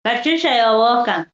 Patricia, you're welcome.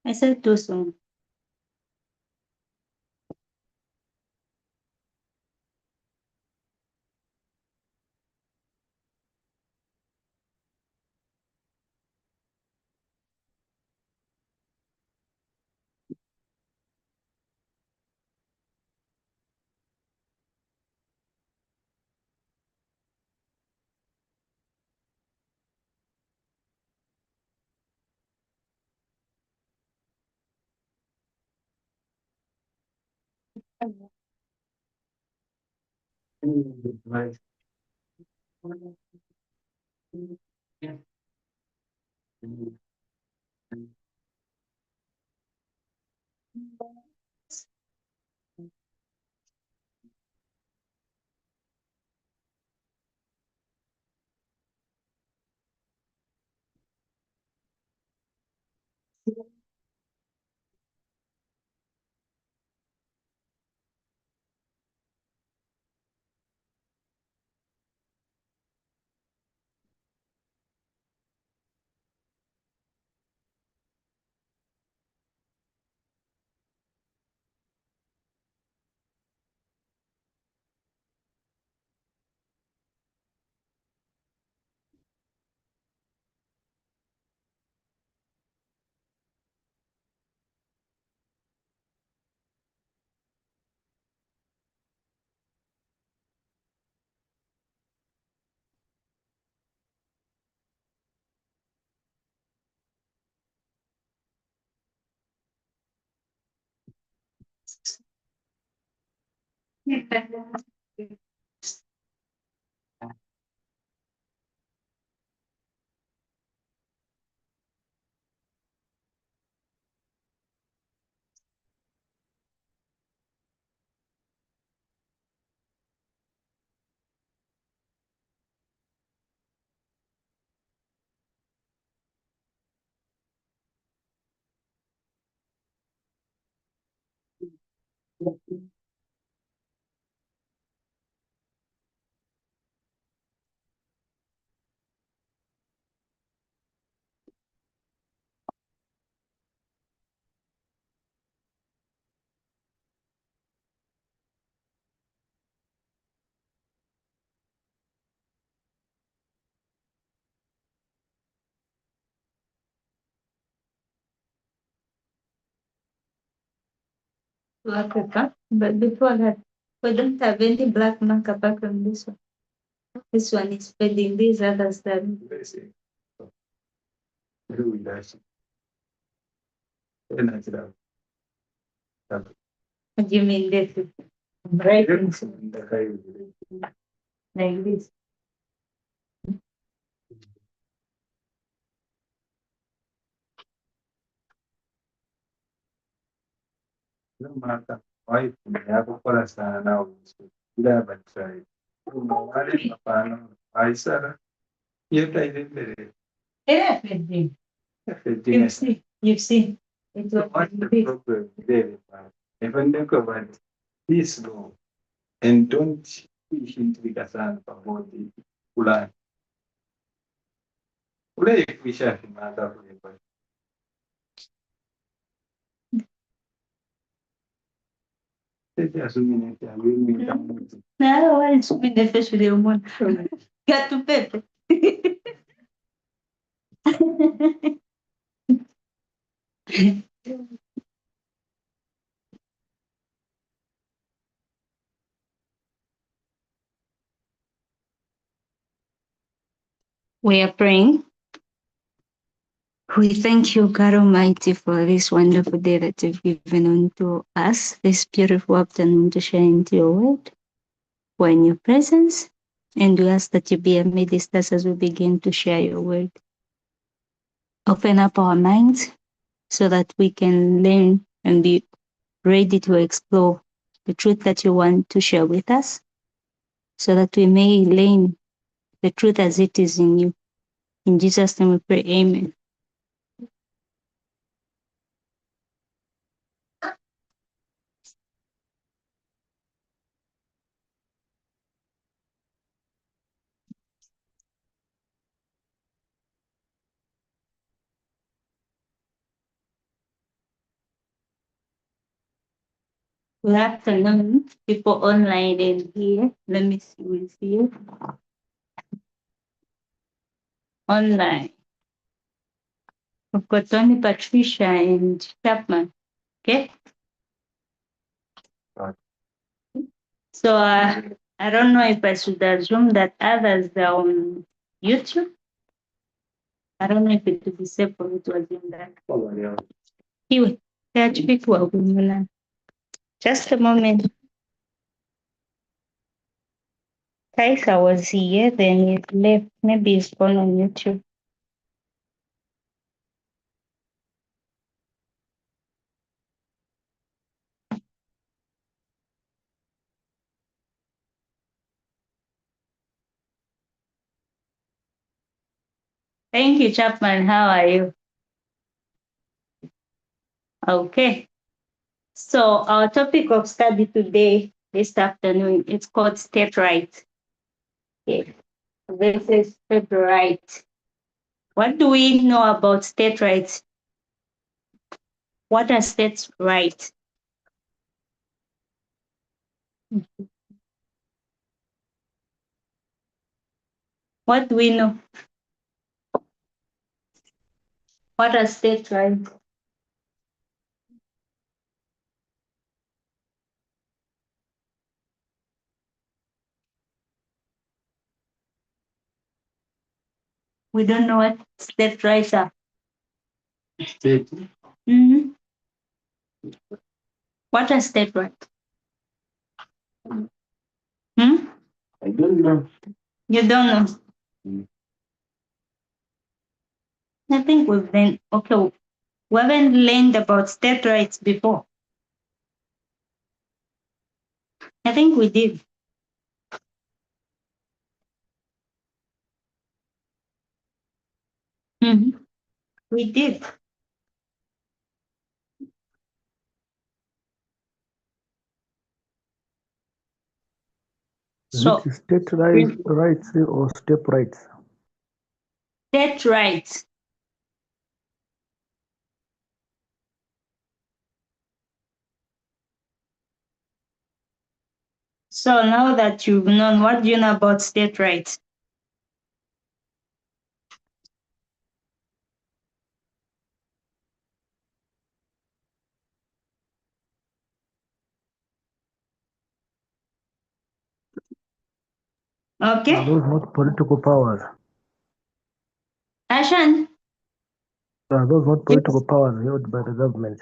I said too soon. Black pepper. But before that, we don't have any black mark apart from this one. This one is spreading, these others that. What do you mean this is breaking like this? No matter why yakukora sana nawe ila batrai wale mapano aisara yeta ile mbere Everything. everything is You've seen. It so was much the big. problem there but even think about please go and don't push into the sana pamoja fulani ule kuisha kimada kule sasa asumini ya mimi kama Nada, wale sumi de fish with your Gato Pepe. We are praying. We thank you, God Almighty, for this wonderful day that you've given unto us, this beautiful afternoon to share into your word. We're in your presence, and we ask that you be amidst us as we begin to share your word. Open up our minds so that we can learn and be ready to explore the truth that you want to share with us, so that we may learn the truth as it is in you. In Jesus' name we pray, amen. Good afternoon, people online and here. Let me see who's here. Online. We've got Tony, Patricia, and Chapman. Okay. Right. So I don't know if I should assume that others are on YouTube. I don't know if it would be safe for me to assume that. Oh, yeah. Anyway, people are going. Just a moment. Kaisa was here, then he left. Maybe he's gone on YouTube. Thank you, Chapman. How are you? Okay. So our topic of study today, this afternoon, it's called state rights. Okay. This is state rights. What do we know about state rights? What are state rights? What do we know? What are state rights? We don't know what state rights are. State. Mm-hmm. What are state rights? Hmm? I don't know. You don't know. Mm. I think we've been okay. We haven't learned about state rights before. I think we did. Mm-hmm. We did. Is it So state rights or step rights? state rights. So now that you've known, what do you know about state rights? Are Okay. those not political powers? Ashan, Are those not political yes. powers held by the government?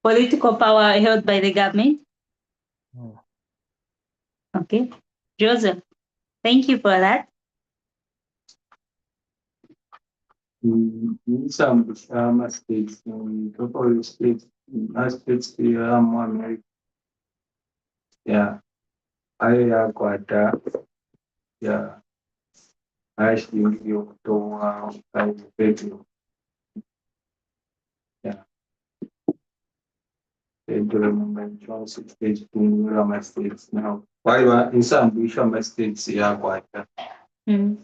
Political power held by the government. Hmm. Okay. Joseph, thank you for that. In some states, in couple states, states here, America. Yeah. I got yeah. Actually, you to I federal. Yeah. Federal mention states to my states now. Why in some Bishop states, yeah, quite. Mm.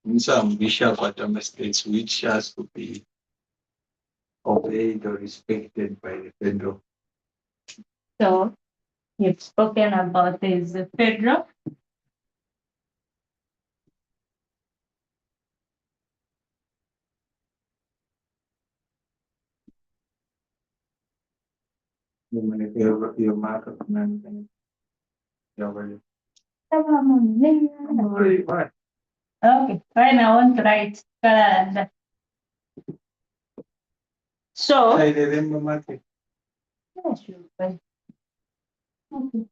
In some Bishop states, which has to be obeyed or respected by the federal. So you've spoken about this federal. Your mark of man, you're ready. Right. Okay, fine. I want to write. So, I remember market. yes, you will. Okay.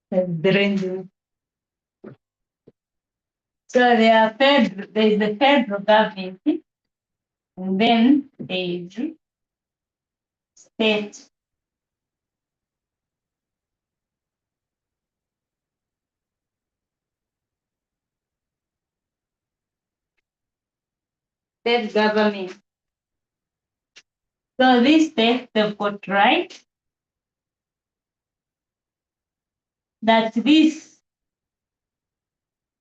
So there's the federal government, and then there's state. State government. So this state, they've got right that this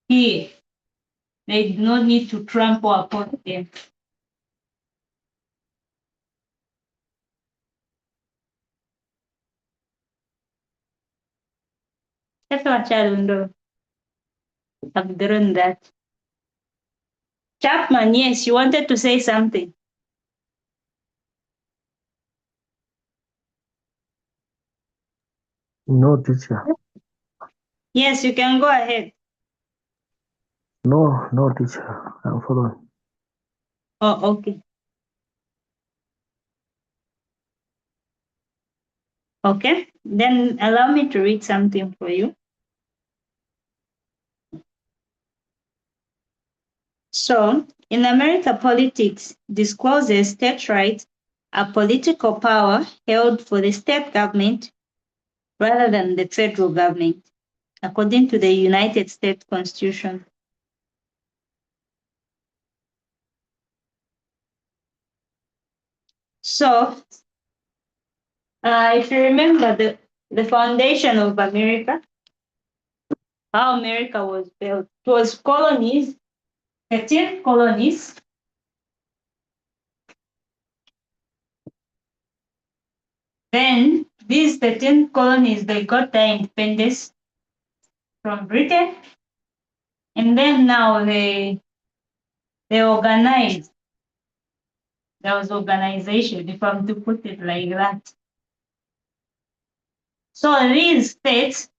here, they do not need to trample upon them. That's what Charundo have drawn that. Chapman, yes, you wanted to say something. No, teacher. Yes, you can go ahead. No, teacher. I'm following. Oh, okay. Okay, then allow me to read something for you. So, in America, politics discloses state rights are political power held for the state government rather than the federal government, according to the United States Constitution. So, if you remember the foundation of America, how America was built, it was colonies, 13 colonies. Then these 13 colonies, they got their independence from Britain. And then now they organized. There was organization, if I'm to put it like that. So these states,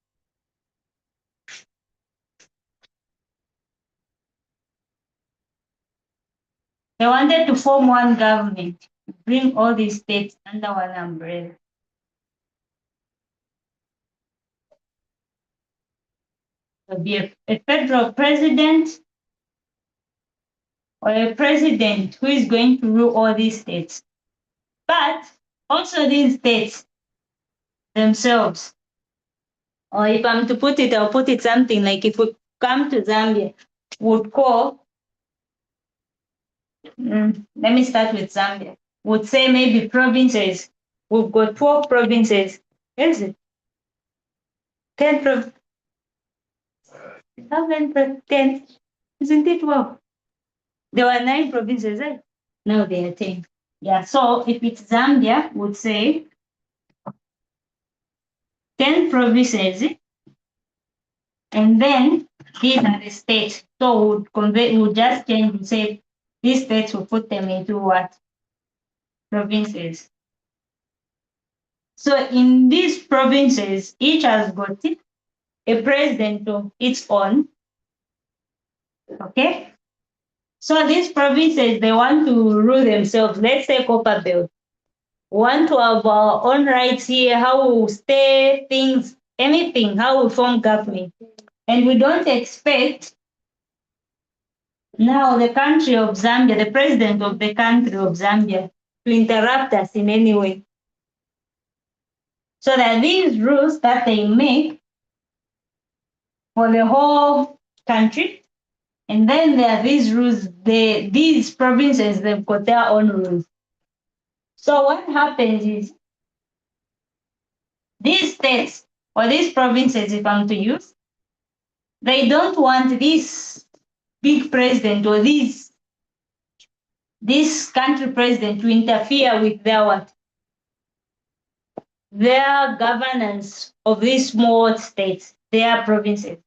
they wanted to form one government, bring all these states under one umbrella. There'll be a federal president or a president who is going to rule all these states. But also these states themselves, or if I'm to put it, I'll put it something like if we come to Zambia, would call, let me start with Zambia, would say maybe provinces. We've got 12 provinces. Is it? 10 provinces. 10. Isn't it 12? There were 9 provinces, eh? Now there are 10. Yeah, so if it's Zambia, would say 10 provinces, and then these are the states. So would just change and say these states will put them into what? Provinces. So in these provinces, each has got a president of its own. Okay? So these provinces, they want to rule themselves. Let's say Copper Belt. We want to have our own rights here, how we stay, things, anything, how we form government. And we don't expect now the country of Zambia, the president of the country of Zambia, to interrupt us in any way. So that these rules that they make for the whole country, and then there are these rules, these provinces, they've got their own rules. So what happens is these states or these provinces, if I'm to use, they don't want this big president or this country president to interfere with their governance of these small states, their provinces.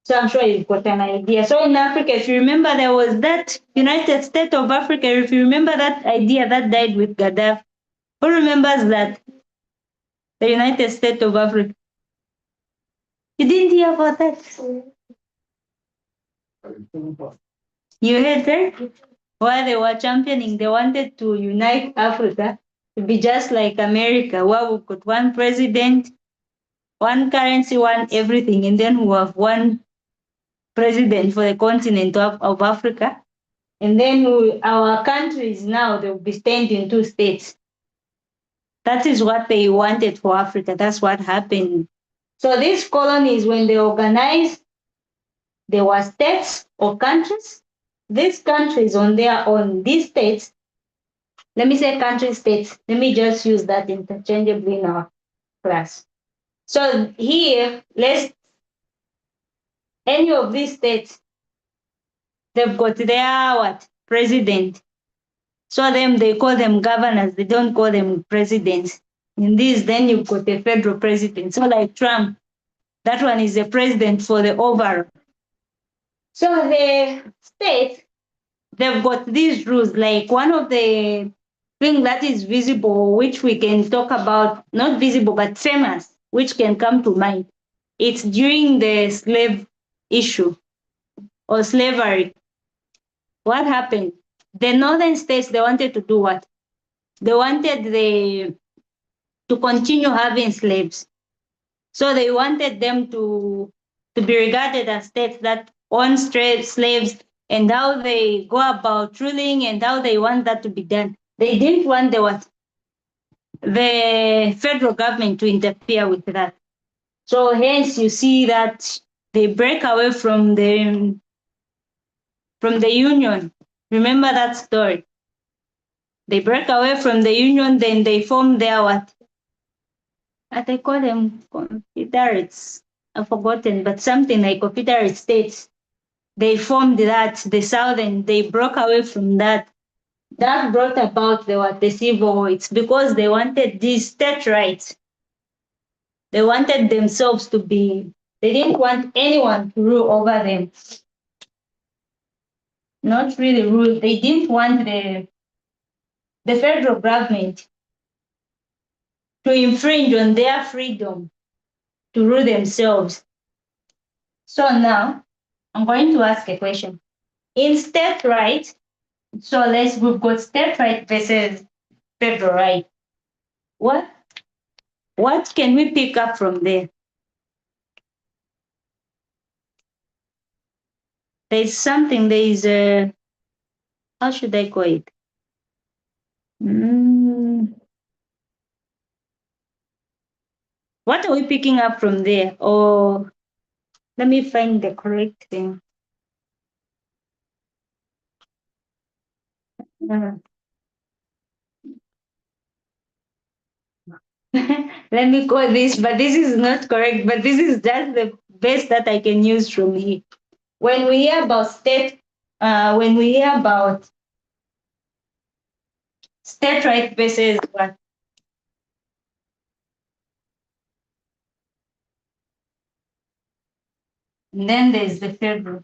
So I'm sure you've got an idea. So in Africa, if you remember, there was that United States of Africa, if you remember that idea that died with Gaddafi. Who remembers that? The United States of Africa. You didn't hear about that? You heard that? While they were championing, they wanted to unite Africa to be just like America, where we've got one president, one currency, one everything, and then we have one president for the continent of Africa. And then our countries now, they'll be stained in two states. That is what they wanted for Africa. That's what happened. So these colonies, when they organized, there were states or countries. These countries on their own, these states, let me say country states, let me just use that interchangeably in our class. So here, any of these states, they've got their what? President. So they call them governors. They don't call them presidents. In this, then you've got a federal president. So like Trump, that one is the president for the overall. So the states, they've got these rules. Like one of the things that is visible, which we can talk about, not visible, but famous, which can come to mind. It's during the slave issue or slavery. What happened? The northern states, they wanted to do what? They wanted to continue having slaves. So they wanted them to be regarded as states that own slaves and how they go about ruling and how they want that to be done. They didn't want the federal government to interfere with that. So hence you see that they break away from the union. Remember that story. They break away from the union, then they form their what? They call them confederates. I've forgotten, but something like confederate states. They formed that, the southern, they broke away from that. That brought about the civil war. It's because they wanted these state rights. They wanted themselves to be, they didn't want anyone to rule over them. Not really rule. They didn't want the federal government to infringe on their freedom to rule themselves. So now I'm going to ask a question. In state rights, so we've got state right versus federal right. What can we pick up from there? There's something, how should I call it? What are we picking up from there? Or let me find the correct thing. Let me call this, but this is not correct, but this is just the best that I can use from here. When we hear about state right versus what? And then there's the federal.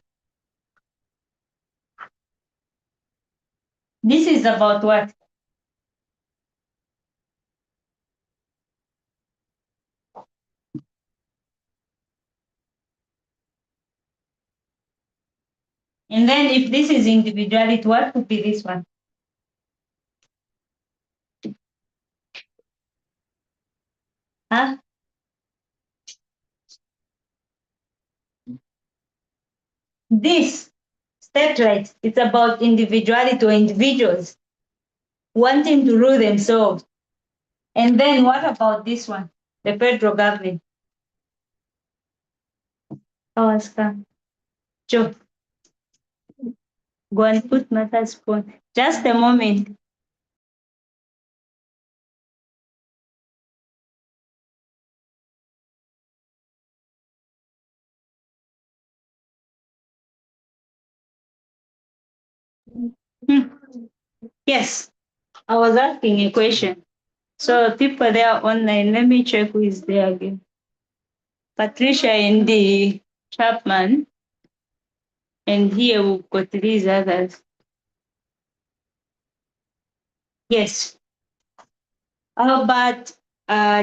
This is about what? And then if this is individuality, what would be this one? Huh? This state right, it's about individuality or individuals wanting to rule themselves. And then what about this one? The federal government. Oh, Oscar. Joe, go and put Martha's phone. Just a moment. Yes, I was asking a question. So people there online, let me check who is there again. Patricia and the Chapman. And here we've got these others. Yes. How about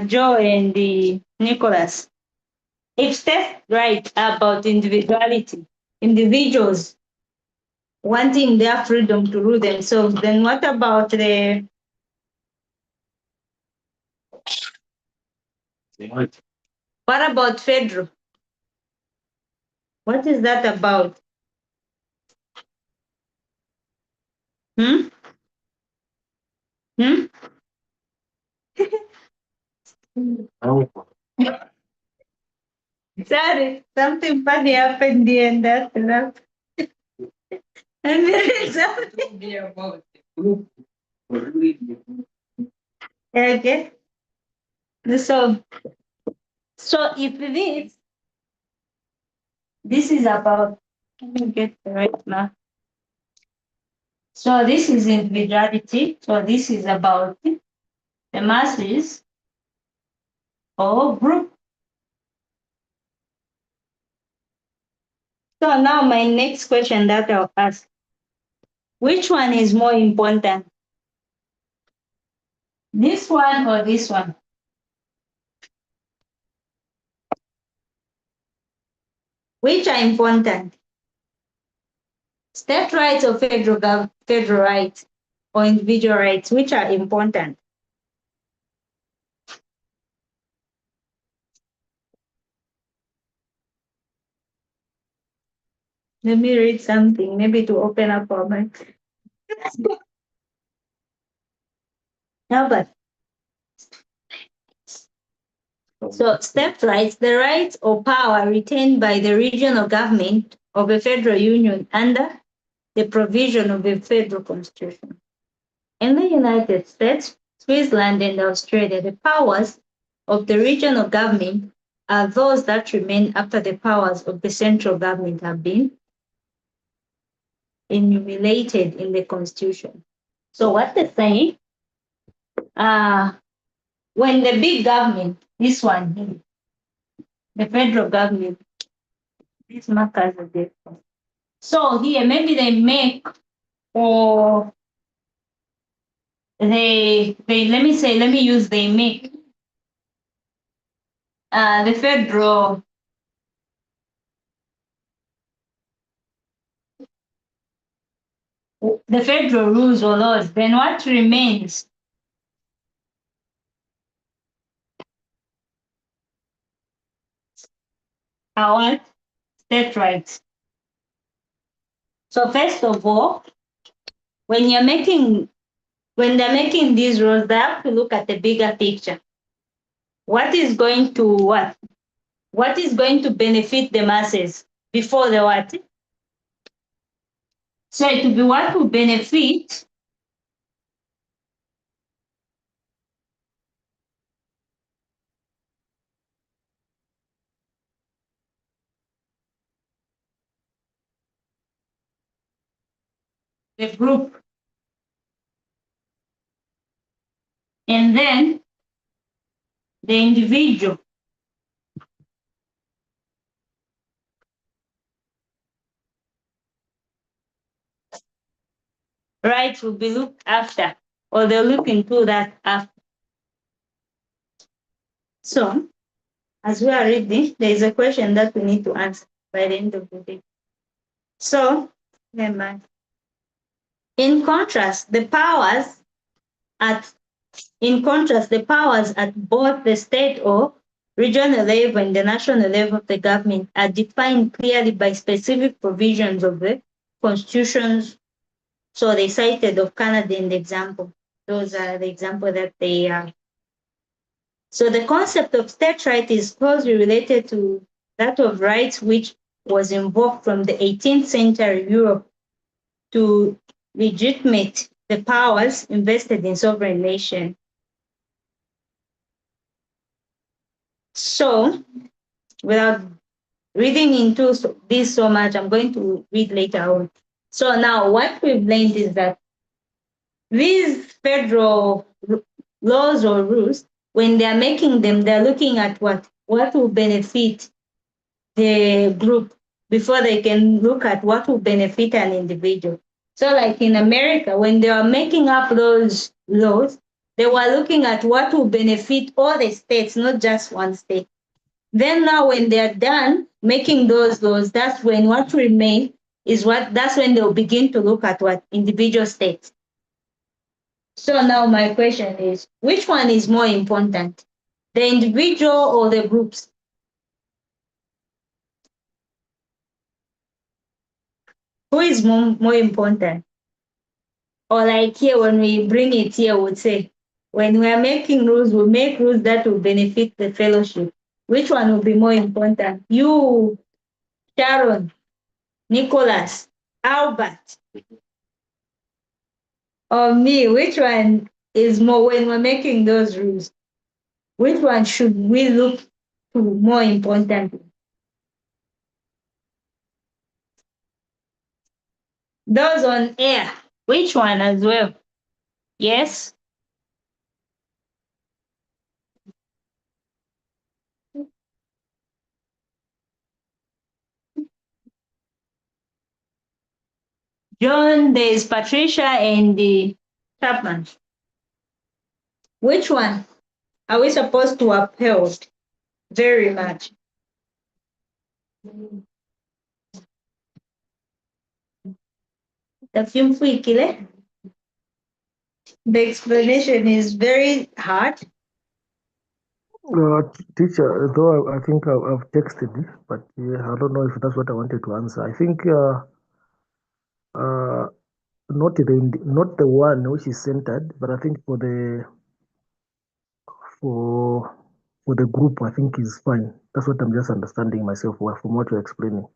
Joe and the Nicholas? If Steph right about individuality, individuals wanting their freedom to rule themselves, then what about What? What about federal? What is that about? Hmm? Hmm? Sorry, something funny happened here and that. And there is something. Okay. So, if this is about, let me get the right now. So this is individuality. So this is about the masses or group. So now my next question that I'll ask, which one is more important? This one or this one? Which are important? State rights or federal rights or individual rights? Which are important? Let me read something, maybe to open up our mind. Albert. So state rights, the rights or power retained by the regional government of a federal union under the provision of the federal constitution. In the United States, Switzerland, and Australia, the powers of the regional government are those that remain after the powers of the central government have been enumerated in the constitution. So what they're saying, when the big government, this one here, the federal government, these markers are different. So here, maybe they make, or let me use they make the federal rules or laws, then what remains are what? State rights. So first of all, when they're making these rules, they have to look at the bigger picture. What is going to what? What is going to benefit the masses before the what? So it will be what will benefit the group. And then the individual. Rights will be looked after, or they'll look into that after. So, as we are reading, there is a question that we need to answer by the end of the day. So, in contrast, the powers at both the state or regional level and the national level of the government are defined clearly by specific provisions of the constitutions. So they cited of Canada in the example. Those are the example that they are. So the concept of state right is closely related to that of rights, which was invoked from the 18th century Europe to legitimate the powers invested in sovereign nation. So, without reading into this so much, I'm going to read later on. So now what we've learned is that these federal laws or rules, when they're making them, they're looking at what will benefit the group before they can look at what will benefit an individual. So like in America, when they are making up those laws, they were looking at what will benefit all the states, not just one state. Then now when they're done making those laws, that's when what remains is that's when they'll begin to look at what individual states. So now my question is, which one is more important, the individual or the groups? Who is more important? Or like here, when we bring it here, we'd say, when we are making rules, we make rules that will benefit the fellowship. Which one will be more important? You, Sharon, Nicholas, Albert, or me? Which one is more when we're making those rules? Which one should we look to more importantly? Those on air, which one as well? Yes? John, there's Patricia, and the Chapman. Which one are we supposed to uphold very much? The explanation is very hard. Teacher, though I think I've texted, but yeah, I don't know if that's what I wanted to answer. I think not the one which is centered, but I think for the group, I think is fine. That's what I'm just understanding myself from what you're explaining.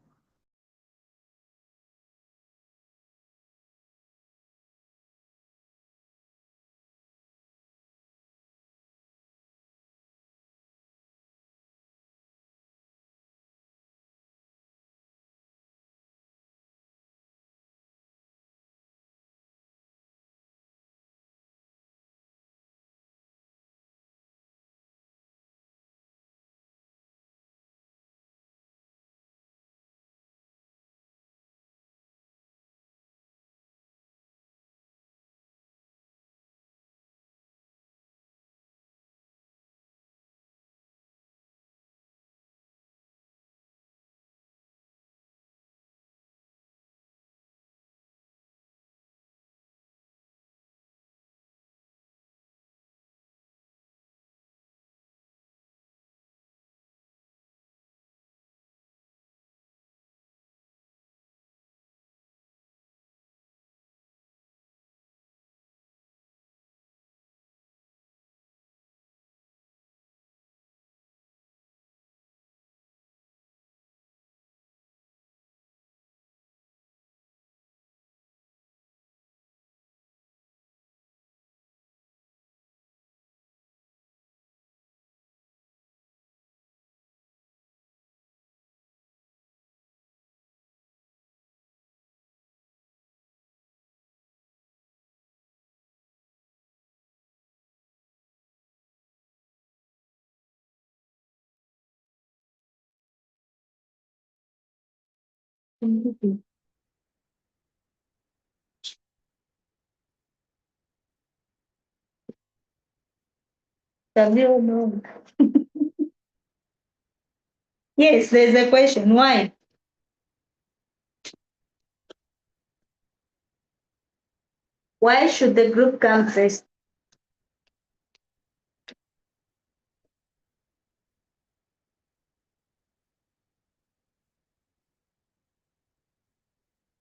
Yes, there's a question. Why? Why should the group come first?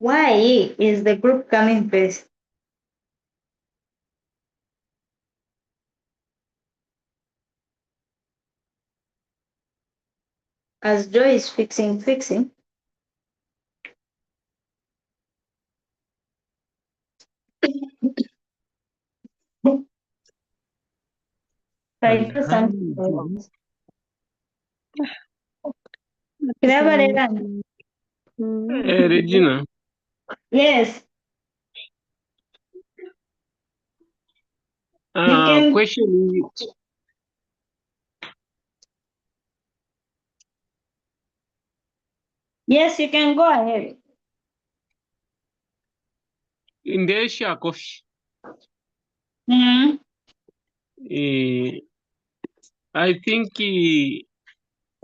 Why is the group coming first? As Joy is fixing. I do something else. Regina, Yes, you can. question Yes, you can go ahead. in the Asia coffee. Mm-hmm. I think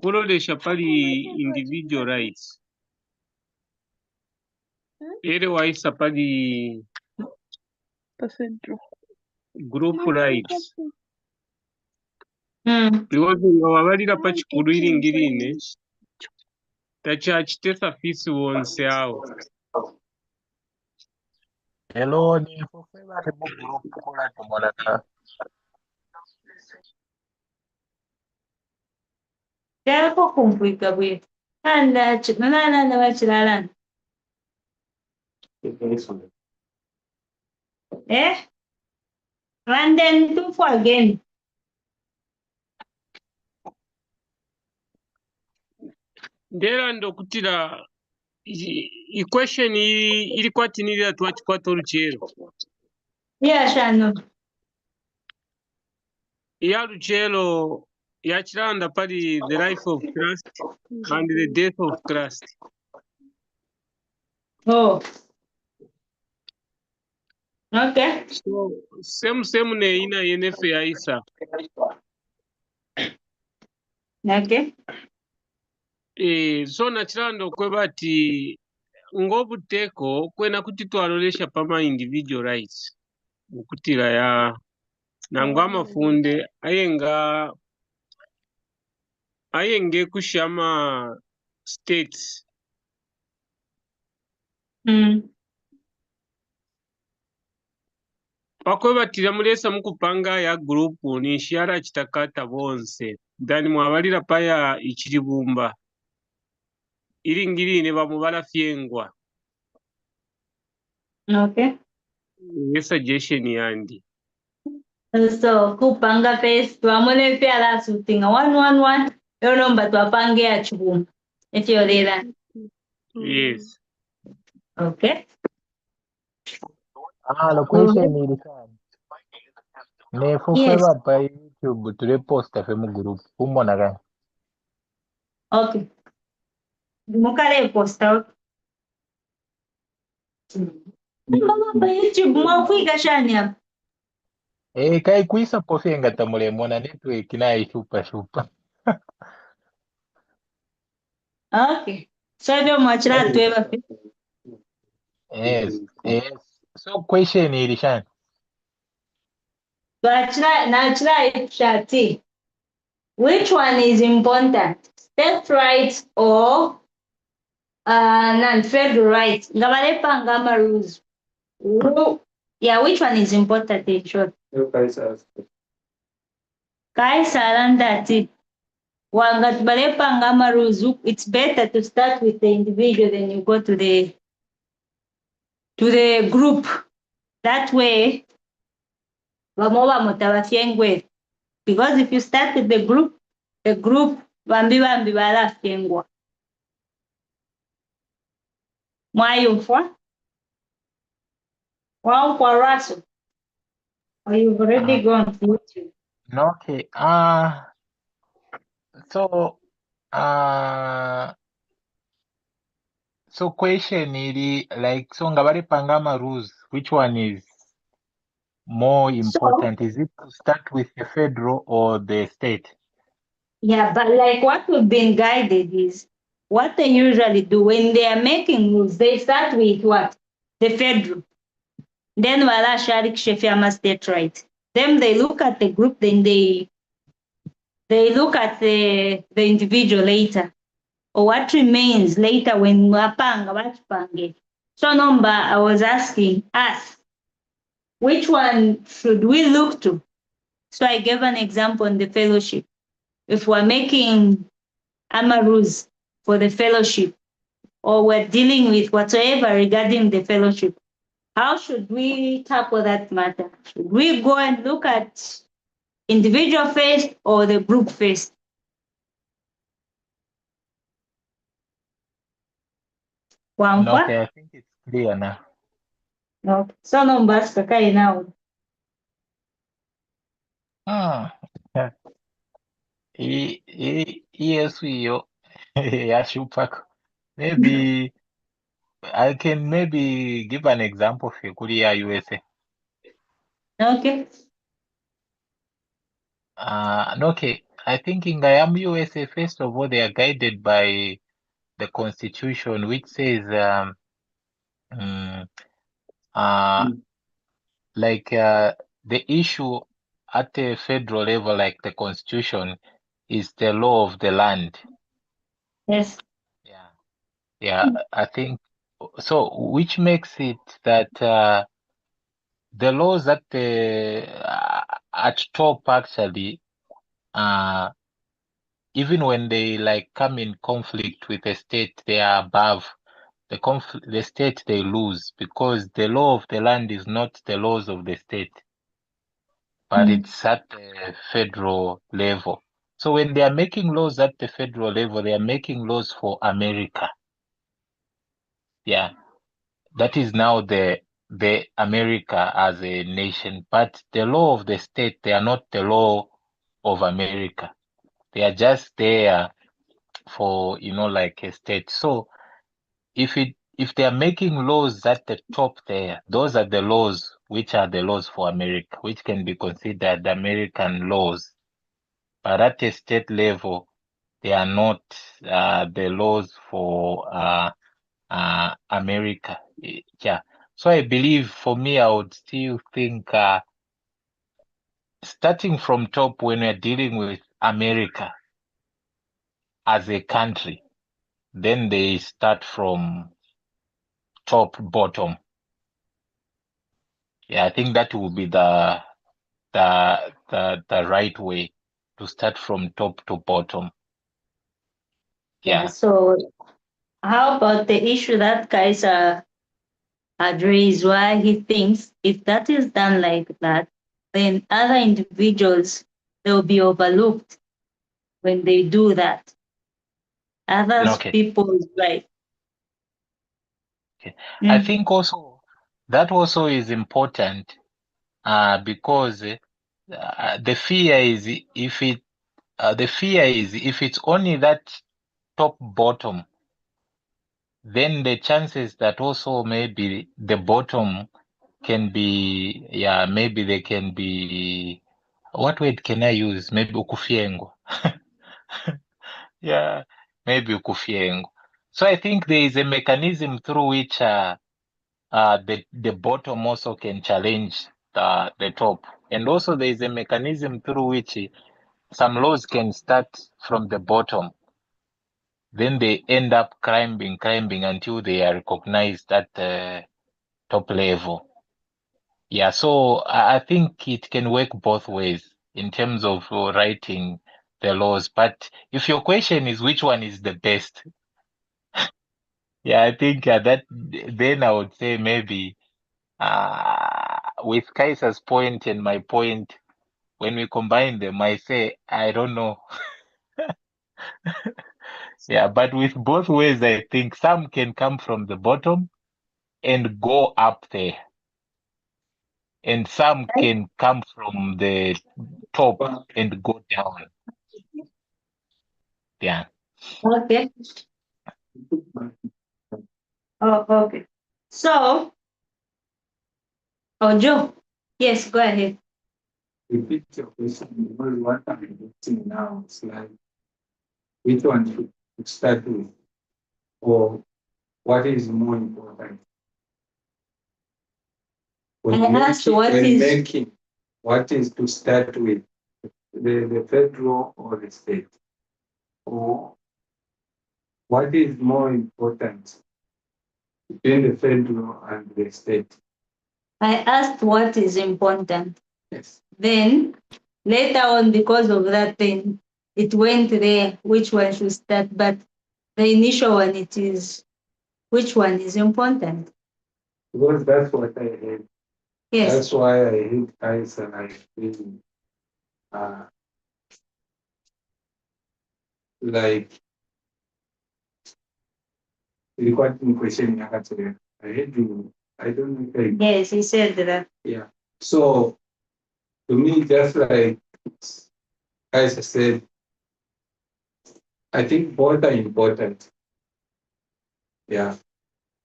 Kolo Shapali individual rights. Otherwise, Sapali group rights. Mm. Because wabalira pachikuruiringirine tachachitesa fisi wonse awo Hello, ni fufeba te mu group kola tumolaka. Kyako kumvika bwe. Nana bakirala. And then do for again. Nderanda okutira equation iri kwatinirira twakikwata olukyero. Yeah, Shano. Ya lukyero yakiranda pali the life of Christ and the death of Christ. Oh. Okay. So same neina yenefe ya Isa. Okay. So nakiranda okweba ati ng'obuteeko kwena kuti twalolesha pama individual rights okutira ya nangwa amafunde ayenge kushama states pakwebatira mulesa mukupanga ya grupu ni nshara chitakata bonse dani mwabalira paya ichiribumba iringirine bamubala fyengwa. Okay. Suggestion yandi. So kupanga face twamune pyala sutinga 111 yo nomba twapange ya chibumba. Ekyo lera. Yes. Okay. The question is ne fufeba pa YouTube tule posta fe mu group kumonaka. Okay. Mukale posta. Mama pa YouTube mwafiga shani hapa. Kai kuisa pofenga tamule mona network na shupa. Okay. So ndio mwachira tuweba. Yes. So question is Shan. Nachira shati. Which one is important? State rights or non-federal rights? Ngama rules. Yeah, which one is important in short? Kaisarandati. Wangatbalepanga rules. It's better to start with the individual than you go to the group. That way, because if you start with the group bambi balafyengwa. Mwayumva? Wankwa Russell. Or you've already gone through it. Okay. So question is like so ngabale pangama rules. Which one is more important? Is it to start with the federal or the state? Yeah, but like what we've been guided is what they usually do when they are making rules, they start with what? The federal. Then wala sharik shefiama state right. Then they look at the group, then they look at the individual later. Or what remains later when wapanga wachipange. So number I was asking us, which one should we look to? So I gave an example on the fellowship. If we're making rules for the fellowship, or we're dealing with whatsoever regarding the fellowship, how should we tackle that matter? Should we go and look at individual first or the group first? Okay, I think it's clear now. No. So numbers kakai now. Yes, maybe I can maybe give an example for Korea USA. Okay. Okay. I think in Guyam USA, first of all, they are guided by the constitution, which says the issue at the federal level, like the constitution, is the law of the land. Yes. Yeah. I think so, which makes it that the laws that at top actually, even when they like come in conflict with the state, they are above the state. They lose because the law of the land is not the laws of the state, but it's at the federal level. So when they are making laws at the federal level, they are making laws for America. Yeah, that is now the America as a nation. But the law of the state, they are not the law of America. They are just there for, like a state. So if they are making laws at the top there, those are the laws which are the laws for America, which can be considered American laws. But at a state level, they are not the laws for America. Yeah. So I believe for me, I would still think starting from top when we're dealing with America as a country, then they start from top, bottom. Yeah, I think that will be the right way to start from top to bottom. Yeah. So how about the issue that guys had raised, why he thinks if that is done like that, then other individuals, they'll be overlooked when they do that. Others Okay. people's right. Okay. I think also that also is important because the fear is if it's only that top bottom, then the chances that also maybe the bottom can be, maybe they can be, what word can I use? Maybe ukufiengo. Yeah, maybe ukufiengo. So I think there is a mechanism through which the bottom also can challenge the top, and also there is a mechanism through which some laws can start from the bottom, then they end up climbing until they are recognized at the top level. Yeah, so I think it can work both ways in terms of writing the laws. But if your question is which one is the best, yeah, I think that then I would say maybe with Kaiser's point and my point, when we combine them, I say I don't know. Yeah, but with both ways, I think some can come from the bottom and go up there, and some can come from the top and go down. Yeah. Okay. Oh, okay. So, Joe, yes, go ahead. Repeat your question because what I'm getting now is like which one should start with, or what is more important? Making, what is to start with, the federal or the state? Or what is more important between the federal and the state? I asked what is important. Yes. Then later on, because of that thing, it went there, which one should start. But the initial one, it is which one is important. Because that's what I heard. Yes. That's why I hate guys and I feel like ilikuwa ni question ya kati. I heard you. I don't know if Yes, he said that. Yeah. So to me, just like guys said, I think both are important. Yeah.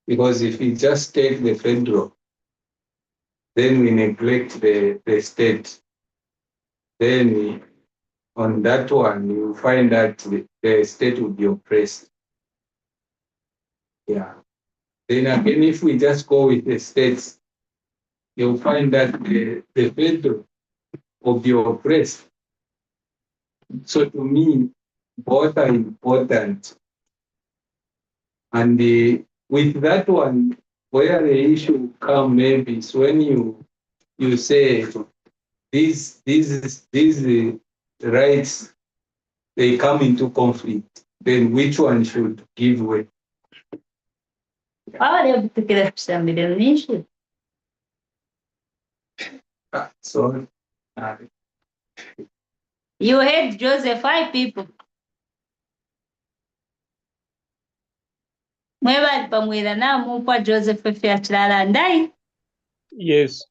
Because if we just take the federal, then we neglect the state. Then on that one, you find that the state will be oppressed. Yeah. Then again, if we just go with the states, you'll find that the federal will be oppressed. So to me, both are important. And with that one, where the issue come maybe is when you you say these rights, they come into conflict, then which one should give way? Olha, porque eles precisam de lixo. So You had Joseph, 5 people. Mweba pamwira na mupa Joseph efe achilala ndai. Yes.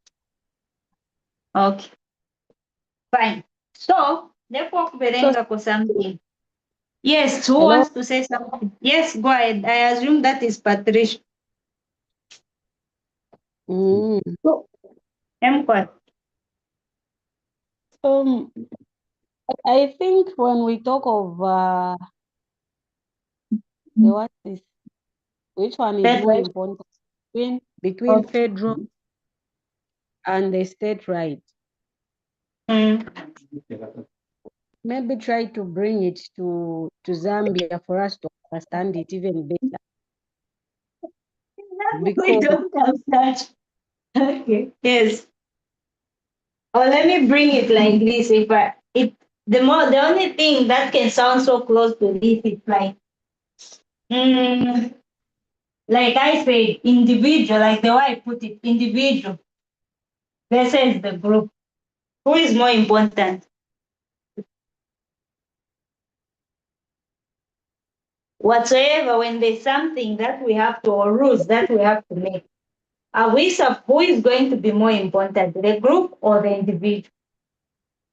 Okay. Fine. So, therefore, kuberenga for something. Yes, who Hello? wants to say something? Yes, go ahead. I assume that is Patricia. Mm. Emquat. I think when we talk of what is, which one is more important between federal and the state right? Maybe try to bring it to Zambia for us to understand it even better. We Because don't have such. Okay. Yes. Or let me bring it like this. The only thing that can sound so close to this is like I said, individual, like the way I put it, individual versus the group. Who is more important? Whatsoever, when there's something that we have to, or rules that we have to make, who is going to be more important, the group or the individual?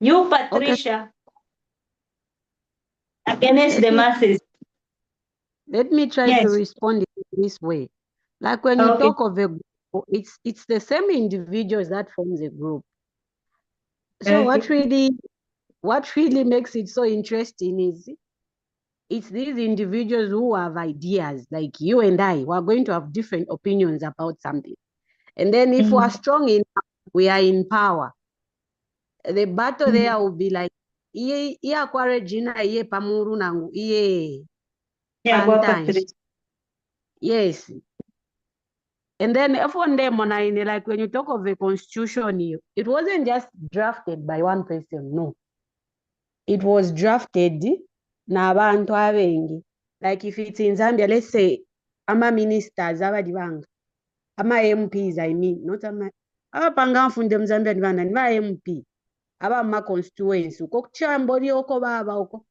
You, Patricia, against the masses. let me try to Yes. respond in this way. Like when you talk of a group, it's the same individuals that forms a group. So what really makes it so interesting is it's these individuals who have ideas, like you and I, who are going to have different opinions about something. And then if we are strong enough, we are in power. The battle there will be like, iye kwa Regina, iye pamuru nangu, iye pantanji. Yes. And then on them, like when you talk of a constitution, it wasn't just drafted by one person, no. It was drafted n'abantu abengi. Like if it's in Zambia, let's say ama-ministers abadibanga, ama-MPs, I mean, not abapanga mfunde mu Zambia ndibana ni ba-MP abama-constituency uko kuchamboli oko baba uko.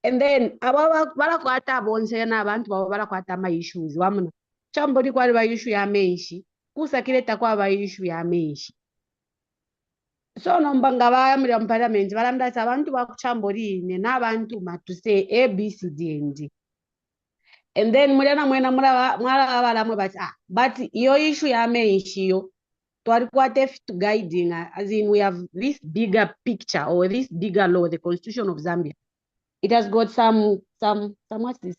And then balakwata bonse n'abantu babo balakwata ama-issues wamuna chamboli kwali ba-issue ya menshi kusakileta kwa ba-issue ya menshi. So nombanga bayamulira mu parliament balamudasa abantu bakuchamboline n'abantu matuse A, B, C, D, and D. And then mulana mwena mwala balamwe bati but iyo issue ya menshi yo twalikwate to guiding, as in we have this bigger picture or this bigger law, the Constitution of Zambia. It has got some what's this?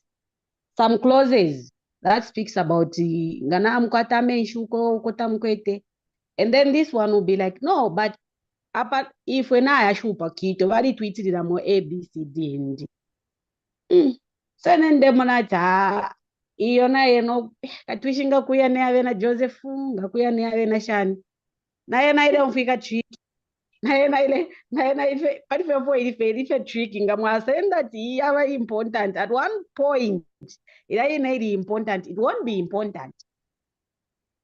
Some clauses that speaks about ngana mkwata menshi uko tamkwete. And then this one will be like, no, but if we na yashupa kito bali tweetilira mo A, B, C, D, and D. So nende monata iyo na yeno katwishinga kuya ne ave na Joseph ngakuya ne ave na Shani naye na ile mfika tricky naye na ile but for ife tricky ngamwasenda ti yaba important at one point ila ine important, it won't be important.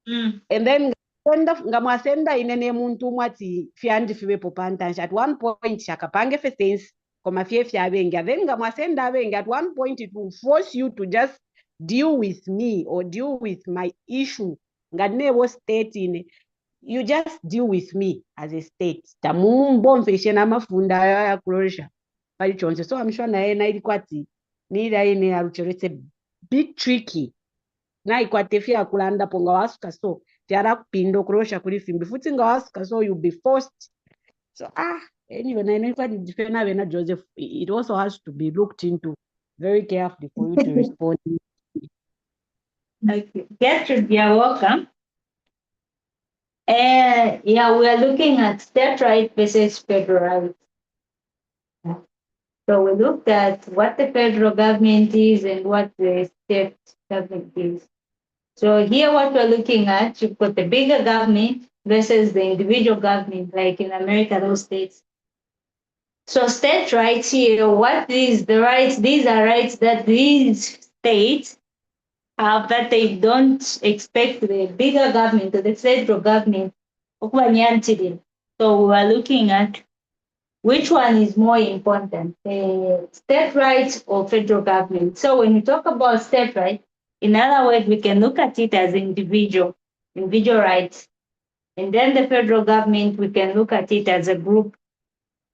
And then ngamwasenda inene muntu mwati fyandi fibepo pantansha at one point shakapange fe sense koma fye fyabenga, then ngamwasenda abenga at one point it will force you to just deal with me or deal with my issue ngadinebo state ine, you just deal with me as a state tamumbomfeshe namafunda ya kulosha pali chonse. So I'm sure naye nailikwati nila ine aluchero, it's a bit tricky na ikwate fya kulanda ponga wasuka so tiara kupindo kurosha kuri fimbi futi nga wasuka so you'll be forced. So anyway na inefa di defender na Joseph, it also has to be looked into very carefully for you to respond. Okay. Gertrude, you're welcome. Yeah, we are looking at state right versus federal right. So we looked at what the federal government is and what the state government is. So here what we're looking at, you've got the bigger government, versus the individual government, like in America, those states. So state rights here, what is the rights? These are rights that these states have that they don't expect the bigger government or the federal government. So we are looking at which one is more important, the state rights or federal government. So when we talk about state rights, in other words, we can look at it as individual rights. And then the federal government, we can look at it as a group.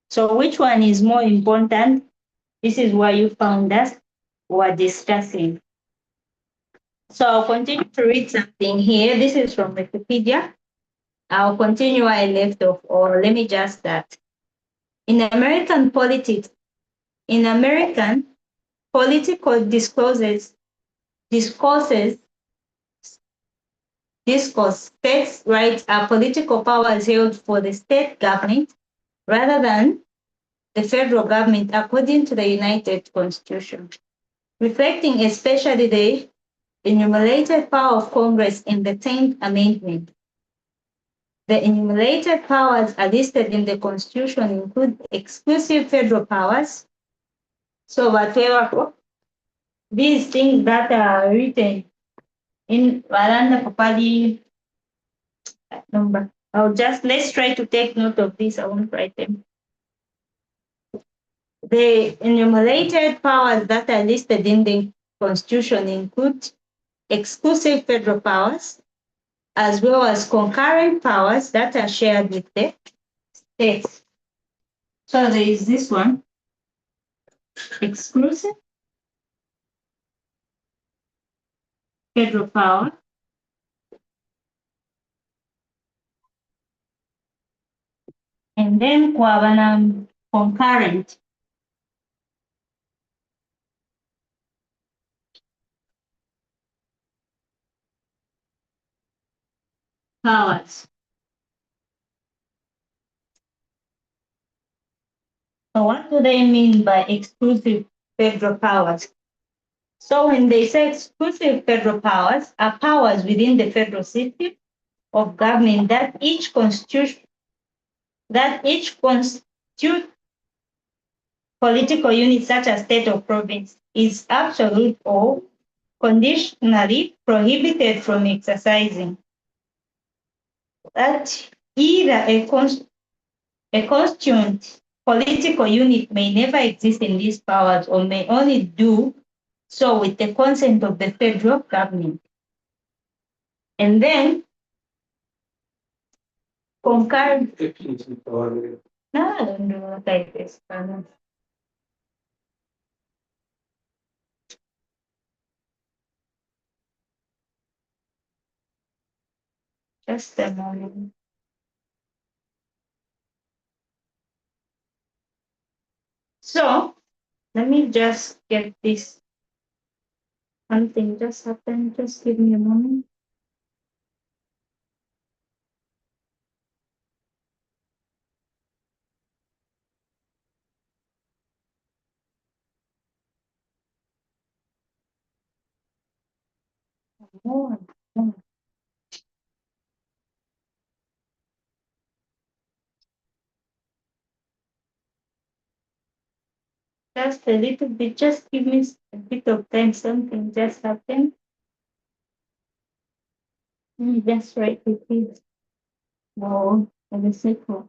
So which one is more important? This is why you found us. We're discussing. So I'll continue to read something here. This is from Wikipedia. I'll continue where I left off, or let me just start. In American politics, political discourse, states' rights are political powers held for the state government rather than the federal government, according to the United Constitution, reflecting especially the enumerated power of Congress in the 10th Amendment. The enumerated powers are listed in the Constitution include exclusive federal powers. So whatever these things that are written in Valanda Papali number. Let's try to take note of this. I won't write them. The enumerated powers that are listed in the Constitution include exclusive federal powers, as well as concurrent powers that are shared with the states. So there is this one, exclusive federal power, and then concurrent powers. So what do they mean by exclusive federal powers? So when they say exclusive federal powers are powers within the federal system of government that each constitute political unit such as state or province is absolute or conditionally prohibited from exercising. That either a constituent political unit may never exist in these powers or may only do so with the consent of the federal government. And then concurrent. No, I don't do it like this. Just a moment. So let me just get this. Something just happened. Just give me a moment. Oh, oh. Just a little bit. Just give me a bit of time. Something just happened. Let me just write it here. Wow, for the sake of.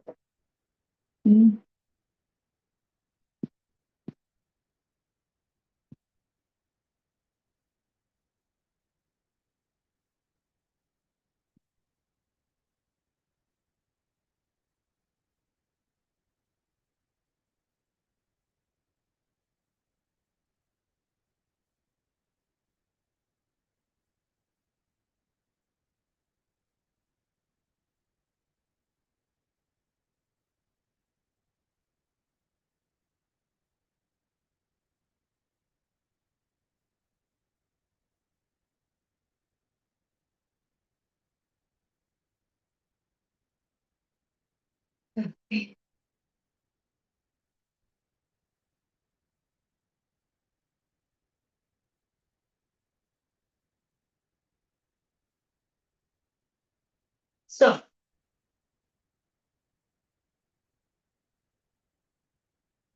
So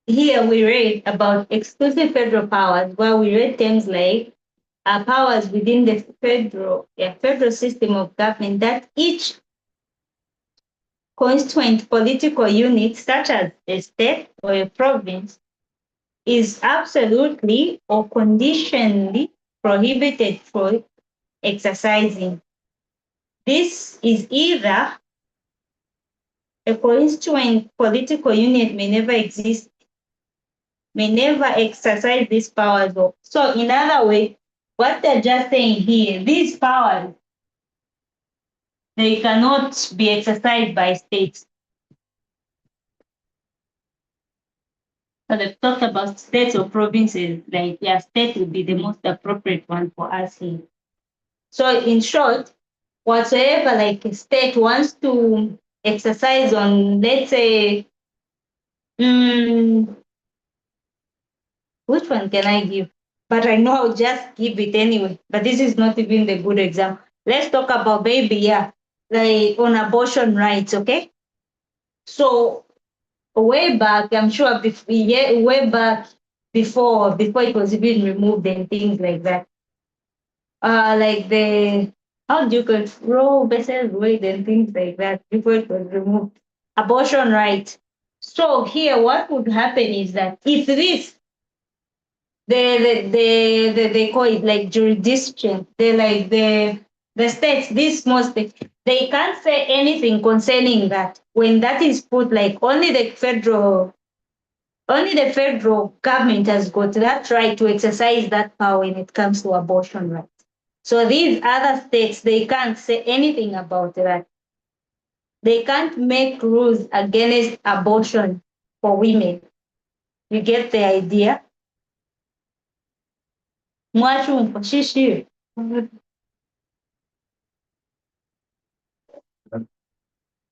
here we read about exclusive federal powers, where we read terms like powers within the federal system of government that each constituent political unit, such as a state or a province, is absolutely or conditionally prohibited from exercising. This is either a constituent political unit may never exist, may never exercise these powers. So in other words, what they're just saying here, these powers, they cannot be exercised by states. So they've talked about states or provinces, like yeah, state would be the most appropriate one for us here. So in short, whatsoever like a state wants to exercise on, let's say, which one can I give? But I know I'll just give it anyway. But this is not even the good example. Let's talk about baby, yeah, like on abortion rights, okay? So way back, I'm sure way back before it was even removed and things like that. Like the how do you call it? Roe versus Wade and things like that before it was removed. Abortion rights. So here, what would happen is that if this they call it like jurisdiction, they like the states, these small states, they can't say anything concerning that. When that is put, like only the federal government has got that right to exercise that power when it comes to abortion rights. So these other states, they can't say anything about that. They can't make rules against abortion for women. You get the idea? Mwachumva, shishi.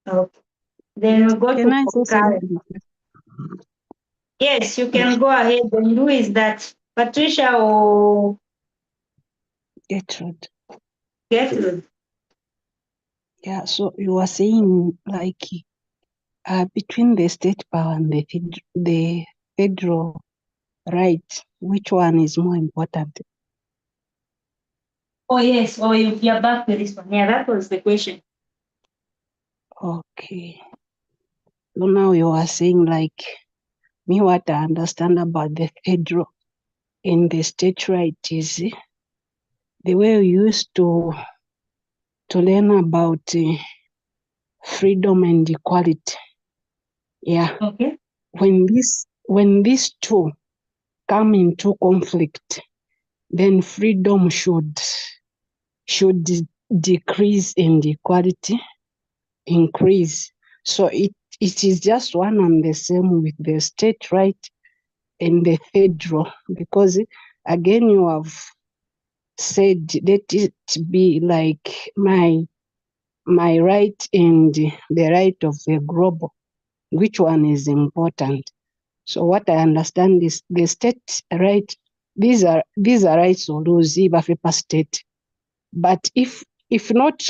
Okay. Then we go Can to I say Karen. something? Yes, you can go ahead. And who is that? Patricia or Gertrude. Gertrude? Yeah, so you were saying like between the state power and the federal right, which one is more important? Oh, yes. Oh, you're back to this one. Yeah, that was the question. Okay. So now you are saying like me what I understand about the federal and the state right is the way we used to learn about freedom and equality. Yeah. Okay. When these two come into conflict, then freedom should decrease and equality increase. So it is just one and the same with the state right and the federal, because again you have said let it be like my right and the right of the global, which one is important. So what I understand is the state right, these are rights or laws if a state, but if not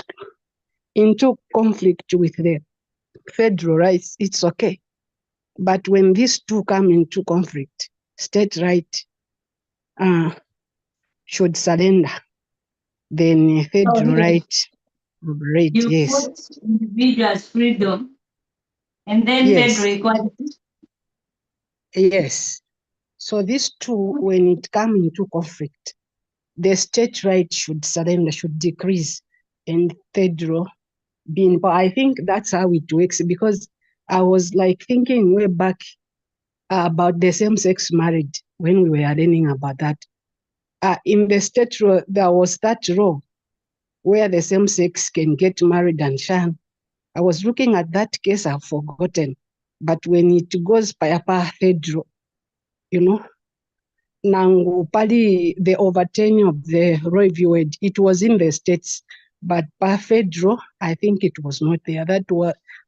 into conflict with the federal rights, it's okay. But when these two come into conflict, state right should surrender, then federal Okay. right operate. You Yes. put individuals' freedom and then Yes. federal equality. Yes. So these two, when it come into conflict, the state right should surrender, should decrease, and federal being. But I think that's how it works, because I was like thinking way back about the same-sex marriage when we were learning about that. In the state law, there was that law where the same sex can get married and share. I was looking at that case, I've forgotten. But when it goes by federal, you know, Nangu Pali, the overturning of the Roe v. Wade, it was in the states, but per federal, I think it was not there.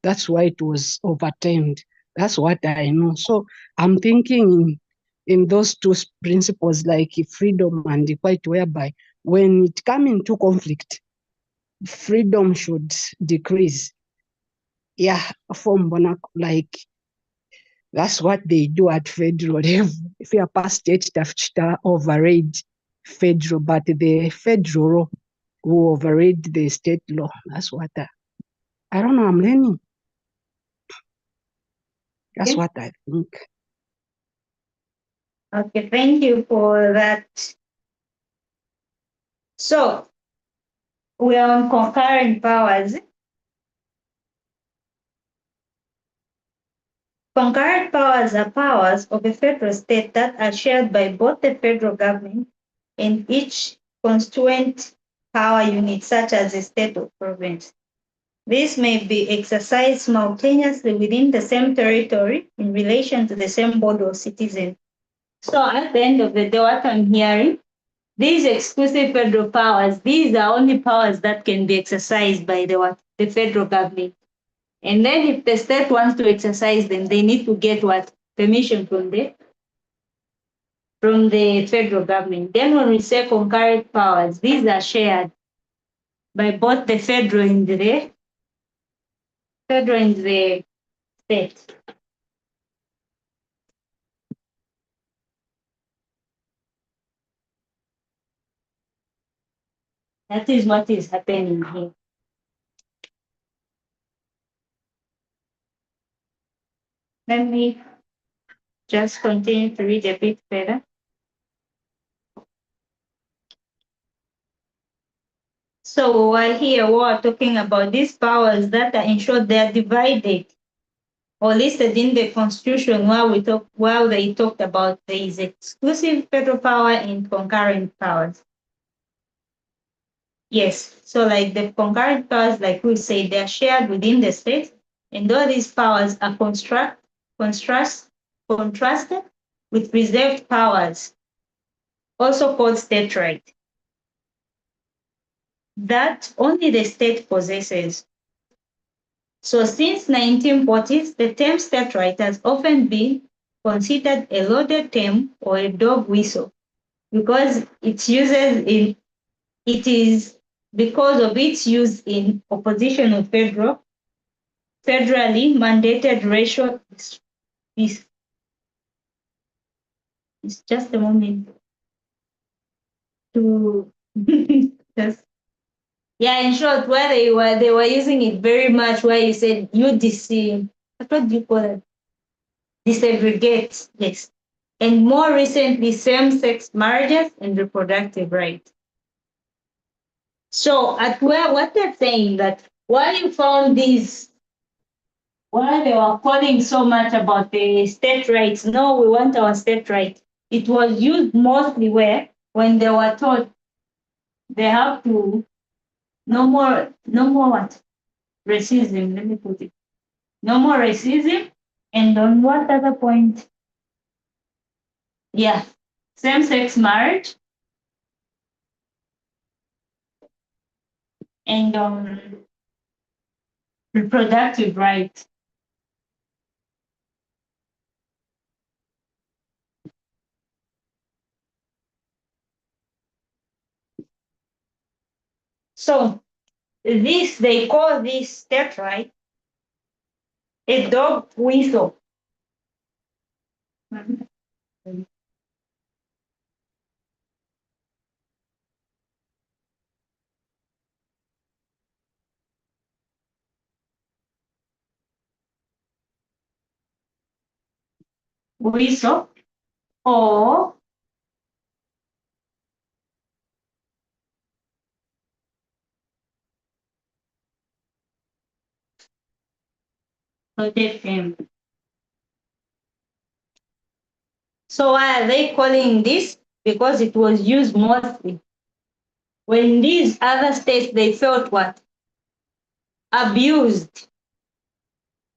That's why it was overturned. That's what I know. So I'm thinking in those two principles, like freedom and equality, whereby when it comes into conflict, freedom should decrease. Yeah, from like That's what they do at federal level. If you are past state, to override federal, but the federal will override the state law. That's what I don't know. I'm learning. That's what I think. Okay, thank you for that. So we are on concurrent powers. Concurrent powers are powers of a federal state that are shared by both the federal government and each constituent power unit, such as a state or province. This may be exercised simultaneously within the same territory in relation to the same board of citizens. So at the end of the day, what I'm hearing, these exclusive federal powers, these are only powers that can be exercised by the federal government. And then if the state wants to exercise them, they need to get what? Permission from the federal government. Then when we say concurrent powers, these are shared by both the federal and the state. That is what is happening here. Let me just continue to read a bit further. So while here we are talking about these powers that are ensured they are divided or listed in the Constitution, while they talked about there is exclusive federal power and concurrent powers. Yes, so like the concurrent powers, like we say, they are shared within the state, and all these powers are contrasted with reserved powers, also called state right, that only the state possesses. So since 1940s, the term state right has often been considered a loaded term or a dog whistle because it is because of its use in opposition of federally mandated racial. It's just a moment to just, yeah, in short, where they were using it very much where you said UDC, what do you call it? Desegregate, yes. And more recently, same-sex marriages and reproductive rights. So what they're saying that while you found these, while they were calling so much about the state rights, no, we want our state right. It was used mostly where when they were told they have to no more what? Racism, let me put it. No more racism. And on what other point? Yeah, same-sex marriage and reproductive rights. So they call this state right a dog whistle. Whistle or protect them. So why are they calling this? Because it was used mostly when these other states they felt what? Abused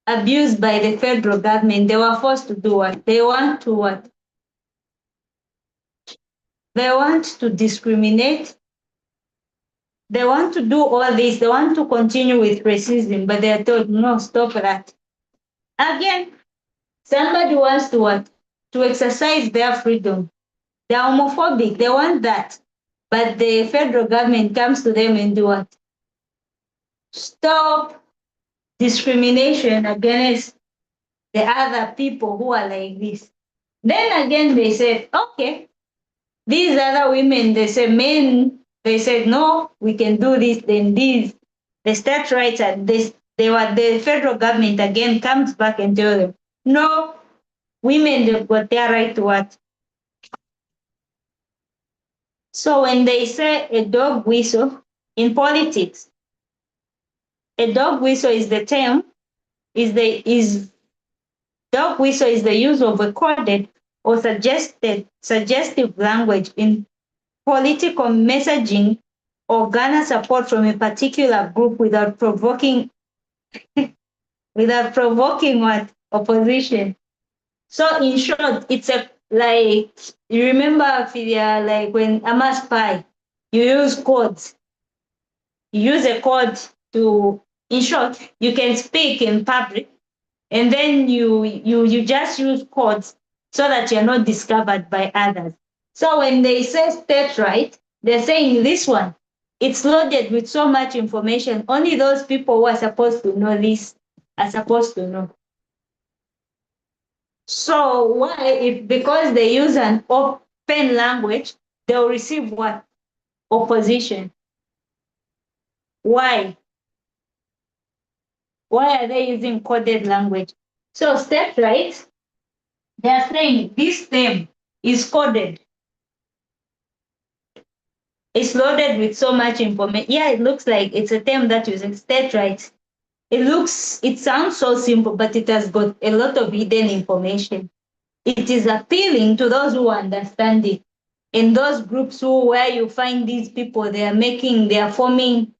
by the federal government. They were forced to do what? They want to what? They want to discriminate. They want to do all this. They want to continue with racism, but they are told, no, stop that. Again, somebody wants to what? To exercise their freedom. They're homophobic. They want that. But the federal government comes to them and do what? Stop discrimination against the other people who are like this. Then again, they said, okay, these other women, they said, men, they said, no, we can do this. Then these, the state rights, and this, the federal government again comes back and tell them, no, women, they've got their right to what? So when they say a dog whistle in politics, a dog whistle is the term, dog whistle is the use of recorded or suggestive language in political messaging or garner support from a particular group without provoking what? Opposition. So in short, it's a like you remember Philia, like when I'm spy, you use codes. You use a code to, in short, you can speak in public and then you just use codes so that you're not discovered by others. So when they say state right, they're saying this one, it's loaded with so much information. Only those people who are supposed to know this are supposed to know. So why? If because they use an open language, they'll receive what? Opposition. Why? Why are they using coded language? So state rights, they are saying this term is coded. It's loaded with so much information. Yeah, it looks like it's a term that uses state rights. It sounds so simple, but it has got a lot of hidden information. It is appealing to those who understand it. In those groups where you find these people, they are forming,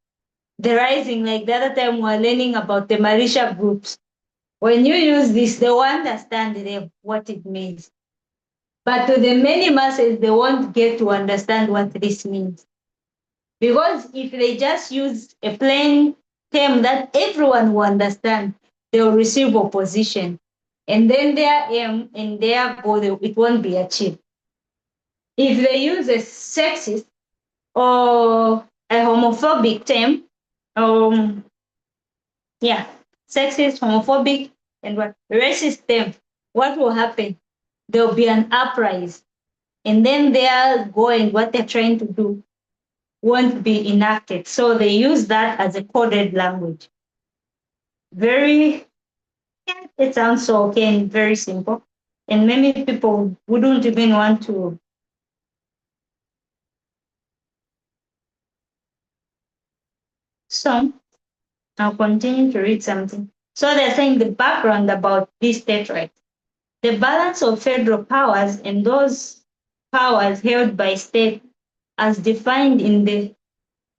they're rising. Like the other time we were learning about the militia groups. When you use this, they will understand what it means. But to the many masses, they won't get to understand what this means. Because if they just use a plain term that everyone will understand, they will receive opposition. And then their aim and their goal, it won't be achieved. If they use a sexist or a homophobic term, sexist, homophobic, and what racist term, what will happen? There'll be an uprising. And then what they're trying to do won't be enacted. So they use that as a coded language. It sounds so okay and very simple. And many people wouldn't even want to. So I'll continue to read something. So they're saying the background about this state rights. The balance of federal powers and those powers held by state as defined in the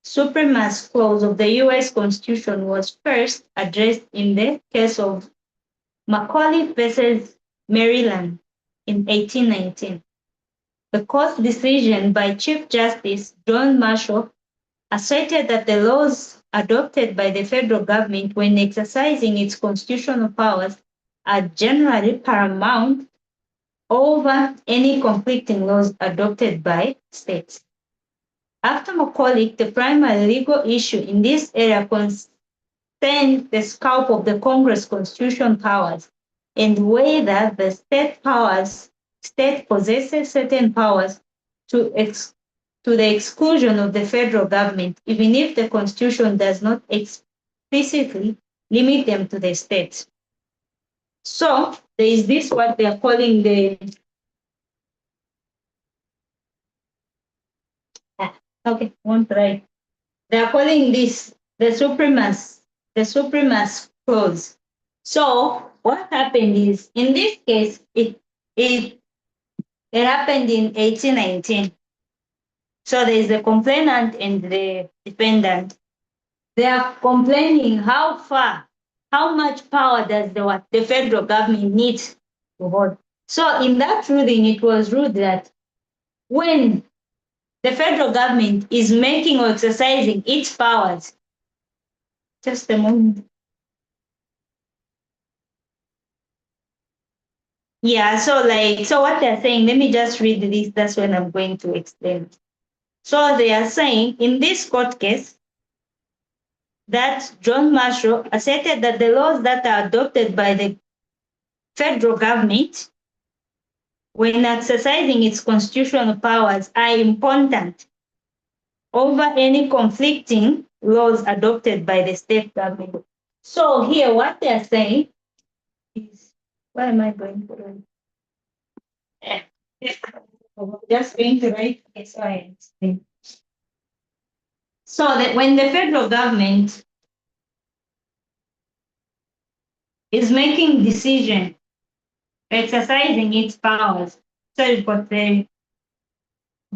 Supremacy Clause of the U.S. Constitution was first addressed in the case of Macaulay versus Maryland in 1819. The court decision by Chief Justice John Marshall asserted that the laws adopted by the federal government when exercising its constitutional powers are generally paramount over any conflicting laws adopted by states. After Macaulay, the primary legal issue in this area concerned the scope of the Congress' constitutional powers and whether the state possesses certain powers to the exclusion of the federal government, even if the Constitution does not explicitly limit them to the states. So there is this what they are calling the won't try. They are calling this the supremacy clause. So what happened is in this case it happened in 1819. So there is the complainant and the defendant. They are complaining how much power does the federal government need to hold. So in that ruling, it was ruled that when the federal government is making or exercising its powers, just a moment. Yeah, so what they're saying, let me just read this, that's when I'm going to explain. So they are saying in this court case that John Marshall asserted that the laws that are adopted by the federal government, when exercising its constitutional powers, are important over any conflicting laws adopted by the state government. So here, what they are saying is, why am I going to write? I'm just going to write this way. So that when the federal government is making decision, exercising its powers, so you've got the,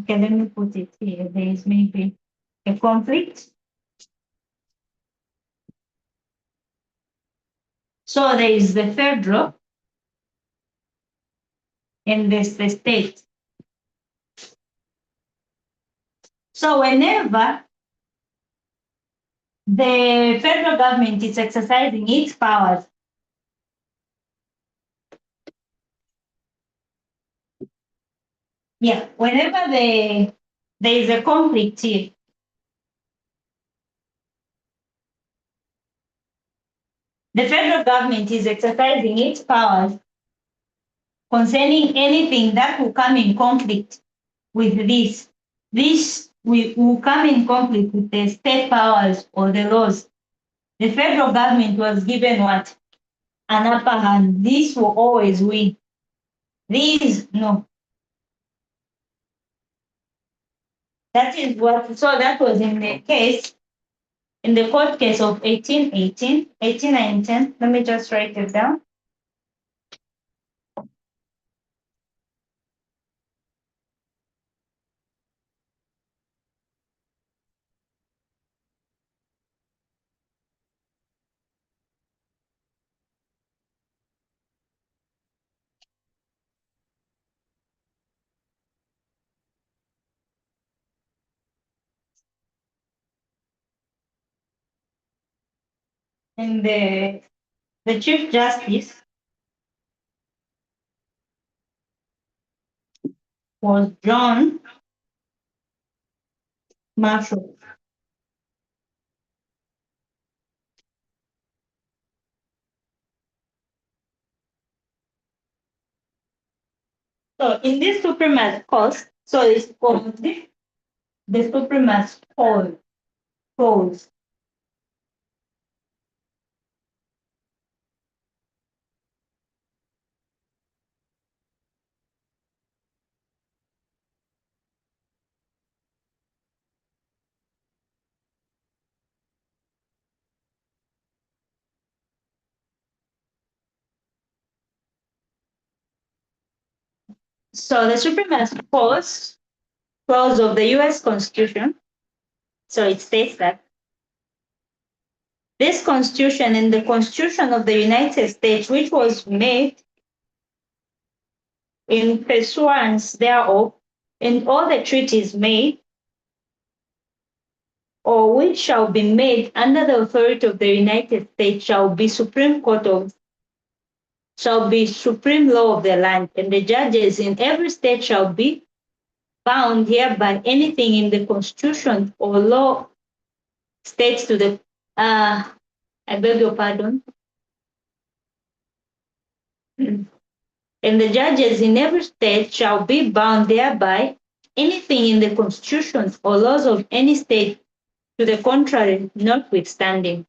okay, let me put it here. There is maybe a conflict. So there is the federal and there's the state. So whenever the federal government is exercising its powers, whenever there is a conflict here, the federal government is exercising its powers concerning anything that will come in conflict with this. This will come in conflict with the state powers or the laws. The federal government was given what? An upper hand. This will always win. These, no. That is what, so that was in the case, in the court case of 1819. Let me just write it down. And the Chief Justice was John Marshall. So in this supremate court, so it's called the supremate clause. So the supremate clause of the US Constitution, so it states that this Constitution and the Constitution of the United States, which was made in pursuance thereof, and all the treaties made or which shall be made under the authority of the United States shall be supreme law of the land, and the judges in every state shall be bound hereby anything in the Constitution or law states to the I beg your pardon. And the judges in every state shall be bound thereby anything in the Constitution or laws of any state to the contrary notwithstanding.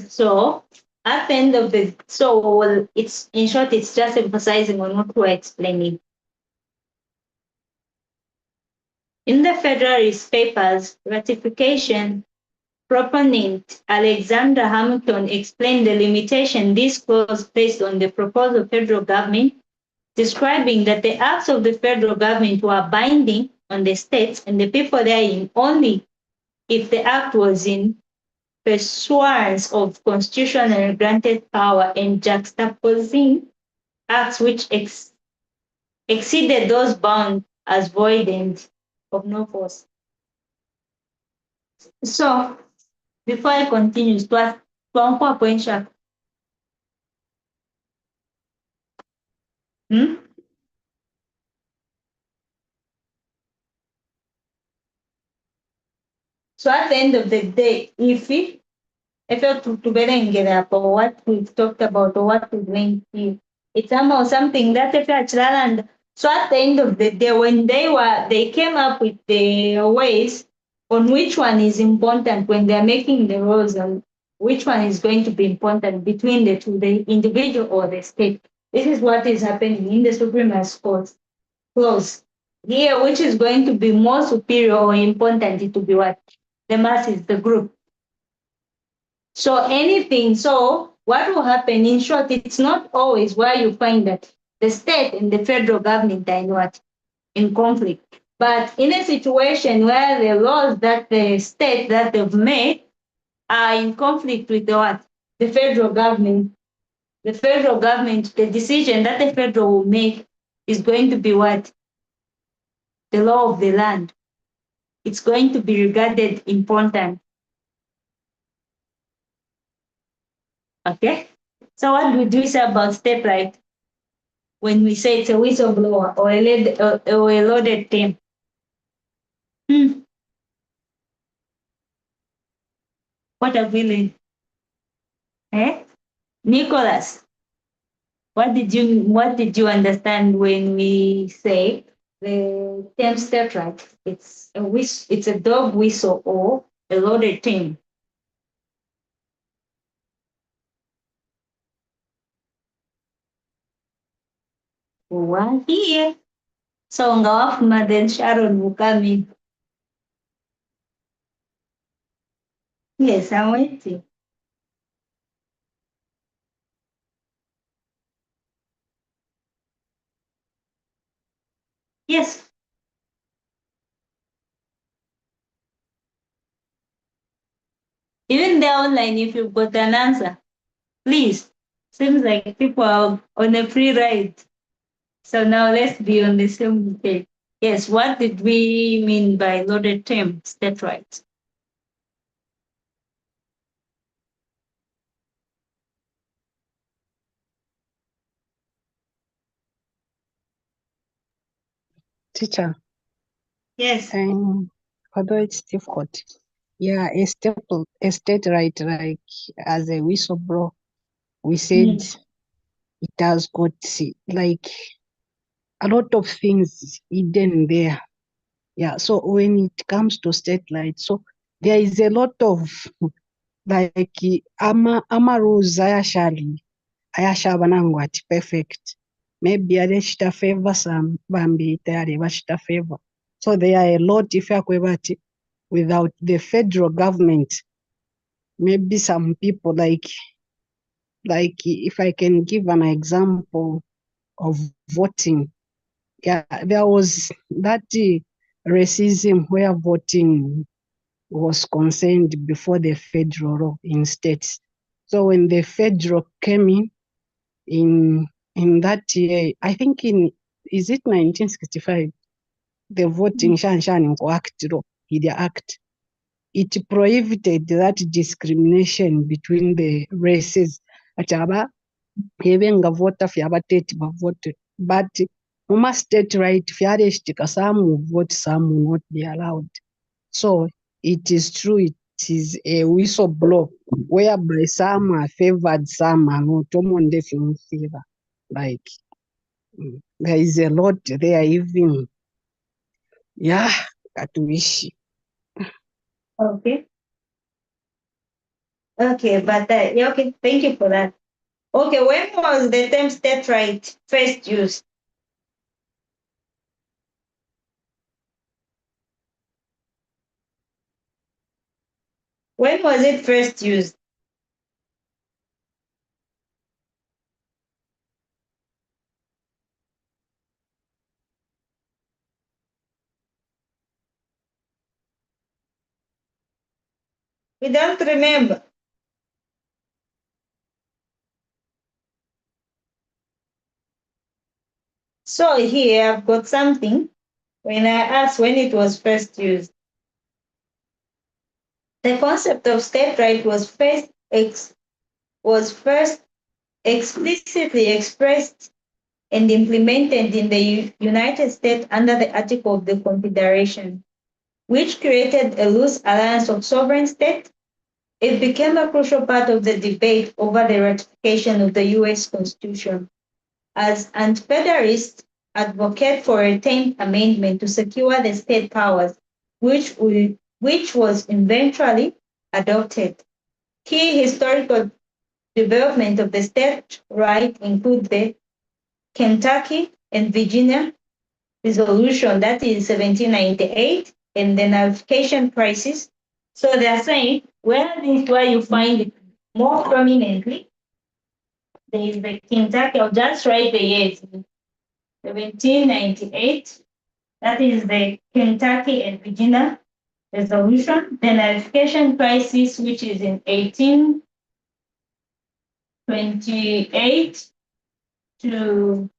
So at the end of the, it's in short, it's just emphasizing on what we're explaining. In the Federalist Papers, ratification, proponent Alexander Hamilton explained the limitation this clause placed on the proposed federal government, describing that the acts of the federal government were binding on the states and the people therein only if the act was in pursuance of constitutionally granted power and juxtaposing acts which exceeded those bound as void and of no force. So, before I continue, point sharp. So at the end of the day, if effort to berengera for what we've talked about or what we're going to. It's somehow something that if and so at the end of the day, when they came up with the ways on which one is important when they're making the rules and which one is going to be important between the two, the individual or the state. This is what is happening in the Supremacy Court clause here, which is going to be more superior or important to be what? The masses, the group. So what will happen in short, it's not always where you find that the state and the federal government are in what? In conflict. But in a situation where the laws that the state that they've made are in conflict with the what? The federal government. The federal government, the decision that the federal will make is going to be what? The law of the land. It's going to be regarded important. Okay? So what would we say about state right when we say it's a whistleblower or a loaded term? What have we learned? Eh? Nicholas, what did you understand when we say the term state right? It's a dog whistle or a loaded term. One here. So ngawafuma, then Sharon will come in. Yes, I'm waiting. Yes. Even there online, if you've got an answer, please. Seems like people are on a free ride. So now let's be on the same page. Yes, what did we mean by loaded term, state right? Teacher, Yes. although it's difficult, yeah, a state right, like as a whistleblower, we said it has got like a lot of things hidden there. Yeah, so when it comes to state right, so there is a lot of like rules ayashaba nangu ati perfect. Maybe aleshita favor some bambi tayari bashita favor. So there are a lot if ati without the federal government, maybe some people like if I can give an example of voting. Yeah, there was that racism where voting was concerned before the federal law in states. So when the federal came in that year, I think is it 1965, the Voting Shanshan Act law, the act, it prohibited that discrimination between the races. Achaba yebenga voter fyabateti bavote, but Mama state right fyareshtika, some will vote, some will not be allowed. So it is true, it is a whistleblower whereby some are favored, some are not. Omonde in favor. Like there is a lot there, even yeah, katuishi. Okay. Okay, but yeah, okay, thank you for that. Okay, when was the term state right first used? When was it first used? We don't remember. So here I've got something. When I asked when it was first used, the concept of state right was first explicitly expressed and implemented in the United States under the Article of the Confederation, which created a loose alliance of sovereign states It became a crucial part of the debate over the ratification of the US Constitution, as anti-federalists advocate for a 10th amendment to secure the state powers, which was eventually adopted. Key historical development of the state right include the Kentucky and Virginia resolution, that is 1798, and the nullification crisis. So they are saying where you find it more prominently, there is the Kentucky, I'll just write the years, 1798, that is the Kentucky and Virginia resolution, the nullification crisis, which is in 1828 to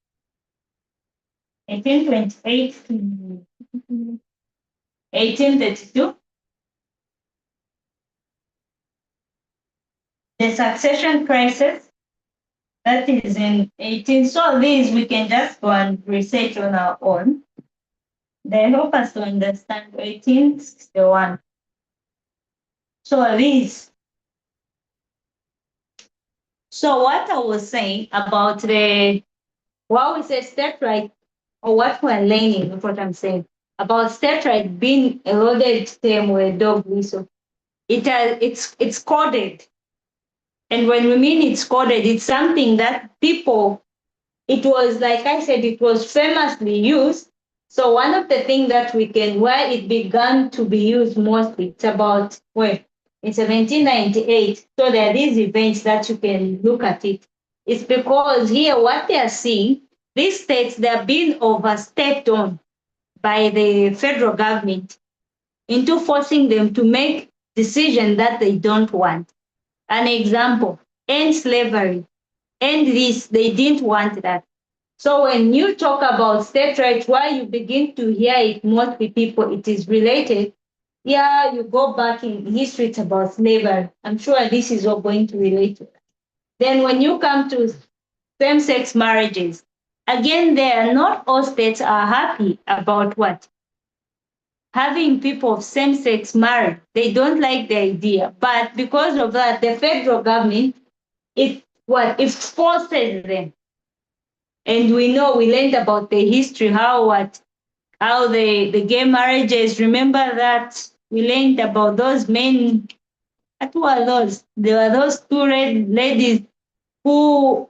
1828 to 1832. The succession crisis, that is in 18. So these we can just go and research on our own. They help us to understand 1861. So these. So what I was saying about what we say state right, or what we're learning, is what I'm saying about state right being a loaded term or a dog whistle. It's coded. And when we mean it's coded, it's something that people, it was, like I said, it was famously used. So one of the things that where it began to be used mostly, it's about, in 1798. So there are these events that you can look at it. It's because here what they are seeing, these states, they're being overstepped on by the federal government into forcing them to make decisions that they don't want. An example, end slavery, end this, they didn't want that. So when you talk about state rights, why you begin to hear it most with people, it is related. Yeah, you go back in history, it's about slavery. I'm sure this is all going to relate to that. Then when you come to same-sex marriages, again, there, not all states are happy about what? Having people of same sex married. They don't like the idea. But because of that, the federal government, it forces them. And we learned about the history, how the gay marriages. Remember that we learned about those men. What were those? There were those two ladies who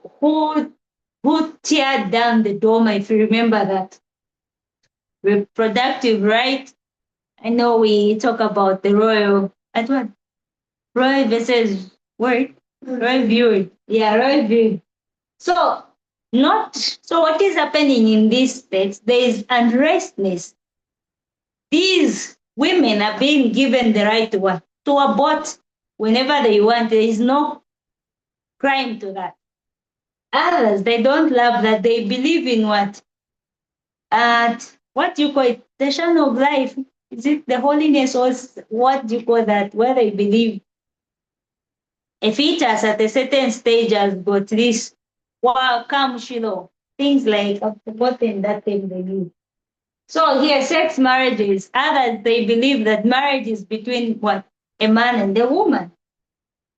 teared down the doma, if you remember that. Reproductive right. I know we talk about the royal versus what? Royal viewing. Yeah, royal viewing. So what is happening in these states? There is unrestness. These women are being given the right to abort whenever they want. There is no crime to that. Others, they don't love that. They believe in what? What do you call it? The shine of life. Is it the holiness, or what do you call that? Where they believe a fetus at a certain stage has got this, come Shiloh, things like, I've forgotten that thing they use. So here, sex marriages, others, they believe that marriage is between what? A man and a woman.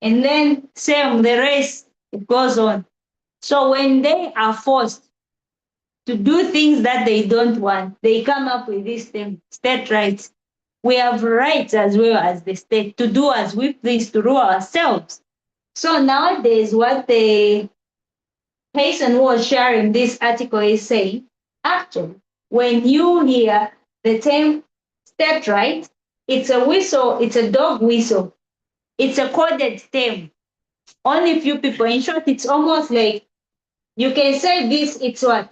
And then same, the race, it goes on. So when they are forced to do things that they don't want, they come up with this thing, state rights. We have rights as well as the state to do as we please, to rule ourselves. So nowadays, what the person who was sharing this article is saying, actually, when you hear the term state right, it's a whistle, it's a dog whistle. It's a coded term. Only few people. In short, it's almost like you can say this, it's what?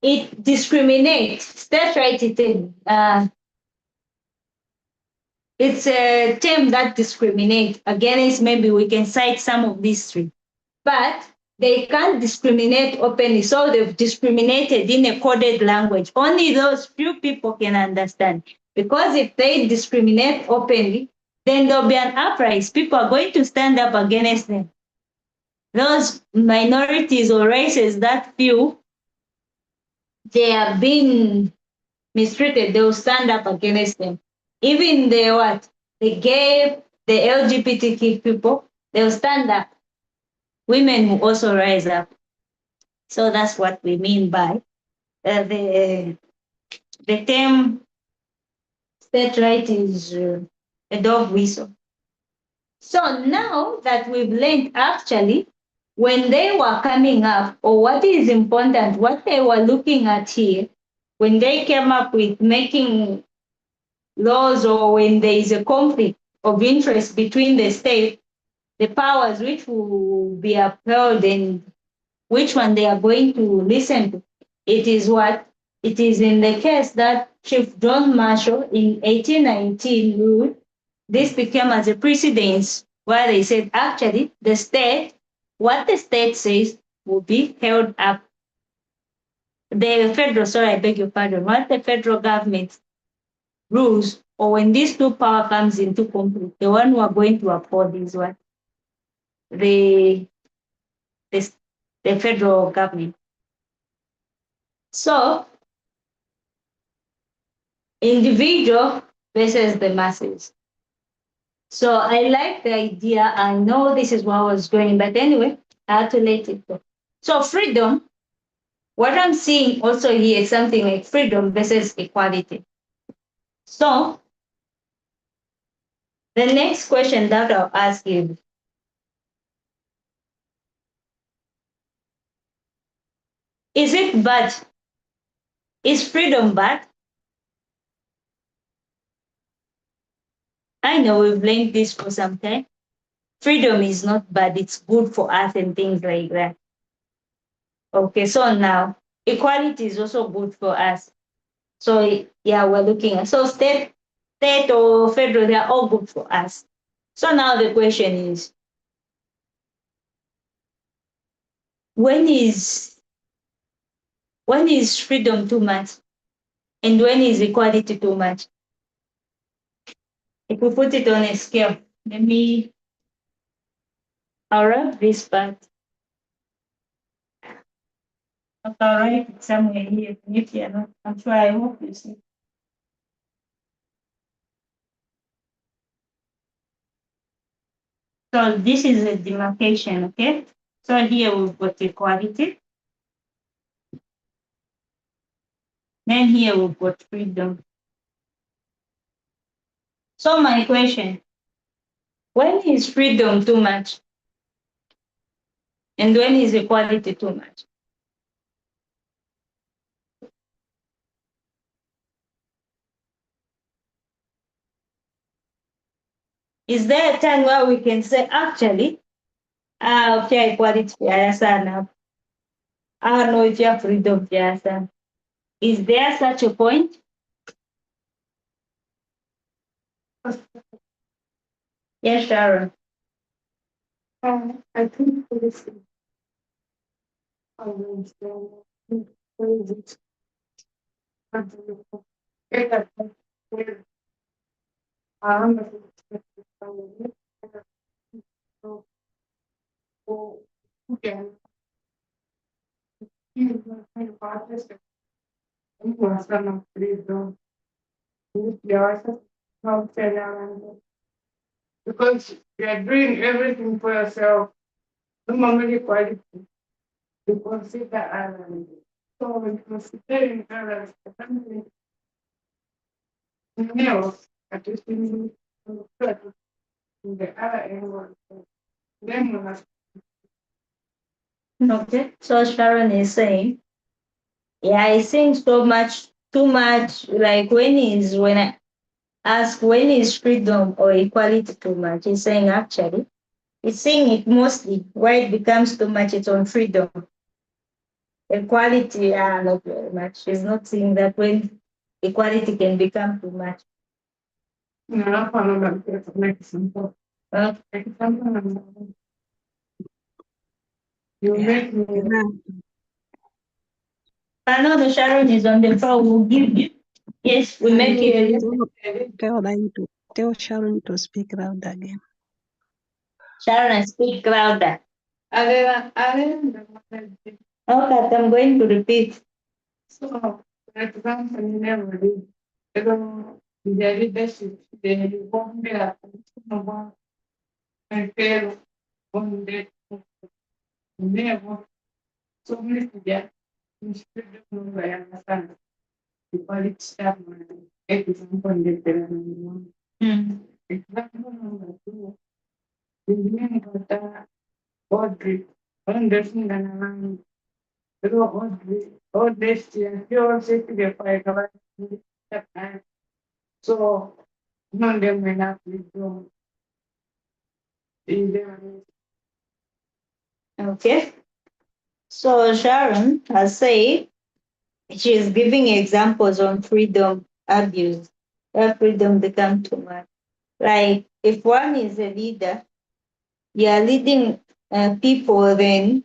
It discriminates. State right, it's a term that discriminates against, maybe we can cite some of these three. But they can't discriminate openly, so they've discriminated in a coded language. Only those few people can understand. Because if they discriminate openly, then there'll be an uprising. People are going to stand up against them. Those minorities or races that feel they are being mistreated, they'll stand up against them. Even the gay the LGBTQ people, they'll stand up. Women will also rise up. So that's what we mean by the term state right is a dog whistle. So now that we've learned actually when they were coming up, or what is important, what they were looking at here, when they came up with making laws, or when there is a conflict of interest between the state, the powers which will be upheld and which one they are going to listen to. It is what? It is in the case that Chief John Marshall in 1819 ruled. This became as a precedence where they said actually the state, what the state says will be held up. The federal, sorry, I beg your pardon, what the federal government rules, or when these two power comes into conflict, the one who are going to uphold is what? The, the, the federal government. So individual versus the masses. So I like the idea. I know this is where I was going, but anyway, I had to let it go. So freedom, what I'm seeing also here is something like freedom versus equality. So the next question that I'll ask you, is it bad? Is freedom bad? I know we've learned this for some time. Freedom is not bad, it's good for us and things like that. Okay, so now equality is also good for us. So yeah, we're looking at, so state or federal, they're all good for us. So now the question is, when is freedom too much? And when is equality too much? If we put it on a scale, I'll wrap this part. I'll write it somewhere here. If you're not, I'm sure, I hope you see. So this is a demarcation, okay? So here we've got equality. Then here we've got freedom. So my question, when is freedom too much? And when is equality too much? Is there a time where we can say, actually, okay, equality vya sana. No, if you have freedom vya sana. Is there such a point? Yes, Sharon. I think this is because you are doing everything for yourself, normally quality. You consider others. So when considering others, something else at least in the other angle, then you must. Okay, so Sharon is saying, yeah, I think so much, too much, like when I ask when is freedom or equality too much, he's saying actually, he's saying it mostly, where it becomes too much, it's on freedom. Equality, not very much. He's not saying that when equality can become too much. No, no, no, make simple. You make me. Another Sharon is on the phone. We'll give you. Yes, we make it. Tell Sharon to speak loud again. Sharon, speak louder. Okay, I'm going to repeat. So, for example, you never did. the leadership, the bombera, and fail on the never. So many that instead of I understand the quality staff and example the example number two. The name of the Audrey, understand and Audrey, Audrey, pure safety the fire. So none of them may not be doing either. Okay. So Sharon has said she is giving examples on freedom abuse, where freedom become too much. Like if one is a leader, you are leading people, then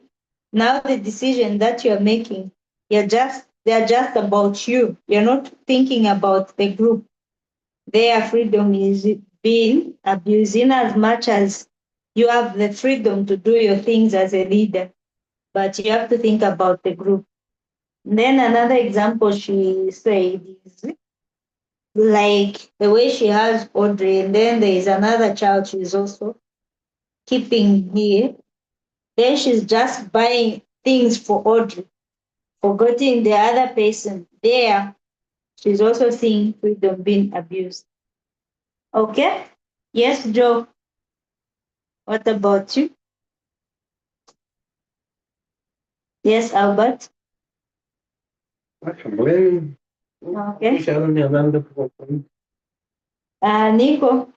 now the decision that you're making, they're just about you. You're not thinking about the group. Their freedom is being abused in as much as you have the freedom to do your things as a leader, but you have to think about the group. Then another example she said is like the way she has Audrey, and then there is another child she's also keeping here. Then she's just buying things for Audrey, forgetting the other person. There, she's also seeing freedom being abused. Okay? Yes, Joe. What about you? Yes, Albert. When Okay. Sharon Yolanda, Nico,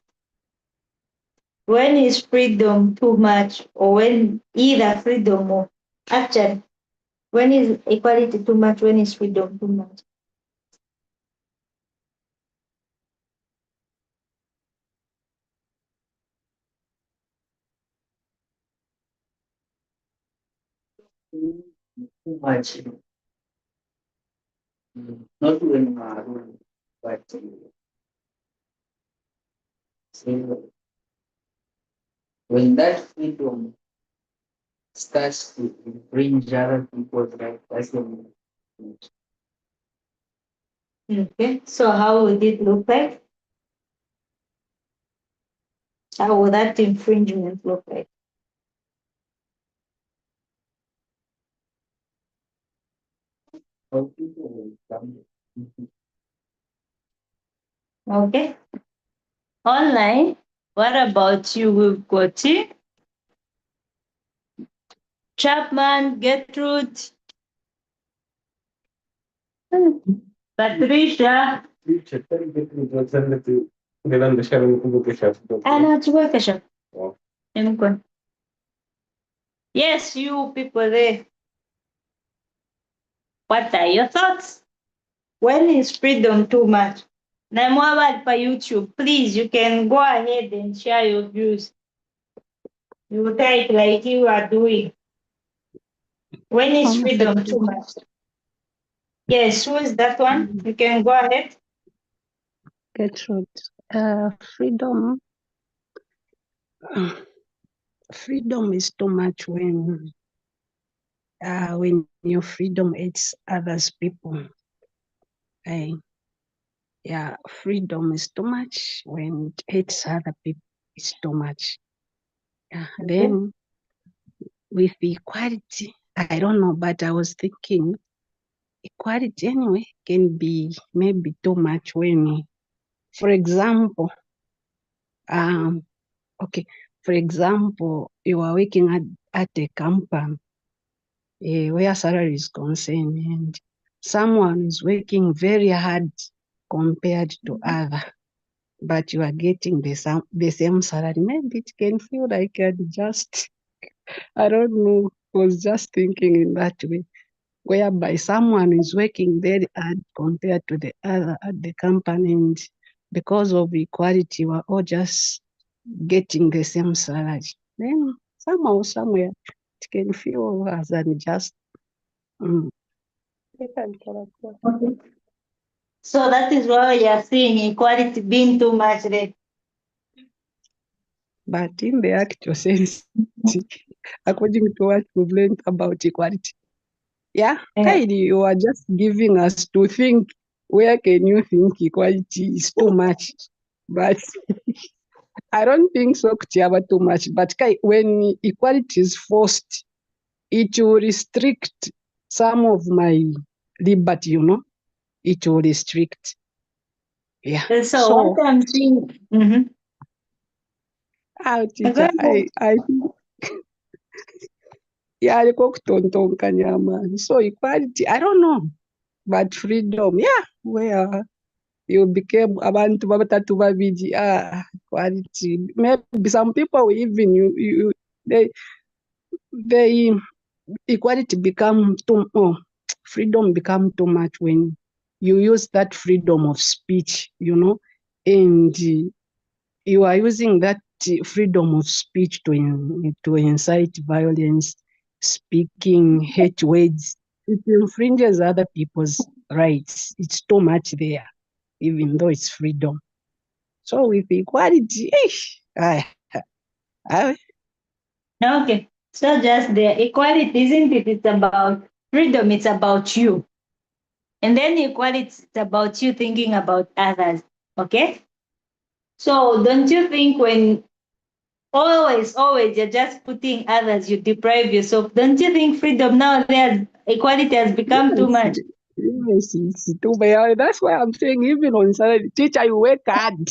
when is freedom too much, or when either freedom or actually, when is equality too much? When is freedom too much? too much. Not when but so when that freedom starts to infringe other people's rights, that's when Okay. So how would it look like? How would that infringement look like? how people will come. Okay. Online, what about you? We've got you. Chapman, Gertrude, Patricia. Anna Chukwekesha. Emkwe. Yes, you people there. What are your thoughts? When is freedom too much? Namwabad by YouTube, please, you can go ahead and share your views. You type like you are doing. When is freedom too much? Yes, who is that one? You can go ahead. Gertrude, freedom, freedom is too much when your freedom hates others people. Yeah, freedom is too much when it hates other people. It's too much. Yeah. Then with equality, I don't know, but I was thinking equality anyway can be maybe too much when, for example, okay, for example, you are working at a company where salary is concerned, and someone is working very hard compared to other, but you are getting the same salary. Maybe it can feel like just, I don't know, was just thinking in that way, whereby someone is working very hard compared to the other at the company, and because of equality, we're all just getting the same salary. Then somehow, somewhere, it can feel as unjust. Okay. So that is why you are seeing equality being too much there. But in the actual sense, according to what we've learned about equality, yeah, Yeah. Kaidi, you are just giving us to think where can you think equality is too much? But I don't think so, Kutiaba, too much. But when equality is forced, it will restrict some of my liberty, you know. It will restrict. Yeah. So what I'm seeing, teacher, I think, yeah, so equality, I don't know. But freedom, yeah, where you became abantu babatatu babiri, equality. Maybe some people even they equality become too freedom become too much when you use that freedom of speech, you know, and you are using that freedom of speech to incite violence, speaking hate words. It infringes other people's rights. It's too much there, even though it's freedom. So with equality, I, okay. So just the equality, isn't it? It's about freedom, it's about you. And then equality is about you thinking about others. Okay? So don't you think when always you're just putting others, you deprive yourself? Don't you think freedom now there's equality has become too much? yes, it's too bad. That's why I'm saying even on Saturday, teacher, you work hard.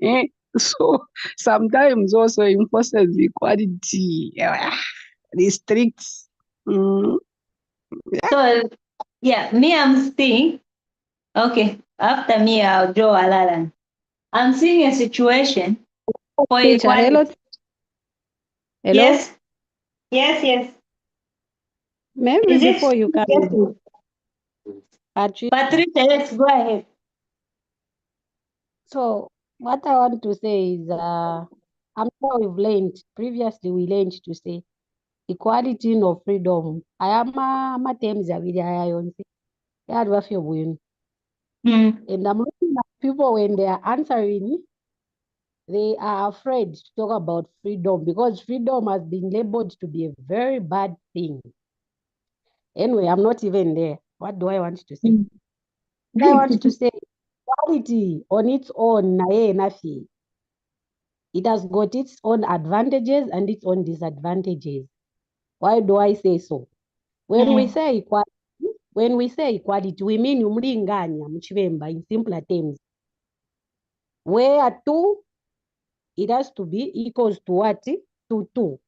Eh? So sometimes also enforces equality, restricts. Mm, So yeah, me I'm seeing, okay, after me I'll draw a line. I'm seeing a situation for Teacher, hello. equality. Hello. Yes, yes. Maybe Is before it you can, yes? Patricia, yes, go ahead. So what I want to say is, I'm sure we've learned previously. We learned to say equality no freedom. I am a terms abiri ayayonse. Yadwafyo bwinu. And I'm looking at people when they are answering, they are afraid to talk about freedom because freedom has been labeled to be a very bad thing. Anyway, I'm not even there. What do I want to say? I want to say equality on its own, it has got its own advantages and its own disadvantages. Why do I say so? When we say equality, we mean umlinganya mchivemba in simpler terms. Where two, it has to be equals to what? To two.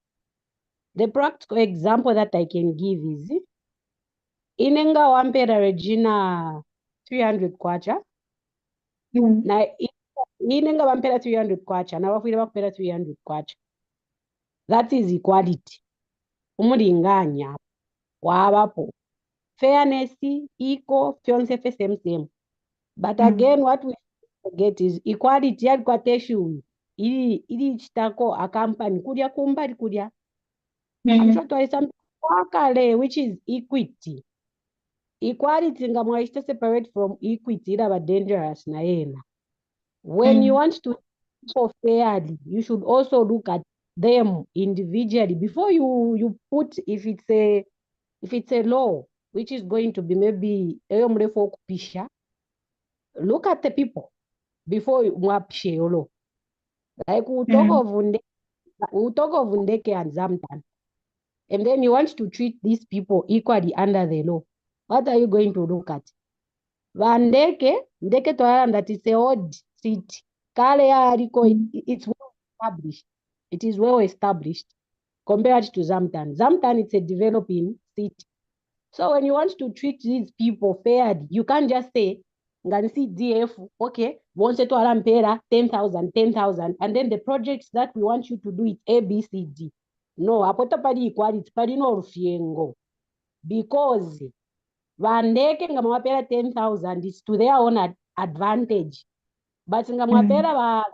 The practical example that I can give is inenga wampera Regina 300 kwacha. Na inenga wampera 300 kwacha na wafira wakupera 300 kwacha. That is equality. Umulinganya wabapo. Fairness, equal, fiance same. But again, what we forget is equality yalikwateshu ili chitako a company kudia kumbali kudia. I'm sure to something wakale, which is equity. Equality ngamwaishita separate from equity ila dangerous na yena. When you want to people fairly, you should also look at them individually before you put if it's a law which is going to be maybe look at the people before mwapishe your law. Like we'll talk of Ndeke and Zamtan. And then you want to treat these people equally under the law. What are you going to look at? Ndeke to that is a odd city. It's well established. It is well established compared to Zamtan. Zamtan, it's a developing city. So when you want to treat these people fairly, you can't just say, Nganisi DF, okay, once to Alampera, 10,000, and then the projects that we want you to do it A, B, C, D. No, apota padi equality, padi no rufiengo. Because Vandeke ngamapera 10,000 is to their own advantage. But ngamapera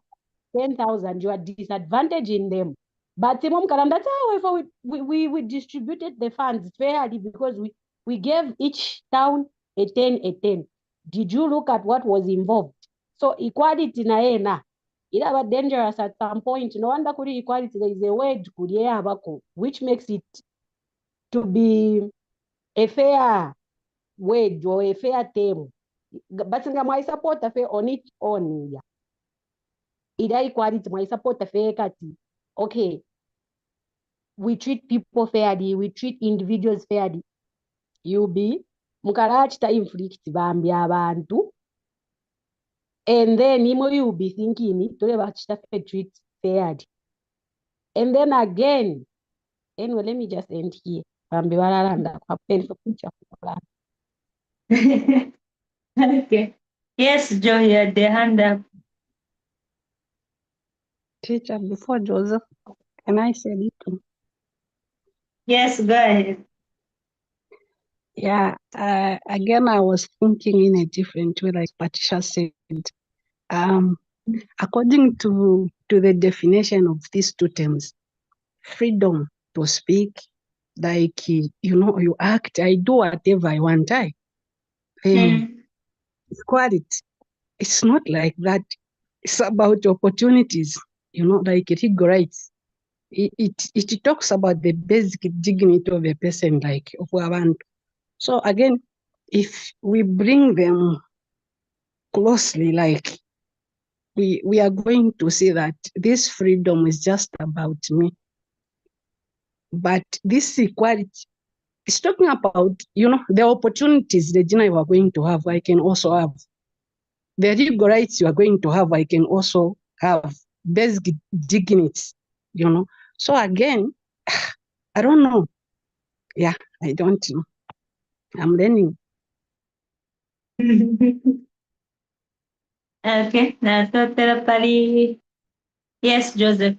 10,000, you are disadvantaging them. But that's how we distributed the funds fairly because we gave each town a 10. Did you look at what was involved? So equality na ena. It was dangerous at some point. No wonder kuri equality, there is a word which makes it to be a fair wage or a fair term. but ngamwaisapota fe on its own ya ida equality mwaisapota fe kati okay, we treat people fairly, we treat individuals fairly. You be mukarachita inflict bambi abantu, and then you will be thinking to treat fairly. And then again, anyway, let me just end here. Bambi wararanda kwa penso kucha kulala. Okay. Yes, Joe, you had the hand up. Teacher, before Joseph, can I say it too? Yes, go ahead. Yeah, again, I was thinking in a different way, like Patricia said. According to the definition of these two terms, freedom to speak, like, you act, I do whatever I want, equality. It's not like that. It's about opportunities, like legal rights. It talks about the basic dignity of a person, like of one. So again, if we bring them closely, like we are going to see that this freedom is just about me. But this equality is talking about, the opportunities Regina you are going to have, I can also have. The legal rights you are going to have, I can also have. Basic dignity, So again, I don't know. Yeah, I don't know. I'm learning. Okay, now totally. Yes, Joseph.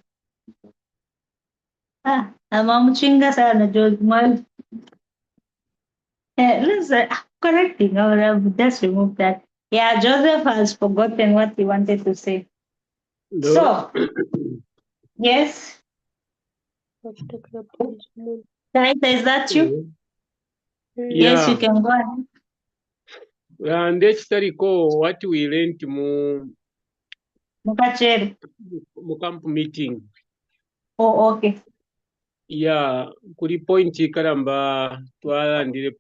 Mamachinga sana, Joseph. Listen, correcting, I would have just removed that. Yeah, Joseph has forgotten what he wanted to say. No. So, yes. Taita, is that you? Yes, you can go ahead. And ndechitaliko what we learned Mukachere. mu camp meeting. Oh, okay. Yeah, kuri point kalamba twalandire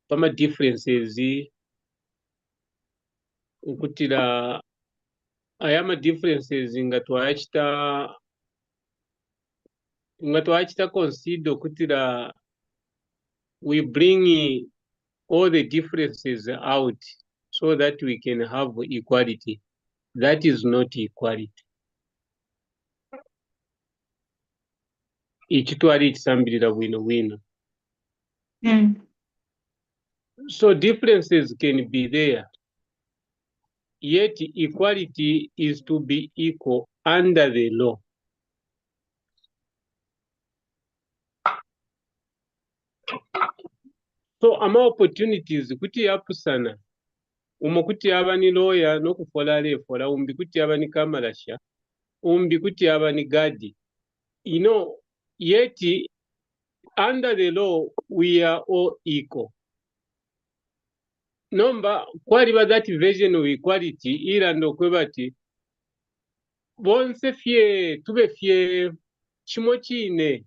pama differences nkutira ayama differences nga twachita consider kutira we bring all the differences out so that we can have equality. That is not equality. Ichitwali chisambirira wino. So differences can be there, yet equality is to be equal under the law. So ama opportunities kuti yapusana umo kuti yaba ni lawyer nokufola lefola umbi kuti yaba ni kamalasha umbi kuti yaba ni gadi, yet under the law we are all equal. Nomba kwaliba that version of equality ila ndokwebati bonse fye tube fye chimo chine,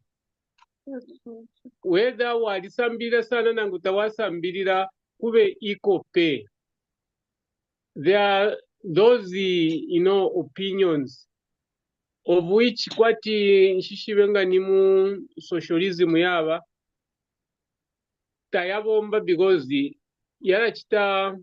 whether walisambira sana nangu tawasambirira kube equal pay. There are those opinions of which kwati nshishibenga nimu socialism yaba tayabomba because yarachita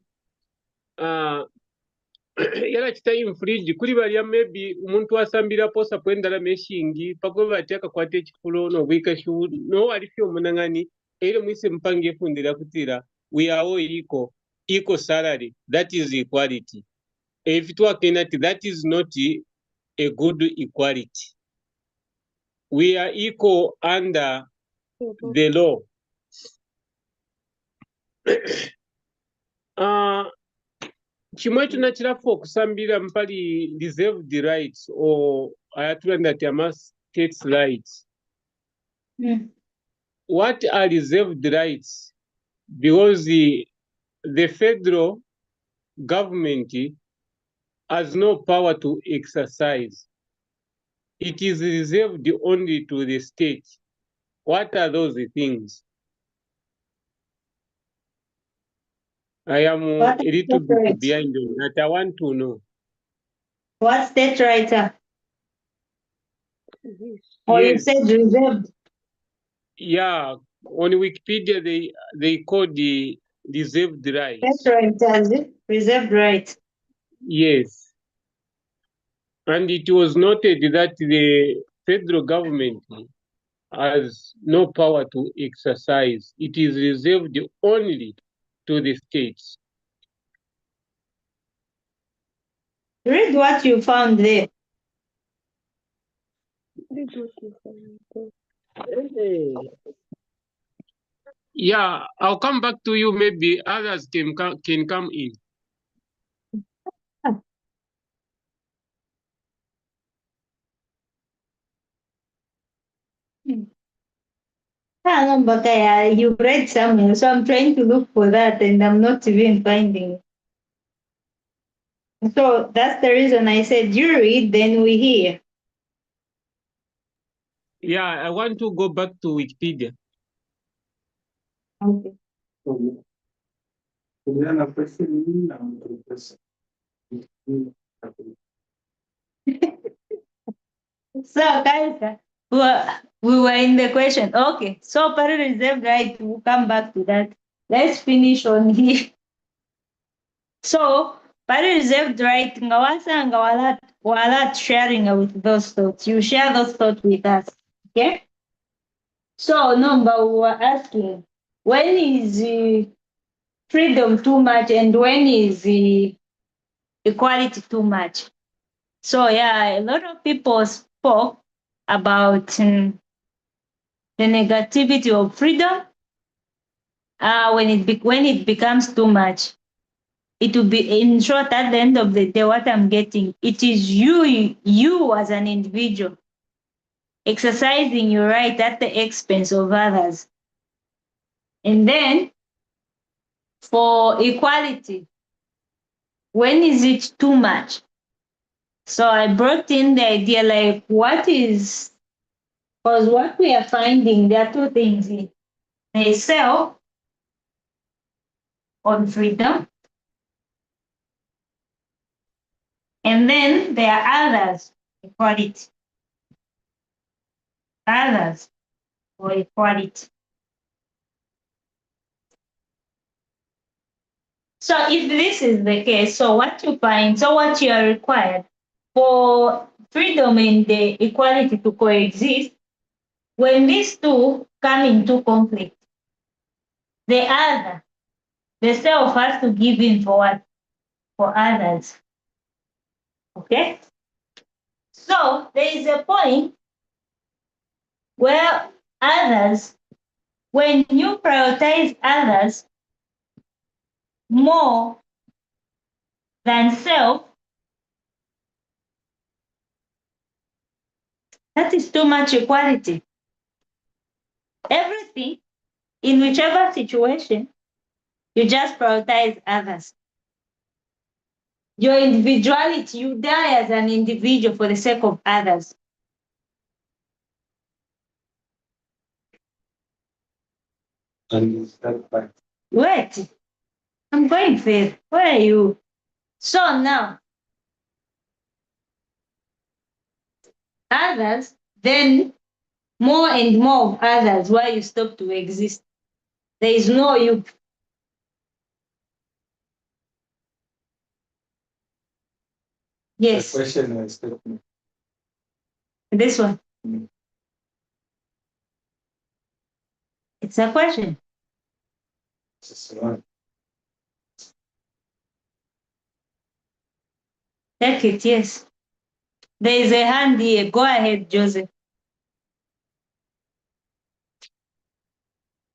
infringe kuri bariya maybe umuntu wasambira posa kwendala meshingi pakwe bati akakwata ekifulo nobwika shu no alifyo munangani ere mwise mpange fundira kutira we are all equal salary. That is equality. If it were that is not a good equality. We are equal under the law. Chimwe tunachirafu okusambira mpali reserved rights or ayatulanda ama states rights. What are reserved rights? Because the federal government has no power to exercise. It is reserved only to the state. What are those things? I am a What little state bit right? behind on that. I want to know. What state writer? Or you Yes. said reserved? Yeah. On Wikipedia, they call the reserved rights. State writers, reserved right. Yes. And it was noted that the federal government has no power to exercise. It is reserved only to the states. Read what you found there. Yeah, I'll come back to you. Maybe others can come in. No, but you read somewhere, so I'm trying to look for that and I'm not even finding it. So that's the reason I said you read, then we hear. Yeah, I want to go back to Wikipedia. Okay. So guys, we were in the question. Okay, so para reserve right, we'll come back to that. Let's finish on here. So para reserved right, ngawasa walat sharing with those thoughts. You share those thoughts with us. Okay? So number we were asking, when is freedom too much and when is equality too much? So yeah, a lot of people spoke about the negativity of freedom when it becomes too much. It will be, in short, at the end of the day, what I'm getting, it is you as an individual exercising your right at the expense of others. And then for equality, when is it too much? So I brought in the idea like what is, because what we are finding, there are two things here. They sell on freedom, and then there are others, equality. Others for equality. So if this is the case, so what you find, so what you are required for freedom and the equality to coexist, when these two come into conflict, the other, the self has to give in for what? For others. Okay? So there is a point where others, when you prioritize others more than self, that is too much equality. Everything, in whichever situation, you just prioritize others. Your individuality, you die as an individual for the sake of others. And is that fact? Wait, I'm going fair. Where are you? So now, others, then more and more of others, why you stop to exist. There is no you. Yes. The question is statement. This one. Mm. It's a question. Just one. Take it, yes. There is a hand here. Go ahead, Joseph.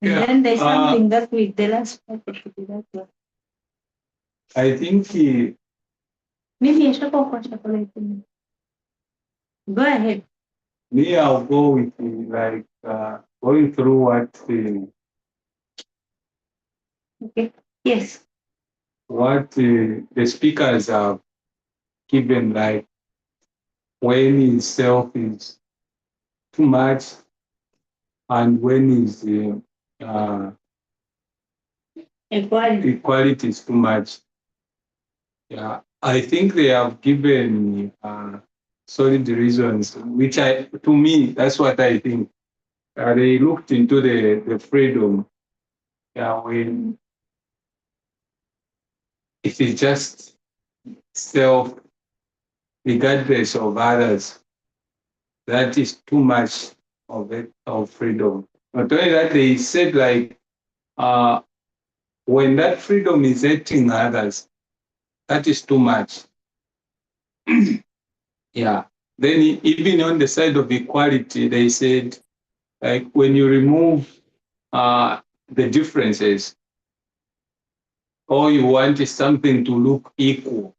And Yeah, then there's something that we, the last part should be that one. I think Maybe I should go for chocolate. Go ahead. me, I'll go with like going through Okay. Yes. what the speakers have given, like when itself is too much and when is equality is too much. Yeah, I think they have given solid reasons, which to me, that's what I think. They looked into the freedom. Yeah, when it is just self, regardless of others, that is too much of freedom. Not only that, they said like when that freedom is hurting others, that is too much. Yeah. Then even on the side of equality, they said like when you remove the differences, all you want is something to look equal.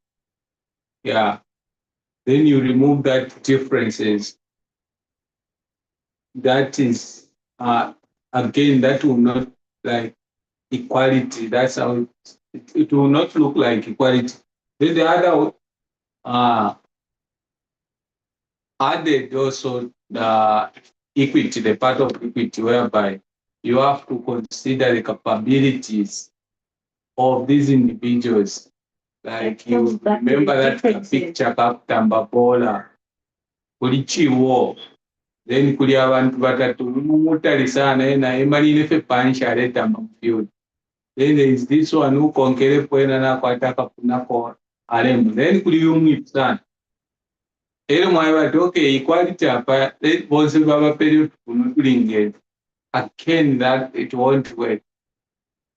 Yeah. Then you remove that differences. That is again, that will not like equality. That's how it will not look like equality. Then the other added also the equity, the part of equity whereby you have to consider the capabilities of these individuals. Like you remember that picture kakutamba bola kuli chiwo, then kuli abantu batatu mumutali sana naye malire fe pansha aletamba mu field. Then there is this one who konkere kwena nakwata kafunako alemu. Then kuli yumu sana. Ero mwabati okay equality apa bonse baba period kuno tulingeza. Again that it won't work.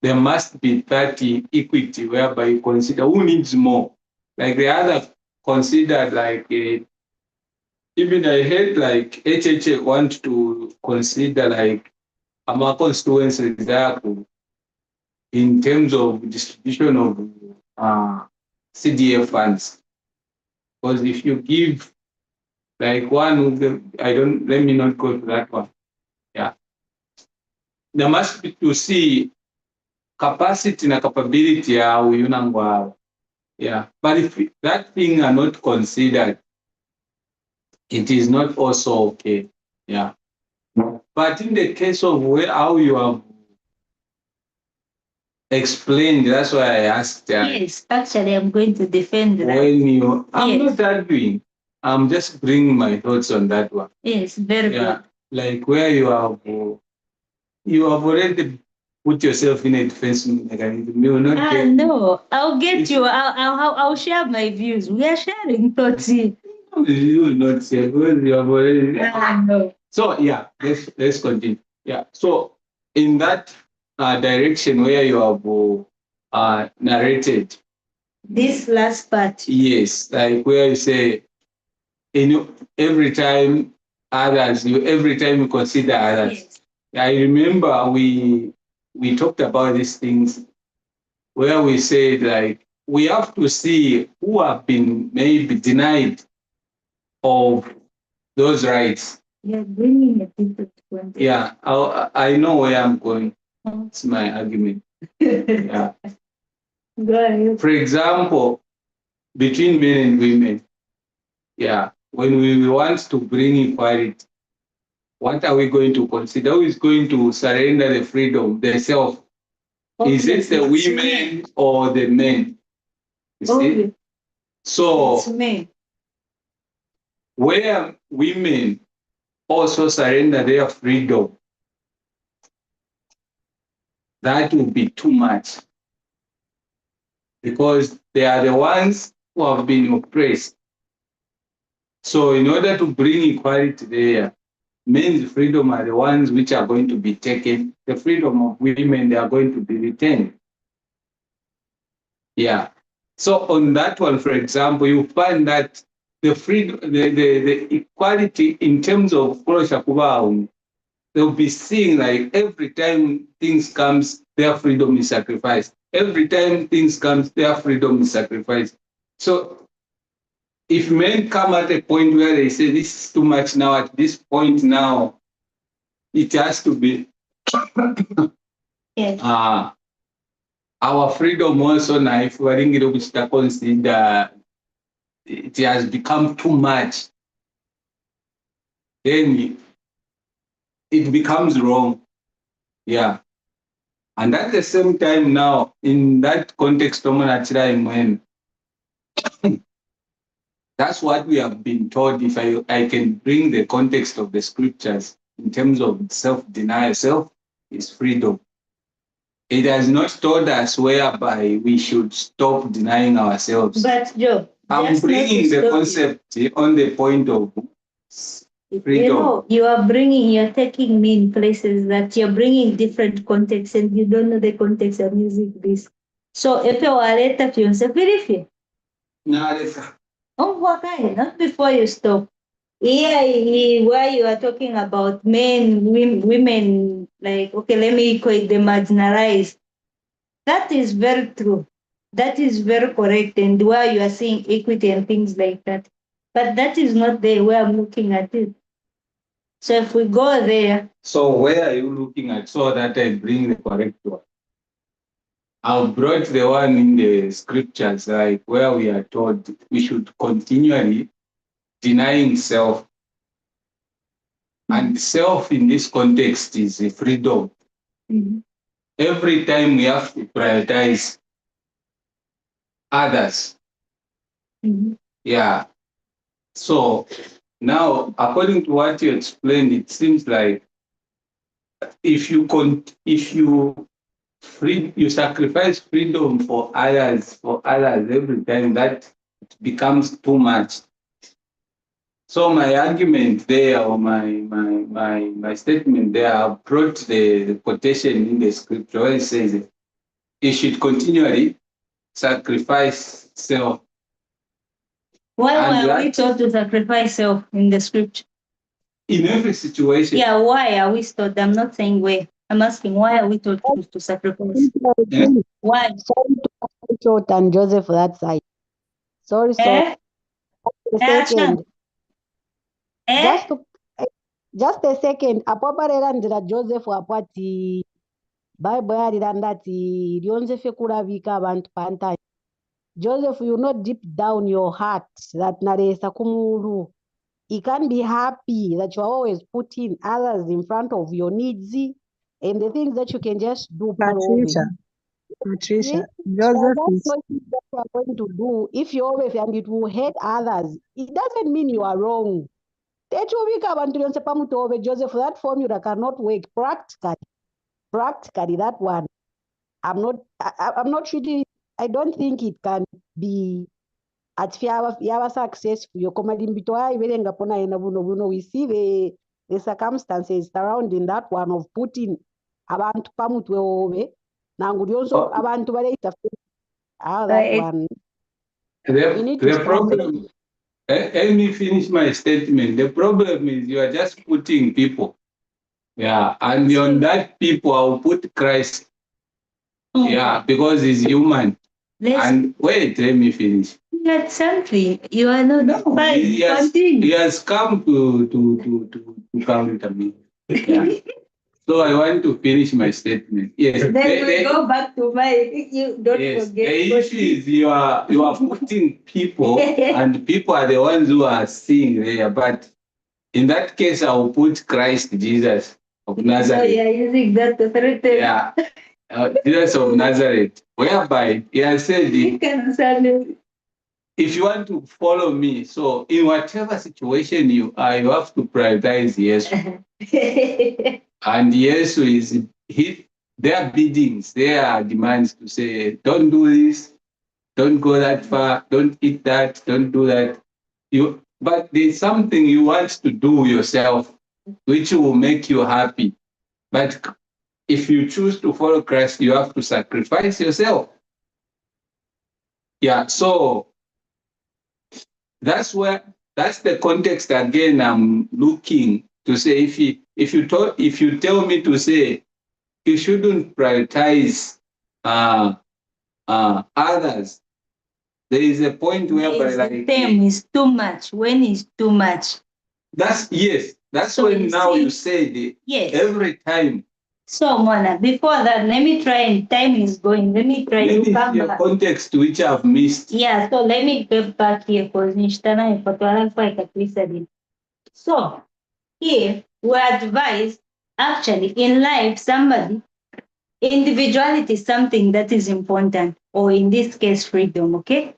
There must be that equity whereby you consider who needs more. Like the other considered like even I heard like HHA want to consider like our constituencies there in terms of distribution of CDF funds. Because if you give like one of them, let me not go to that one. Yeah. There must be to see capacity and capability how you know. Yeah. But if that thing are not considered, it is not also okay. Yeah. But in the case of how you have explained, that's why I asked. Yes, actually, I'm going to defend that. I'm not arguing. I'm just bringing my thoughts on that one. Yes, very good. Like where you have already put yourself in a defense mechanism. You will not get. No, I'll get you. I'll share my views. We are sharing thoughts here. You will not say because you have already. No. So yeah, let's continue. Yeah. So in that direction where you have narrated this last part. Yes, like where you say, every time you consider others. Yes. I remember we talked about these things where we said like we have to see who have been maybe denied of those rights. You're bringing a different point. Yeah, I know where I'm going. It's my argument. Yeah. Go ahead. For example, between men and women, yeah, when we want to bring equality, what are we going to consider? Who is going to surrender the freedom themselves? Is it the women or the men? You see? So it's men. Where women also surrender their freedom, that would be too much. Because they are the ones who have been oppressed. So in order to bring equality there, men's freedom are the ones which are going to be taken. The freedom of women, they are going to be retained. Yeah. So on that one, for example, you find that the freedom, the equality in terms of closure, they'll be seeing like every time things comes, their freedom is sacrificed. Every time things comes, their freedom is sacrificed. So if men come at a point where they say this is too much now, at this point now, it has to be yes. Our freedom also now, if we're going to consider it has become too much, then it becomes wrong. Yeah. And at the same time now, in that context, when that's what we have been told. If I can bring the context of the scriptures in terms of self-denial, self is freedom. It has not told us whereby we should stop denying ourselves. But Joe, I'm just not bringing to the stop concept on the point of you. freedom. You know, you're taking me in places that you're bringing different contexts and you don't know the context I'm using this. So if you are later fiance, verify. Now, listen. Oh, why? Not before you stop. Yeah, where you are talking about men, women, like, okay, let me call it the marginalized. That is very true. That is very correct. And where you are seeing equity and things like that. But that is not the way I'm looking at it. So if we go there. So where are you looking at so that I bring the correct one? I've brought the one in the scriptures, like where we are told we should continually denying self. And self in this context is a freedom. Mm-hmm. Every time we have to prioritize others. Mm-hmm. Yeah. So now, according to what you explained, it seems like if you sacrifice freedom for others every time, that becomes too much. So my argument there, or my statement there, I brought the quotation in the scripture where it says you should continually sacrifice self. Why And were we taught to sacrifice self in the scripture? In every situation. Yeah, why are we taught? I'm not saying where. I'm asking why are we taught to sacrifice? Yeah. Why? Sorry to cut short and Joseph for that side. Sorry. A second. Just a second. Apo parerandira Joseph apati Bible yarirandati lyonzefe kulavika abantu pantani. Joseph, you know deep down your heart that naresa kumulu. You can be happy that you are always putting others in front of your needs and the things that you can just do. Patricia, Joseph that's what you are going to do. If you always and it will hurt others, it doesn't mean you are wrong. Joseph, that formula cannot work practically. Practically, that one. I'm not really, I don't think it can be at yava successful. We see the circumstances surrounding that one of putting abantu pamutwe ove. Nangu abantu baleita that one. The problem, let me finish my statement. The problem is you are just putting people. Yeah, and on that people, I'll put Christ. Yeah, because he's human. And wait, let me finish. That's something. You are not fine. He has come to counter me. Yeah. So I want to finish my statement. Yes. Then we go back to my. You don't forget. The issue is you are putting people, and people are the ones who are seeing there. But in that case, I will put Christ Jesus of Nazareth. So you are using that to threaten. Yeah, Jesus of Nazareth, whereby he has said, if you want to follow me, so in whatever situation you are, you have to prioritize yes. And yes is their biddings, their demands to say, don't do this, don't go that far, don't eat that, don't do that. But there's something you want to do yourself, which will make you happy. But if you choose to follow Christ, you have to sacrifice yourself. Yeah, so that's the context again I'm looking to say. If you tell me to say you shouldn't prioritize others, there is a point whereby the term is too much. When is too much? That's so when now you say every time. So Mona, before that, let me try, and time is going. Let me try to come back. Context which I've missed. Yeah, so let me get back here because so here we advise actually in life somebody individuality is something that is important, or in this case, freedom, okay?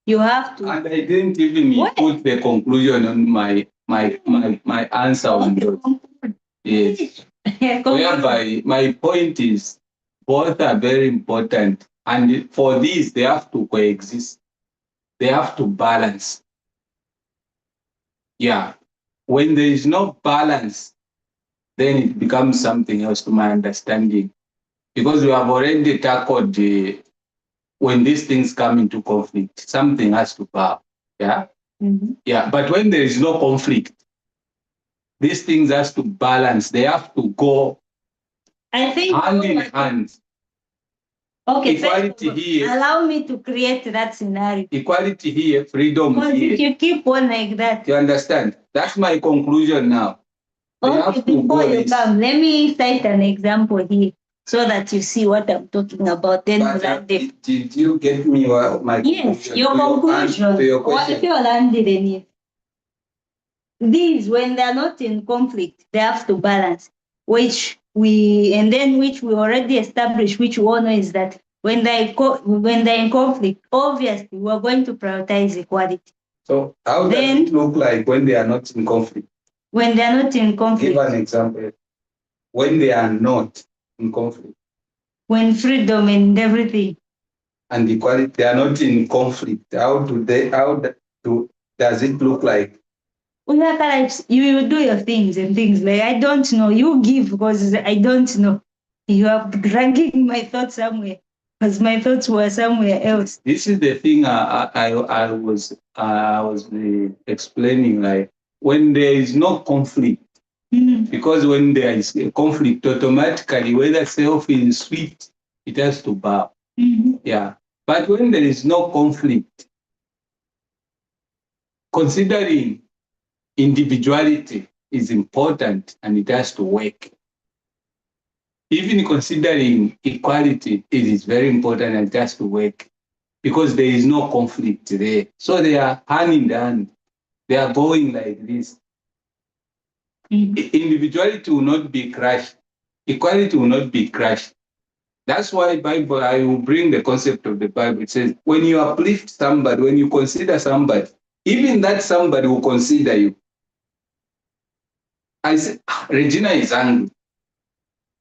You have to. And I didn't even put the conclusion on my answer on those. Yes. Whereby my point is both are very important, and for this they have to coexist. They have to balance. Yeah. When there is no balance, then it becomes something else to my understanding. Because we have already tackled when these things come into conflict, something has to bow. Yeah. Mm-hmm. Yeah. But when there is no conflict, these things has to balance. They have to go I think hand in hand. Okay, equality here. Allow me to create that scenario. Equality here, freedom because here. If you keep on like that. You understand? That's my conclusion now. They Okay, have to before go you this. come, let me cite an example here so that you see what I'm talking about. Then But, did you get me my yes, conclusion? your conclusion. To your What question. if you landed in it? These, when they're not in conflict, they have to balance, which we already established, which we all know is that when they're in conflict, obviously we're going to prioritize equality. So how does it look like when they are not in conflict? When they're not in conflict. Give an example. When they are not in conflict. When freedom and everything. And equality, they are not in conflict. Does it look like? You do your things and things like I don't know. You give because I don't know. You are dragging my thoughts somewhere because my thoughts were somewhere else. This is the thing I was explaining. Like when there is no conflict, because when there is a conflict, automatically whether self is sweet, it has to bow. Yeah. But when there is no conflict, considering individuality is important and it has to work. Even considering equality, it is very important and it has to work because there is no conflict there. So they are hand in hand. They are going like this. Individuality will not be crushed. Equality will not be crushed. That's why Bible, I will bring the concept of the Bible. It says, when you uplift somebody, when you consider somebody, even that somebody will consider you. I said, Regina is angry.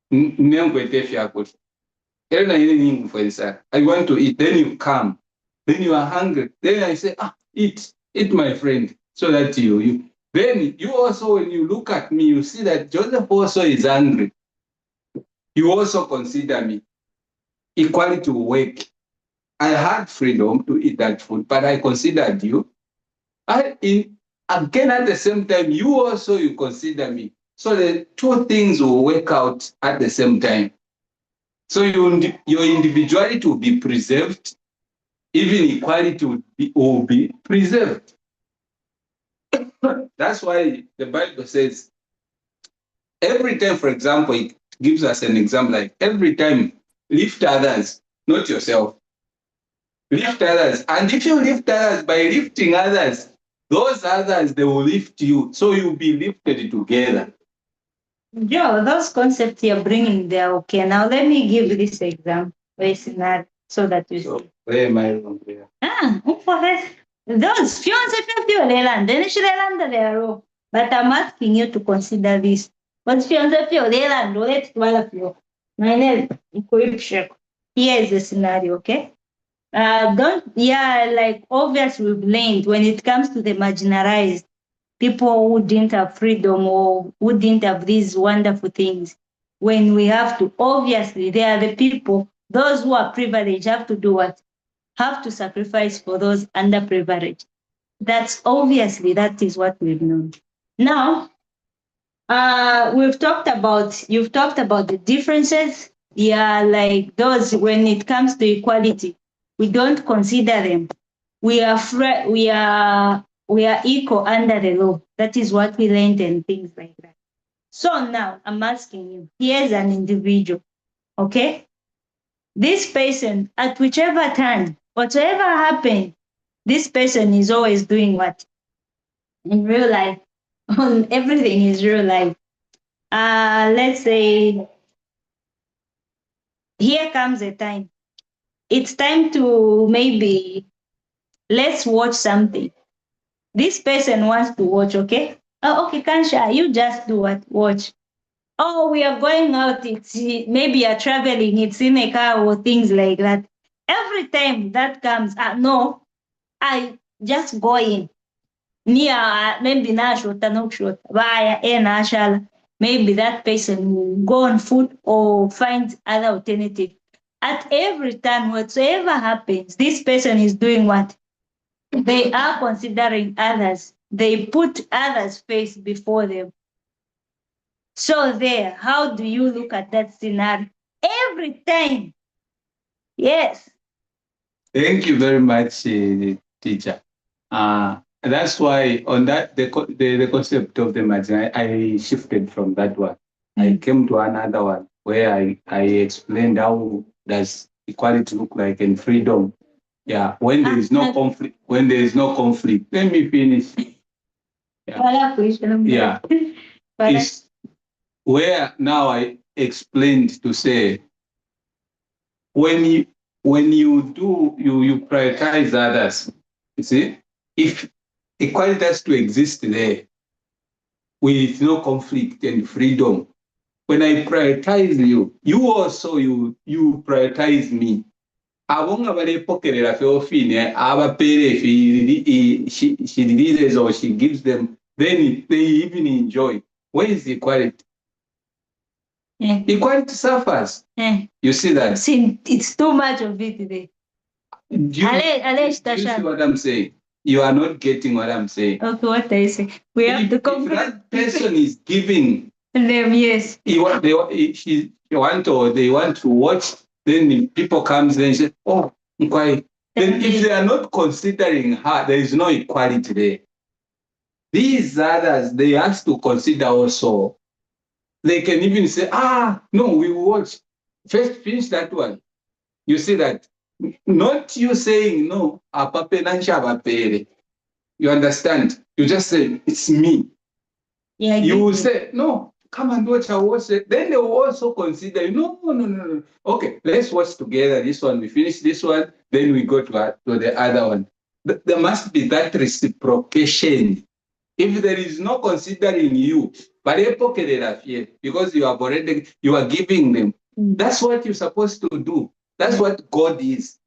I want to eat. Then you come. Then you are hungry. Then I say, eat, my friend, so that you. Then you also, when you look at me, you see that Joseph also is hungry. You also consider me. Equality will work. I had freedom to eat that food, but I considered you. Again, at the same time, you consider me. So the two things will work out at the same time. So your individuality will be preserved, even equality will be preserved. That's why the Bible says, every time, for example, it gives us an example, like every time, lift others, not yourself. Lift others. And if you lift others, by lifting others, those others, they will lift you. So you'll be lifted together. Joe, those concepts you're bringing there, okay. Now let me give this example, scenario, so that you see. Where am I wrong there? Those but I'm asking you to consider this. But here is the scenario, okay? Like obviously we've learned when it comes to the marginalized, people who didn't have freedom or who didn't have these wonderful things. When we have to, obviously, they are the people, those who are privileged have to do what? Have to sacrifice for those underprivileged. That is what we've known. Now, you've talked about the differences. Yeah, like those when it comes to equality, we don't consider them. We are equal under the law. That is what we learned and things like that. So now I'm asking you, here's an individual, okay? This person, at whichever time, whatever happened, this person is always doing what? In real life, on everything is real life. Let's say here comes a time. It's time to maybe let's watch something. This person wants to watch, okay? Oh, okay, Kansha, you just do what? Watch. Oh, we are going out. It's maybe you're traveling, it's in a car or things like that. Every time that comes, no, I just go in. Near maybe Nashota, no shot, via a national. Maybe that person will go on foot or find other alternative. At every time, whatsoever happens, this person is doing what? They are considering others. They put others' face before them. So there, how do you look at that scenario? Every time. Yes. Thank you very much, teacher. That's why on that the concept of the margin, I shifted from that one. I came to another one where I explained how does equality look like and freedom. Yeah, when there is no conflict. When there is no conflict. Let me finish. Yeah. It's where now I explained to say when you do you prioritize others. You see, if equality has to exist there with no conflict and freedom. When I prioritize you, you also you prioritize me. Abonga balepokerera fe ofine abapere if she releases or she gives them, then they even enjoy. Where is the equality? Equality suffers. You see that? See, it's too much of it today. Do you see what I'm saying? You are not getting what I'm saying. Okay, what I say? We have to If that person is giving them, yes. She want or they want to watch, then the people comes and say, oh, why? Then if they are not considering her, there is no equality there. These others, they have to consider also. They can even say, no, we will watch. First finish that one. You see that? Not you saying, no, you understand? You just say, it's me. Yeah, you will say, no, come and watch, I'll watch it. Then they will also consider, no. Okay, let's watch together this one. We finish this one, then we go to the other one. There must be that reciprocation. If there is no considering you, but because you are giving them. That's what you're supposed to do. That's what God is.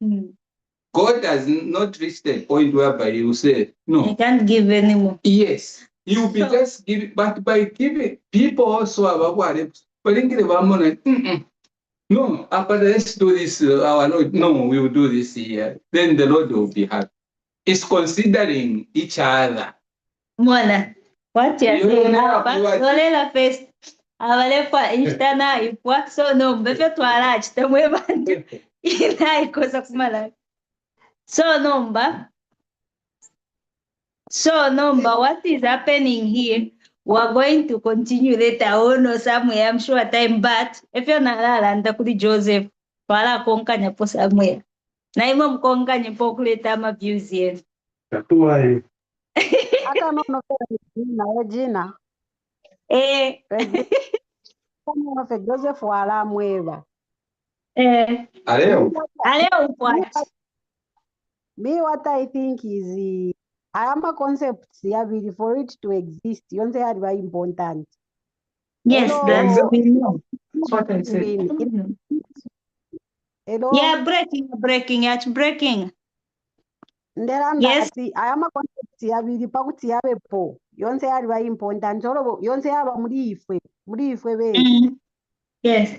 God has not reached a point whereby you say, no. I can't give anymore. Yes. You'll be just giving, but by giving, people also have no, let's do this. Our Lord, no, we will do this here. Then the Lord will be happy. It's considering each other. Mwana, what you're saying now, Lolela first. Abalefa instana ipwa so no mbefe twala chitemwe bantu ina ikosa kumala. So number, what is happening here? We're going to continue later on or somewhere, I'm sure time, but if you're not alanda kuri Joseph, wala konka nyapo somewhere. Na imo mkonka nyapo kuleta ma views yenu. Tatuai. Hata nono Regina. Kama fe Joseph wala mweva. Aleo what? Me, what I think is I am a concept for it to exist. You don't say it's very important. Yes, that's what I said. Hello? Yeah, breaking. Yes. I am a concept pakuti yabepo. You don't say it's very important. You don't say aba murife be. Yes.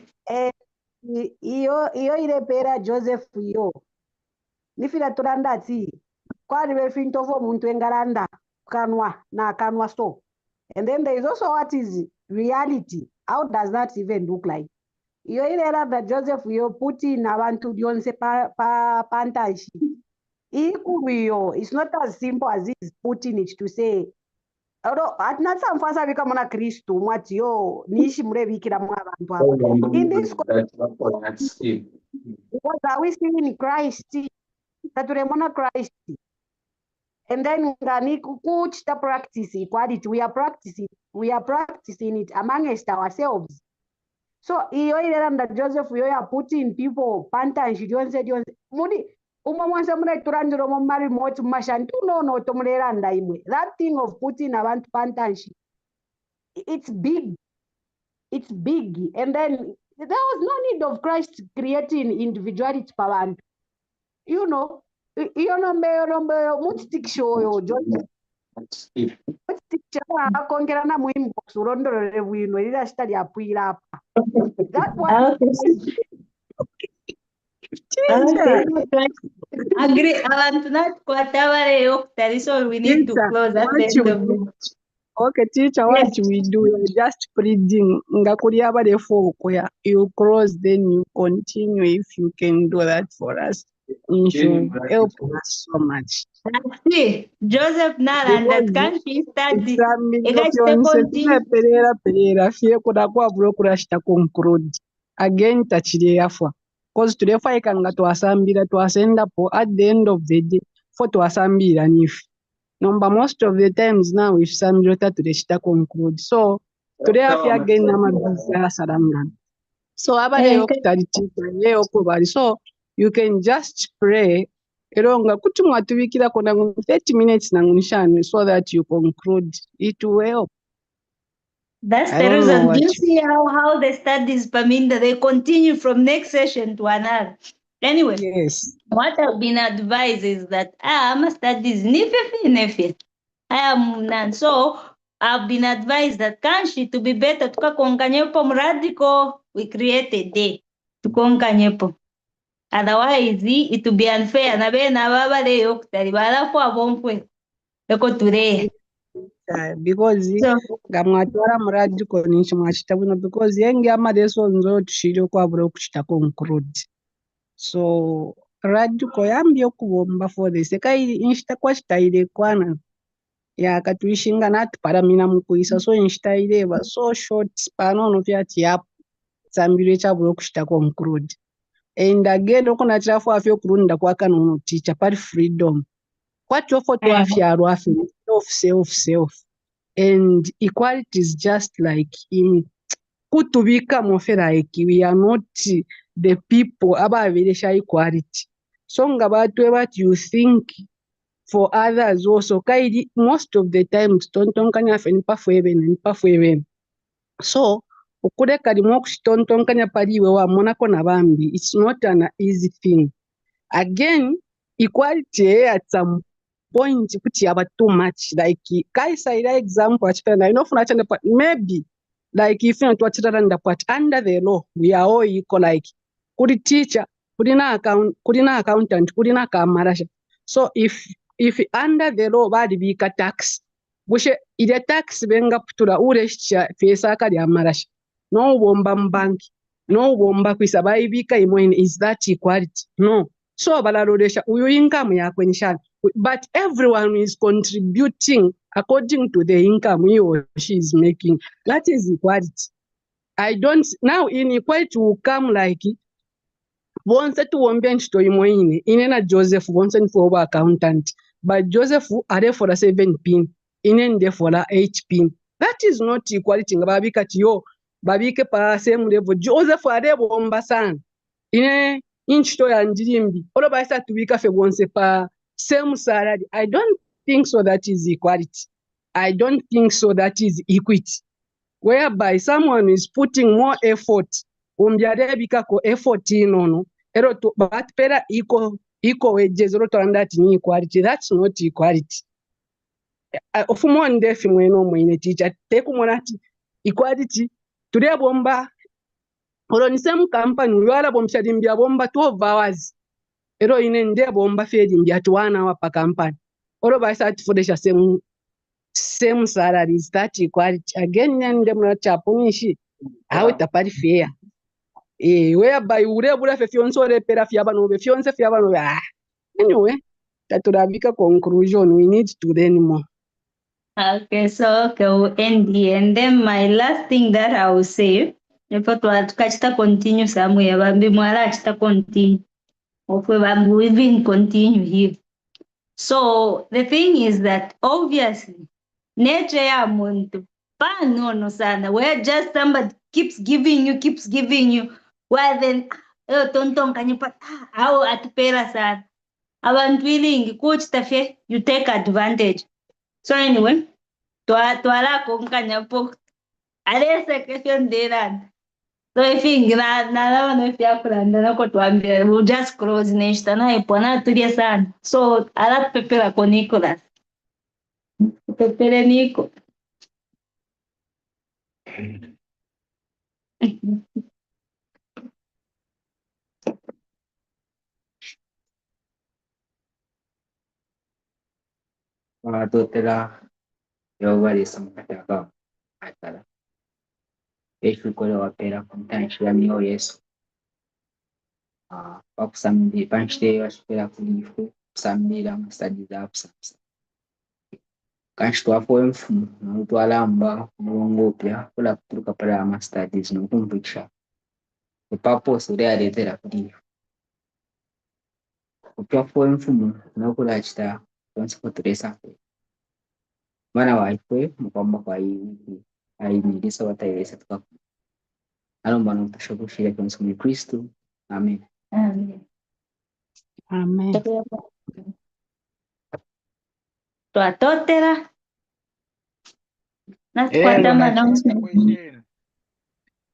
Iyo ile pera Joseph iyo. Nifila turandati. Kwali befinto fo muntu engalanda kanwa so. And then there is also what is reality. How does that even look like? Iyo ile that Joseph iyo puti na abantu yonse pa pantashi. It's not as simple as this putting it to say atinatsa mfasa vika muna Kristu mwati yo nishi murevikira mwa vantu ava. In this because are we still in Christ? Taturemona Christ. And then ngani kuchita practice equality. We are practicing it amongst ourselves. So iyo ilelanda Joseph yo ya putting people pantanshi yonse mudi umwe mwense muneturandiro mumari moti mumashanti unono tomulelanda imwe. That thing of putting abantu pantanshi, it's big. It's big. And then there was no need of Christ creating individuality pabantu. You know, iyo nombe mutitikishoyo Joseph. Mutitikishoyo akongera na muinbox urondorere bwino lila shita lyapwila apa. That was Agree. Abantu natkwatavare yoktari, so we need to close at the end of it. Okay, teacher, what we do, you're just pleading. You cross, then you continue if you can do that for us. It should help us so much. See, Joseph Nalan, that country study. Again, because today faikanga twasambira twasendapo at the end of the day for twasambira nifu. Number most of the times now if Samjota to the conclude. So today I feel again Saranga. So so you can just pray. 30 minutes so that you conclude. It will help. That's the reason. Do you see how the studies, Paminda, they continue from next session to another? Anyway, yes. What I've been advised is that I'm studies nefi. I am none. So I've been advised that kanshi to be better tukakonganyepo mradical, we create a day to konganyepo. Otherwise, it will be unfair. Na be na baba le yoktari bala kwa bompwe. Eko today. Because gamwatwara muradical ninchi mwachita bwino because yenge amadeso nzo tushire kwabura kuchita conclude. So radical yambye okubomba for the seka inchita kwachitaire kwana yakatuishinga natuparamina mukuisa so inchitaire ba so short pano novyati yapo tsambiro chabura kuchita conclude. And again okunatira fo afyo kurunda kwakanono teacher pari freedom kwacho fo twafyarwa afi self and equality is just like in kutubika mofe like we are not the people abaveresha equality so ngabatwe what you think for others also kaidi most of the times tontonkanya afe nipafueben so ukureka limwe okuchitontonkanya paliwe wamonako na bambi it's not an easy thing. Again equality at some point kuti yaba too much like kaisa example achitana inofuna chande but maybe like if you want to but under the law we are all equal like kuri teacher kuri na accountant kuri na kamarasha so if under the law badi bika tax bushe ile tax benga putura uresha fesa kali amarasha no bomba mbanki no bomba kwisaba ibika imweni is that equality no so balarodesha uyu income yakwe nishana but everyone is contributing according to the income he or she is making. That is equality. I don't now inequality will come like once to wombench to imoine inena Joseph once for over accountant but Joseph are for a 7 pin inende for a 8 pin. That is not equality ngababika tiyo babike pa same level Joseph are bomba san ine inchito ya ndirimbi olo baisa tubika fe once pa same salary. I don't think so that is equality. I don't think so that is equity. Whereby someone is putting more effort, umbiarebika ko effort inono, ero to but pera equal wages ro to that ni equality. That's not equality. Ofumo ndefi mweno mwine teacher teku monati equality today bomba oro ni same company wala bomshadimbia bomba 12 hours. Ero ine nde bomba fedi mbia tuwana wapa kampani. Oro baisa tifudesha same salaries that equality. Again, nende muna chapunishi. How itapari fair. Whereby urebula fe fionso repera fiabano be fionse fiabano. Anyway, taturabika conclusion. We need to learn more. Okay, so okay, we'll end here. And then my last thing that I will say, if I catch continue somewhere, bambi mwala achita continue. Okay, we even continue here. So the thing is that obviously nature ya muntu panono sana where just somebody keeps giving you. Well then, tonton kanyipata, au atupela sana. Abantu willing, coach tafe, you take advantage. So anyway, twala kong kanya po. Alesa question deran. So I think na no fiakulanda na ko tuambia, we'll just close nesta na ipona tulia sana. So ala pepela ko Nicholas. Pepele Nico. Tutela yobali sampataka atala. Ekikolo wapera kumtanshira niyo Yesu. Pakusambira panchite wasipera kulifu kusambira masadi za kusamsa. Kanchitwa foi mfumu notwalamba mulungu upya kula kuturuka pala amastudies nokumvikisha. Ipapo aletera kulifu. Upya foi mfumu nokula chita konse kuturesa. Mana waifwe mkwamba kwa hii aimilisa watayesa tukaku. Alomba nokutashakushira konse mu Kristo. Amen. Amen. Amen. Twatotera. That's Hello, quite an nachimba announcement. question.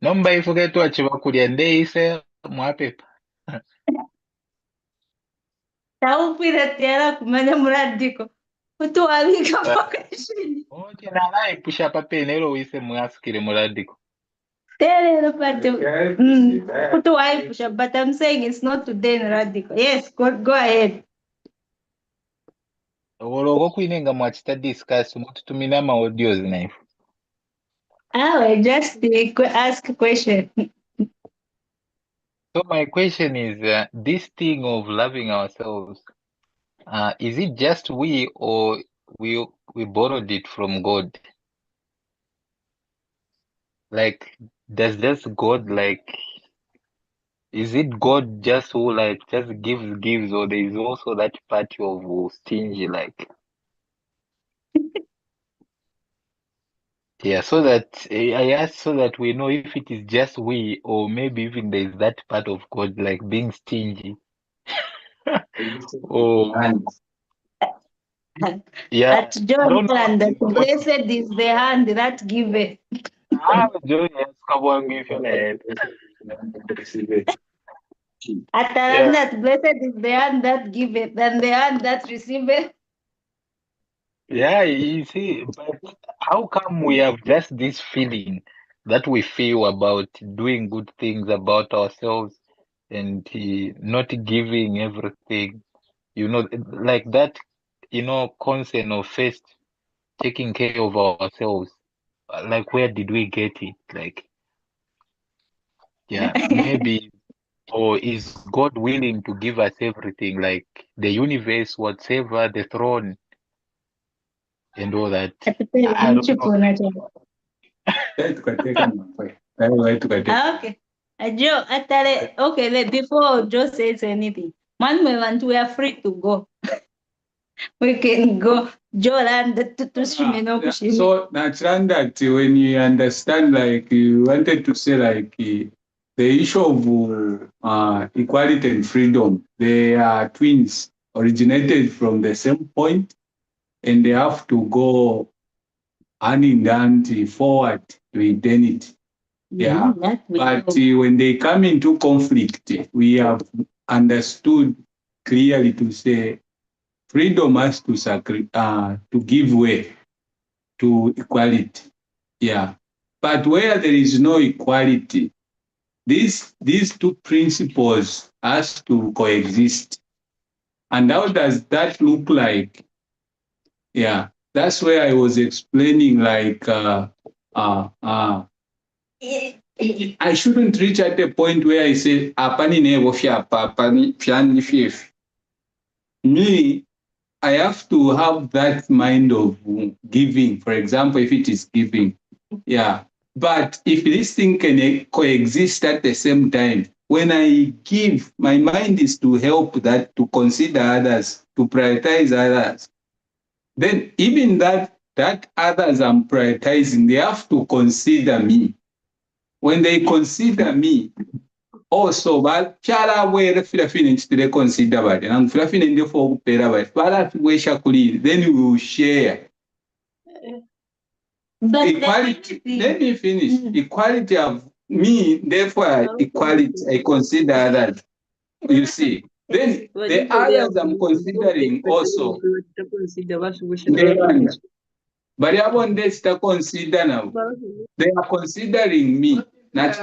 Nomba ifuke twachiva kulya ndeise mwapepa. Taupira tiara kumanya muradiko. Utuwalika pakashini. Oche nalai pusha papenero uise mwasikire muradiko. Terero pati. Utuwaipusha, but I'm saying it's not today in radical. Yes, go ahead. Oloko kuinenga mwachita discuss mututumina ma audios naifu. I just ask a question. So my question is, this thing of loving ourselves, is it just we or we borrowed it from God? Like, does this God like, is it God just who like just gives, or there is also that part of stingy like? Yeah, so that I asked so that we know if it is just we or maybe even there is that part of God like being stingy. Oh, yeah. At John I don't know. and that blessed is the hand that giveth. John, yes, come on, give your name. At Yeah. that blessed is the hand that giveth and the hand that receiveth. Yeah, you see, but how come we have just this feeling that we feel about doing good things about ourselves and not giving everything, like that, concern of first taking care of ourselves. Like, where did we get it? Like, yeah, maybe, or is God willing to give us everything, like the universe, whatever, the throne, and all that? I don't know. Okay. Joe, okay, before Joe says anything, man, we are free to go. We can go. Joe and to So natural that when you understand, like you wanted to say, like the issue of equality and freedom, they are twins, originated from the same point, and they have to go hand in hand forward to eternity. Yeah, but when they come into conflict, we have understood clearly to say freedom has to give way to equality. Yeah, but where there is no equality, these two principles has to coexist. And how does that look like? Yeah, that's where I was explaining, like I shouldn't reach at a point where I say, me, I have to have that mind of giving, for example, if it is giving. Yeah. But if this thing can coexist at the same time, when I give, my mind is to help that, to consider others, to prioritize others. Then even that others I'm prioritizing, they have to consider me. when they consider me, also, but chala where filafine they consider but and filafine the for pera but para we shakuli, then we will share. But Equality, let me finish. Equality of me, therefore equality, I consider that. You see, then the others I'm considering also. But I want this to consider now. They are considering me. Not,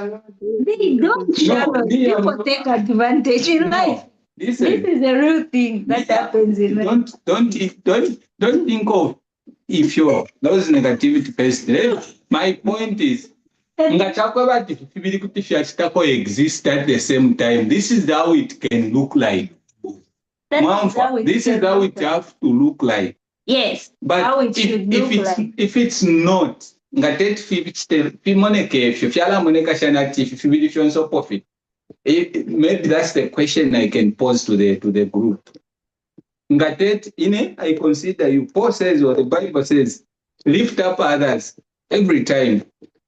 they don't share. People take advantage in life. listen, This is a real thing that happens in life. don't think of if you're those negativity first. My point is ngachakwaba tifibili kuti fyachitako exist at the same time. This is how it can look like. This is how it have to look like. Yes, but how it should look like. If it's not, ngatet fimoneke fyala moneka shana tifibili fyonso profit. Maybe that's the question I can pose to the group. Ngatet ine, I consider you. Paul says, or the Bible says, lift up others every time.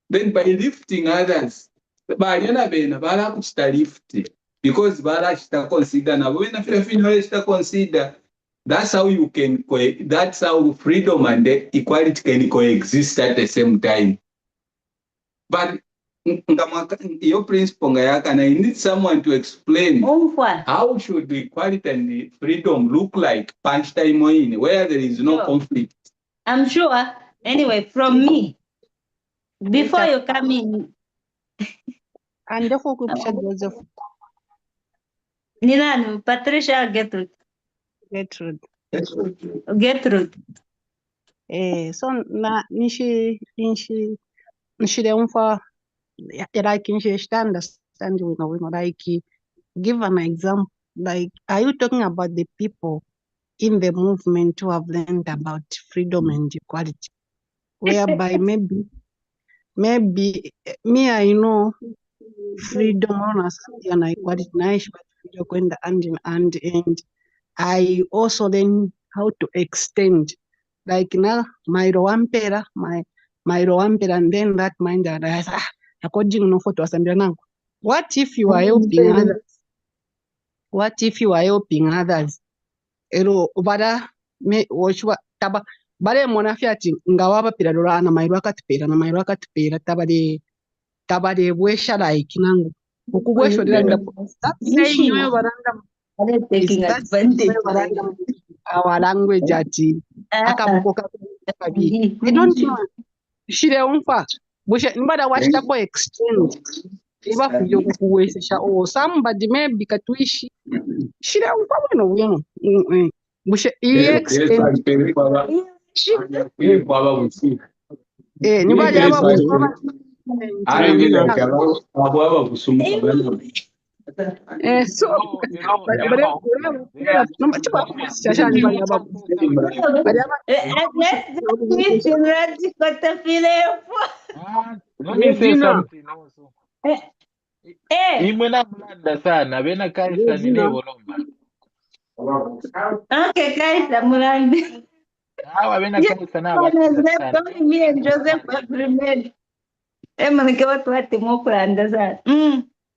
Then by lifting others, because consider now when consider, that's how you can that's how freedom and equality can coexist at the same time. But your principle and I need someone to explain how should the equality and the freedom look like punch time in where there is no conflict. I'm sure. Anyway, from me, before you come in, and therefore Joseph Nina, Patricia, Gertrude. So na nishi umfa like understand you know like give an example. Like, are you talking about the people in the movement who have learned about freedom and equality? Whereby maybe me, I know freedom on and equality, and I also learn how to extend. Like now, my roampera, and then that mind that I say, according no photo now. What if you are helping others? What if you are helping others? Ero bada me woshwa taba bare mona fiati ngawaba piradora na mairu akatipera tabade bwesha like nangu ukubwesho diranda that saying you baranda taking advantage our language ati akabukoka kabi I don't know shire umfa bwesha mbada washita ko exchange iba kujo kuwesha or somebody maybe katuishi shire umfa bueno bwesha exchange nibali aba so let me say something also. Imwena mulanda sana bena kaisa nine volomba. Okay, Kaisa mulanda. Hawa bena kaisa na balanda sana. Me and Joseph have remained. Emanike watu wati mokulanda sana.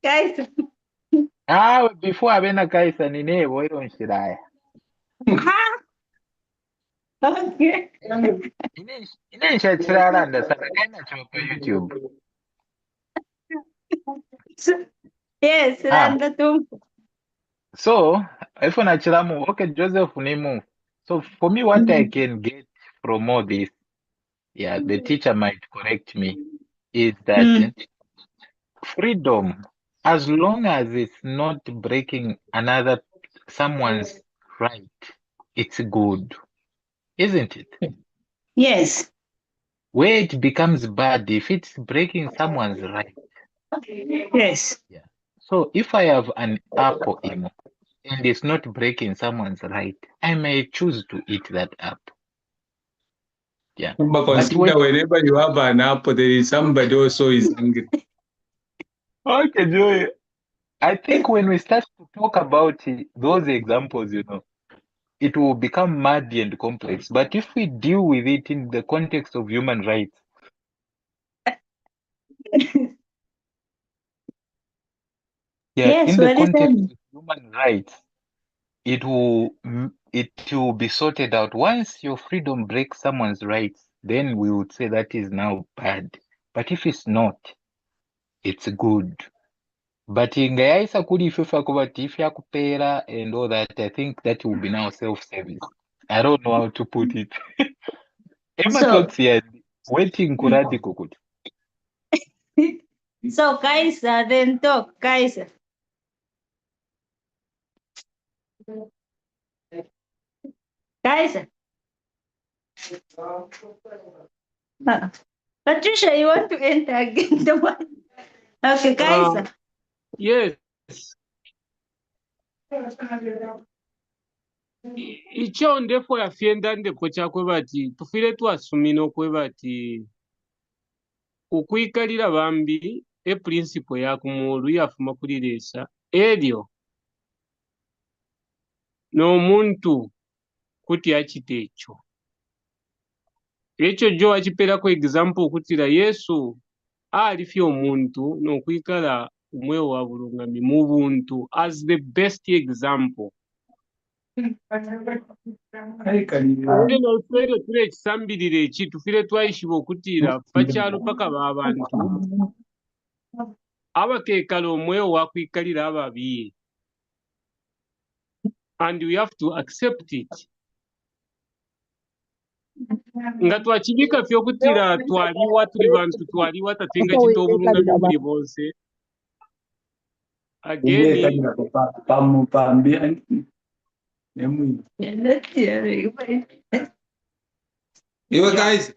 Kaisa. Before abena kaisa nine voyo nshiraya. Okay. Ine nshachiralanda sana kaina choka YouTube. Yes, randa tu. So, if I nachiramu, okay, Joseph Nimu. So for me, what I can get from all this, the teacher might correct me, is that freedom, as long as it's not breaking someone's right, it's good, isn't it? Yes. Where it becomes bad, if it's breaking someone's right. Yes. Yeah. So if I have an apple, and it's not breaking someone's right, I may choose to eat that apple. Yeah. But consider whenever you have an apple, there is somebody also is hungry. Okay, Joy. I think when we start to talk about those examples, it will become muddy and complex. But if we deal with it in the context of human rights, Yeah, Yes, in the we're context listening. of human rights, it will be sorted out. Once your freedom breaks someone's rights, then we would say that is now bad. But if it's not, it's good. But ingayaisa kuli ife kubati if yakupera and all that, I think that will be now self-service. I don't know how to put it. Emma So, thoughts here, waiting kuradi kukuti. so Kaisa, then talk, Kaisa. Kaisa. Patricia, you want to enter again? The one. Okay, Kaisa. Yes. Icho ndefo yafyenda ndeko chakwe bati tufire twasumina okwe bati okwikalira bambi principle yakumulu yafuma kuliresa eryo n'omuntu kuti achite ekyo jo achiperako example kutira Yesu alifya omuntu n'okwikala umwe wa bulungami mu buntu as the best example. Ere n'otwero ture ekisambirire eki tufire twayishiba okutira pakyalo paka b'abantu abakeekala omwewo wakwikalira ababiye, and we have to accept it. Nga twakibika fye okutira twaliwa tuli bantu twaliwa tatwinga kintu obulungami buli bonse. Again, Iwe guys,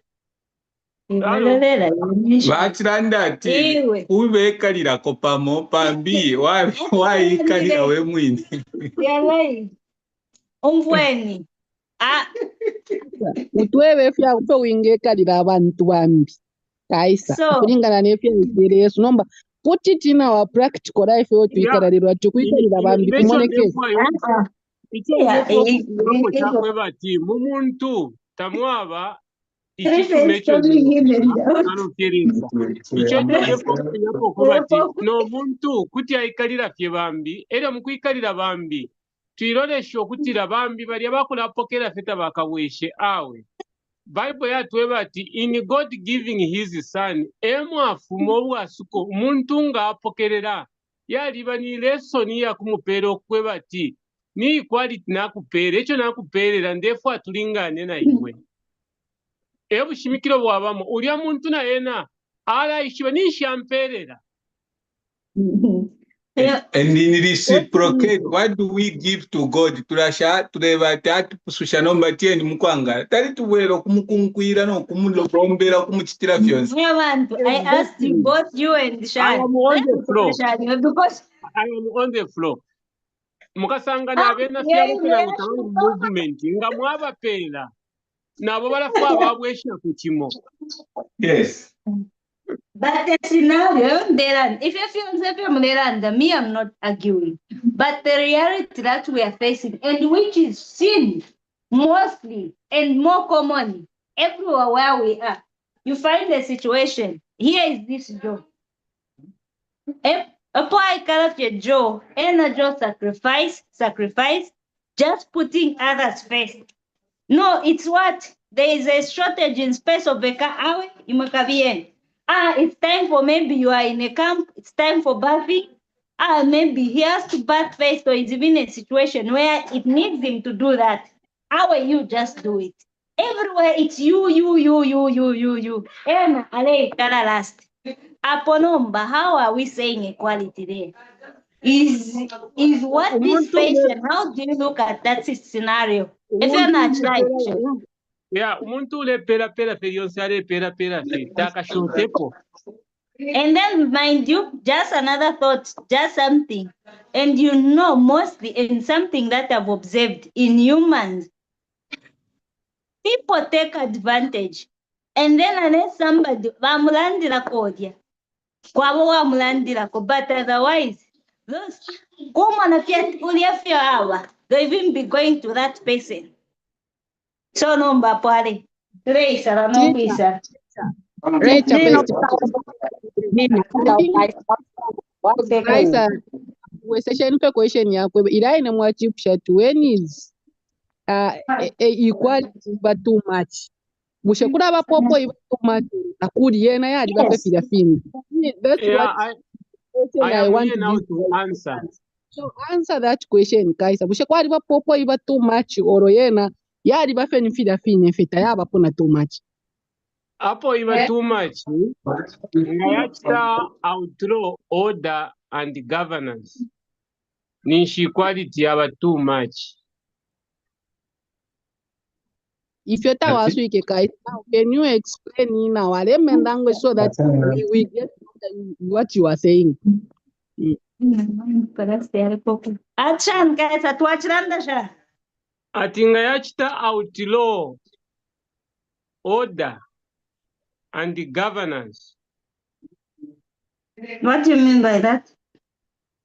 bakiranda ati kubekalirako pamo pambi wayikalira we mwini. Umvweni. Utwewe fya kuto wingekalira abantu bambi. Kaisa. So, Kulingana n'efya ekiri Yesu nomba put it in our practical life yo twikalira tukwikalira bambi kumoneke. Icho chakwe bati mumuntu tamwaba ikifume ekyo anofyereza icho ndefo bati n'omuntu kuti ayikalira fye bambi era mukwikalira bambi twirolesha okutira bambi bali abakulapokera feta bakabweshe awe. Bible yatwe bati in God giving his son emwafumo obwasuko omuntu ng'apokerera yaliba ni lesoni yakumupera okwe bati ni equality nakupera ekyo nakuperera ndefu atulingane na iwe ebushimikiro bwabamo ulya muntu na yena alayishiba nishamperera. And in reciprocate, what do we give to God? Turasha tureba tatu kususha nomba tieni mukwanga. Tari tuwero kumukunkwira no kumulombera kumuchitira fyonse. I asked you, both you and Shah. I am on the floor. Because I am on the floor. Mukasanga nabena fyamukira ngutamu movement nga mwabapera nabo barafa ababwesha kukimo. Yes. But the scenario, if you feel me, I'm not arguing. But the reality that we are facing, and which is seen mostly and more common everywhere where we are, you find a situation. Here is this Joe. Apply character Joe, and Joe sacrifice, just putting others first. No, it's what? There is a shortage in space of Beka Awe, Imakabien. It's time for maybe you are in a camp, it's time for bathing. Maybe he has to bath first, or he's even in a situation where it needs him to do that. How are you just do it? Everywhere it's you. Emma, Ale, Kala last. Aponomba, how are we saying equality there? Is what this patient, how do you look at that scenario? If you're not like yeah, umuntu ule pera fe yonse ale pera fe takashotepo. And then mind you, just another thought, just something. And you know, mostly in something that I've observed in humans, people take advantage. And then unless somebody vamulandira kodya, kwabo vamulandira ko, but otherwise, those they'll even be going to that person. So nomba pale. Reisa, no visa. Kaisa, session pe question yakwe ila ine mwachipsha tu when is equality but too much mushe kula bapopo iba too much akuli yena yali bape fila fini. That's what Yeah, question I I am want here now to answer. So answer that question Kaisa mushe kwali bapopo iba too much oro yena yali bafe ni fila fini fita yaba pona too much. Apo iba too much. Ngayachita outlaw order and governance. Nishi quality yaba too much. If you tell us we can you explain in our layman language so that we get what you are saying? Action, guys, atuachiranda sha. Ati ngayachita outlaw order and governance. What do you mean by that?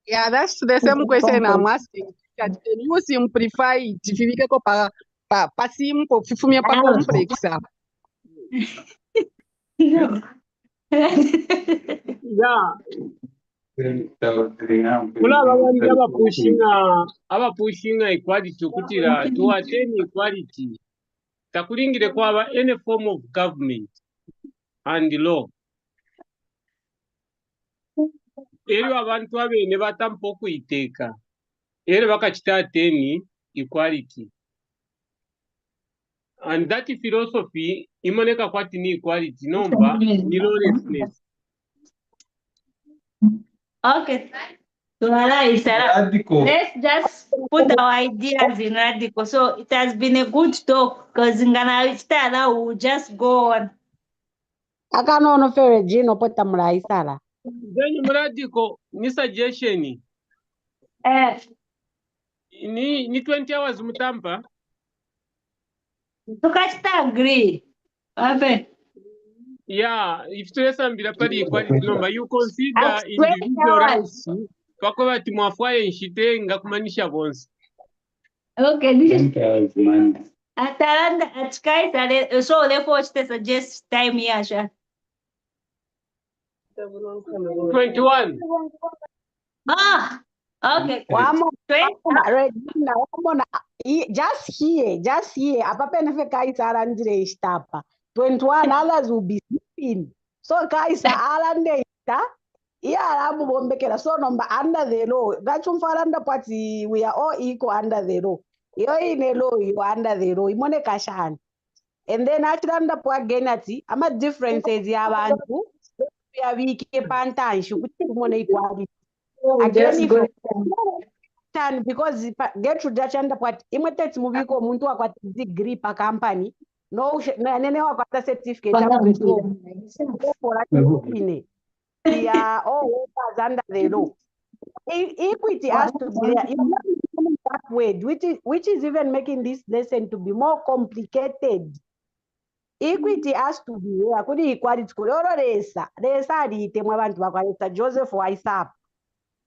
Yeah, that's the same question I'm asking. Can you simplify it? If you go pa simple, fifumia pa complex. No. Yeah. Kula abandi abapushinga equality okutira to attain equality. Takulingire kwaba any form of government and law. Eri abantu abene batampa okuyiteeka. Eri bakachita attain equality. And that philosophy imoneka kwati ni equality nomba ni lawlessness. Okay. Let's just put our ideas in radical. So it has been a good talk because will just go on. Akanono fere jino pota muraisala. Then radical ni suggestion. Ni 20 hours mutampa. Tukachita agree. Abe. Yeah, if to esambira pali equality number, you consider individual rights. Pako bati mwafwaye nshite ngakumanisha bonse. Okay. Ataranda atkai so therefore to suggest time yasha. 21. Ah, okay. Just here. Apa penefe kaisa arandire ishtapa. 21 others will be sleeping. So kaisa arande ita. Yeah, alamu bombekela. So number under the law. Gachumfaranda party, we are all equal under the law. Yo in a law, you under the law. Imone kashan. And then achiranda po genati. Ama differences ya bantu. We are weak pantanshu. Imone equality. Again, if because get to that under what imitates mubiko muntu akwati degree pa company no nene wakwata certificate hapo we are all workers under the law. Equity has to be there. That way, which is even making this lesson to be more complicated. Equity has to be there. Could equality kuloro resa ali temwa abantu bakwaleta Joseph Waisap.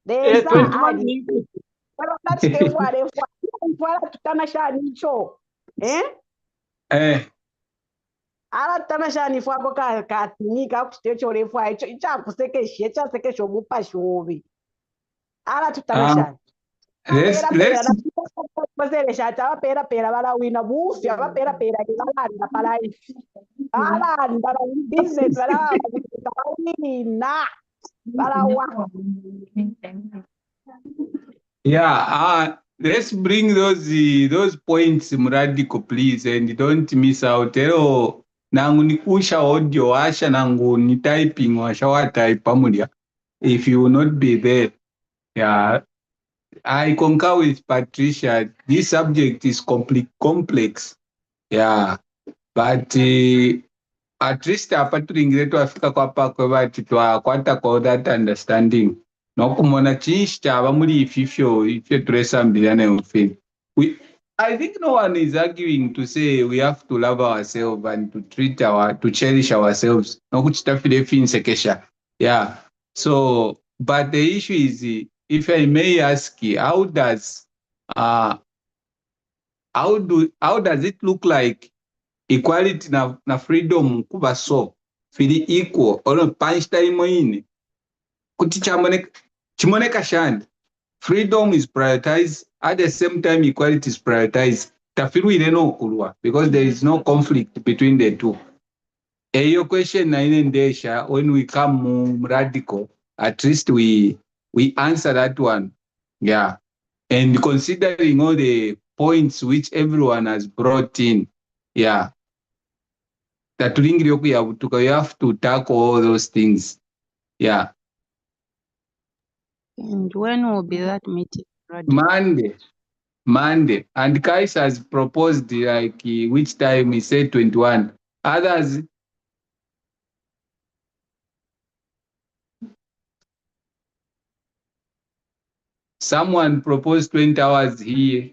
Resa ali that's tutana ala tutana shani fwako ka tinika kustecho refwa icho ichakusekeshe chasekesho mupa shovi ala tutana shani let's shata pera bala wina bufi pera balanda pala balanda business bala wina bala wa. Yeah, let's bring those points Muradiko, please, and don't miss out. Hello, nangu nikusha audio washa nangu ni typing washa wa type pamoja. If you will not be there, yeah, I concur with Patricia. This subject is complex, yeah, but at least apaturingire twafika kwapa kwebati twakwata kwa that understanding. Nokumona chinshi chava muri ifyo turesambira neufeni. I think no one is arguing to say we have to love ourselves and to cherish ourselves. Nokuchitafile finsekesha. Yeah. So, but the issue is, if I may ask, how does it look like equality na freedom kuba so fili equal or punch time in kuti chimoneka shandi freedom is prioritized, at the same time equality is prioritized. Because there is no conflict between the two. Your question when we come radical, at least we answer that one. Yeah. And considering all the points which everyone has brought in, yeah, that you have to tackle all those things. Yeah. And when will be that meeting? Radical? Monday. And Kais has proposed which time he said 21. Others, someone proposed 20 hours here.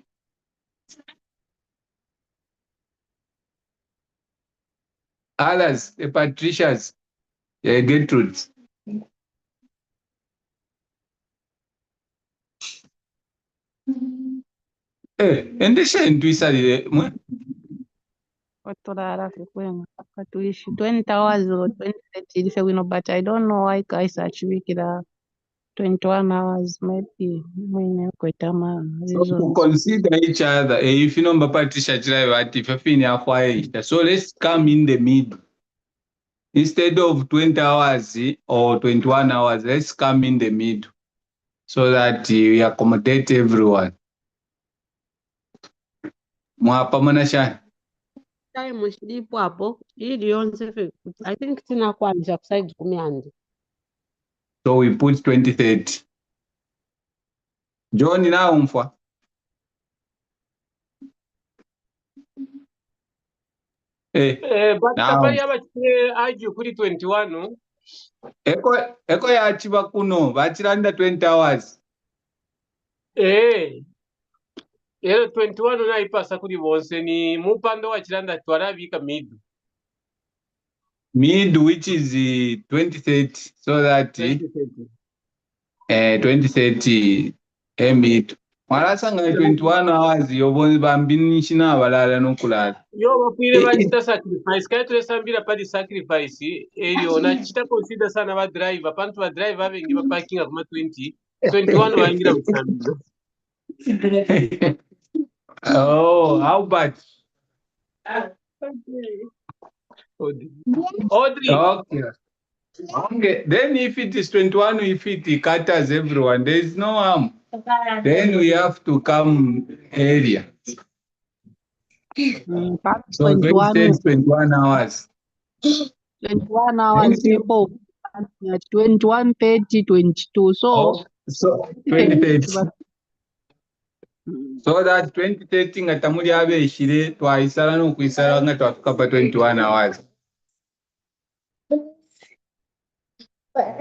Others, the Patricias, Gertrudes. And they share in Twitter. Katuishi 20 hours or 20 but I don't know why guys actually 21 hours maybe So to consider each other, if you know Patricia, so let's come in the middle. Instead of 20 hours or 21 hours, let's come in the middle so that we accommodate everyone. time chilipo hapo ili yonse I think tinakwanisa kuside kumyandi. So we put 2030. John now umfa. But Now. safari yabachire aju kuri 21. Eko ya chiba kuno bachiranda 20 hours. Ero 21 naipasa kuri bonse ni mupando wachiranda twarabika midu. Mid, which is 2030, so that 2030 mid. Marasanga 21 hours yobonzi bambini china balala nokulala. Yo bakwire bachita sacrifice kaya tulesambira padi sacrifice eyo na chita consider sana ba driver pantu ba driver abengi ba parking akuma 21 waingira msambira. Oh, how bad? Audrey. Okay. Then if it is 21, if it caters everyone, there is no harm. Then we have to come earlier. So 21 hours. 21 hours people at 21, 30, 22. So 2030. So that 2030 ngatamuli abe ishire twaisala no kuisala nga twafika pa 21 hours.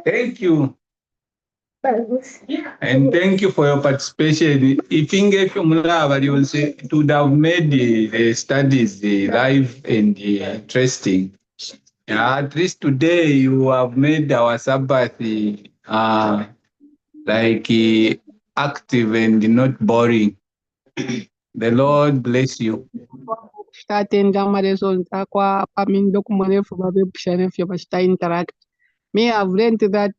Thank you. And thank you for your participation. If it would have made the studies live and interesting. At least today you have made our Sabbath active and not boring. The Lord bless you. Interact. Me, I've learned that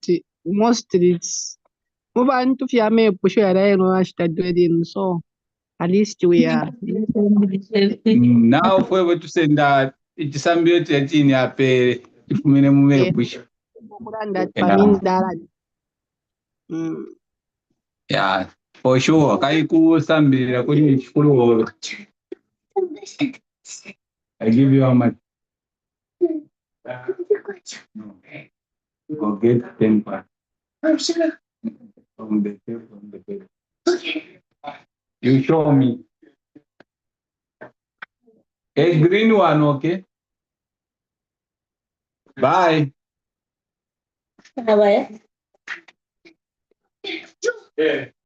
mostly it's so at least we are. Now, if we were to send that, it's somebody that in your pay, if we yeah, for sure. Kaiku somebody I give you how much? Go get 10 parts. From the table. You show me. A green one, okay? Bye. Bye.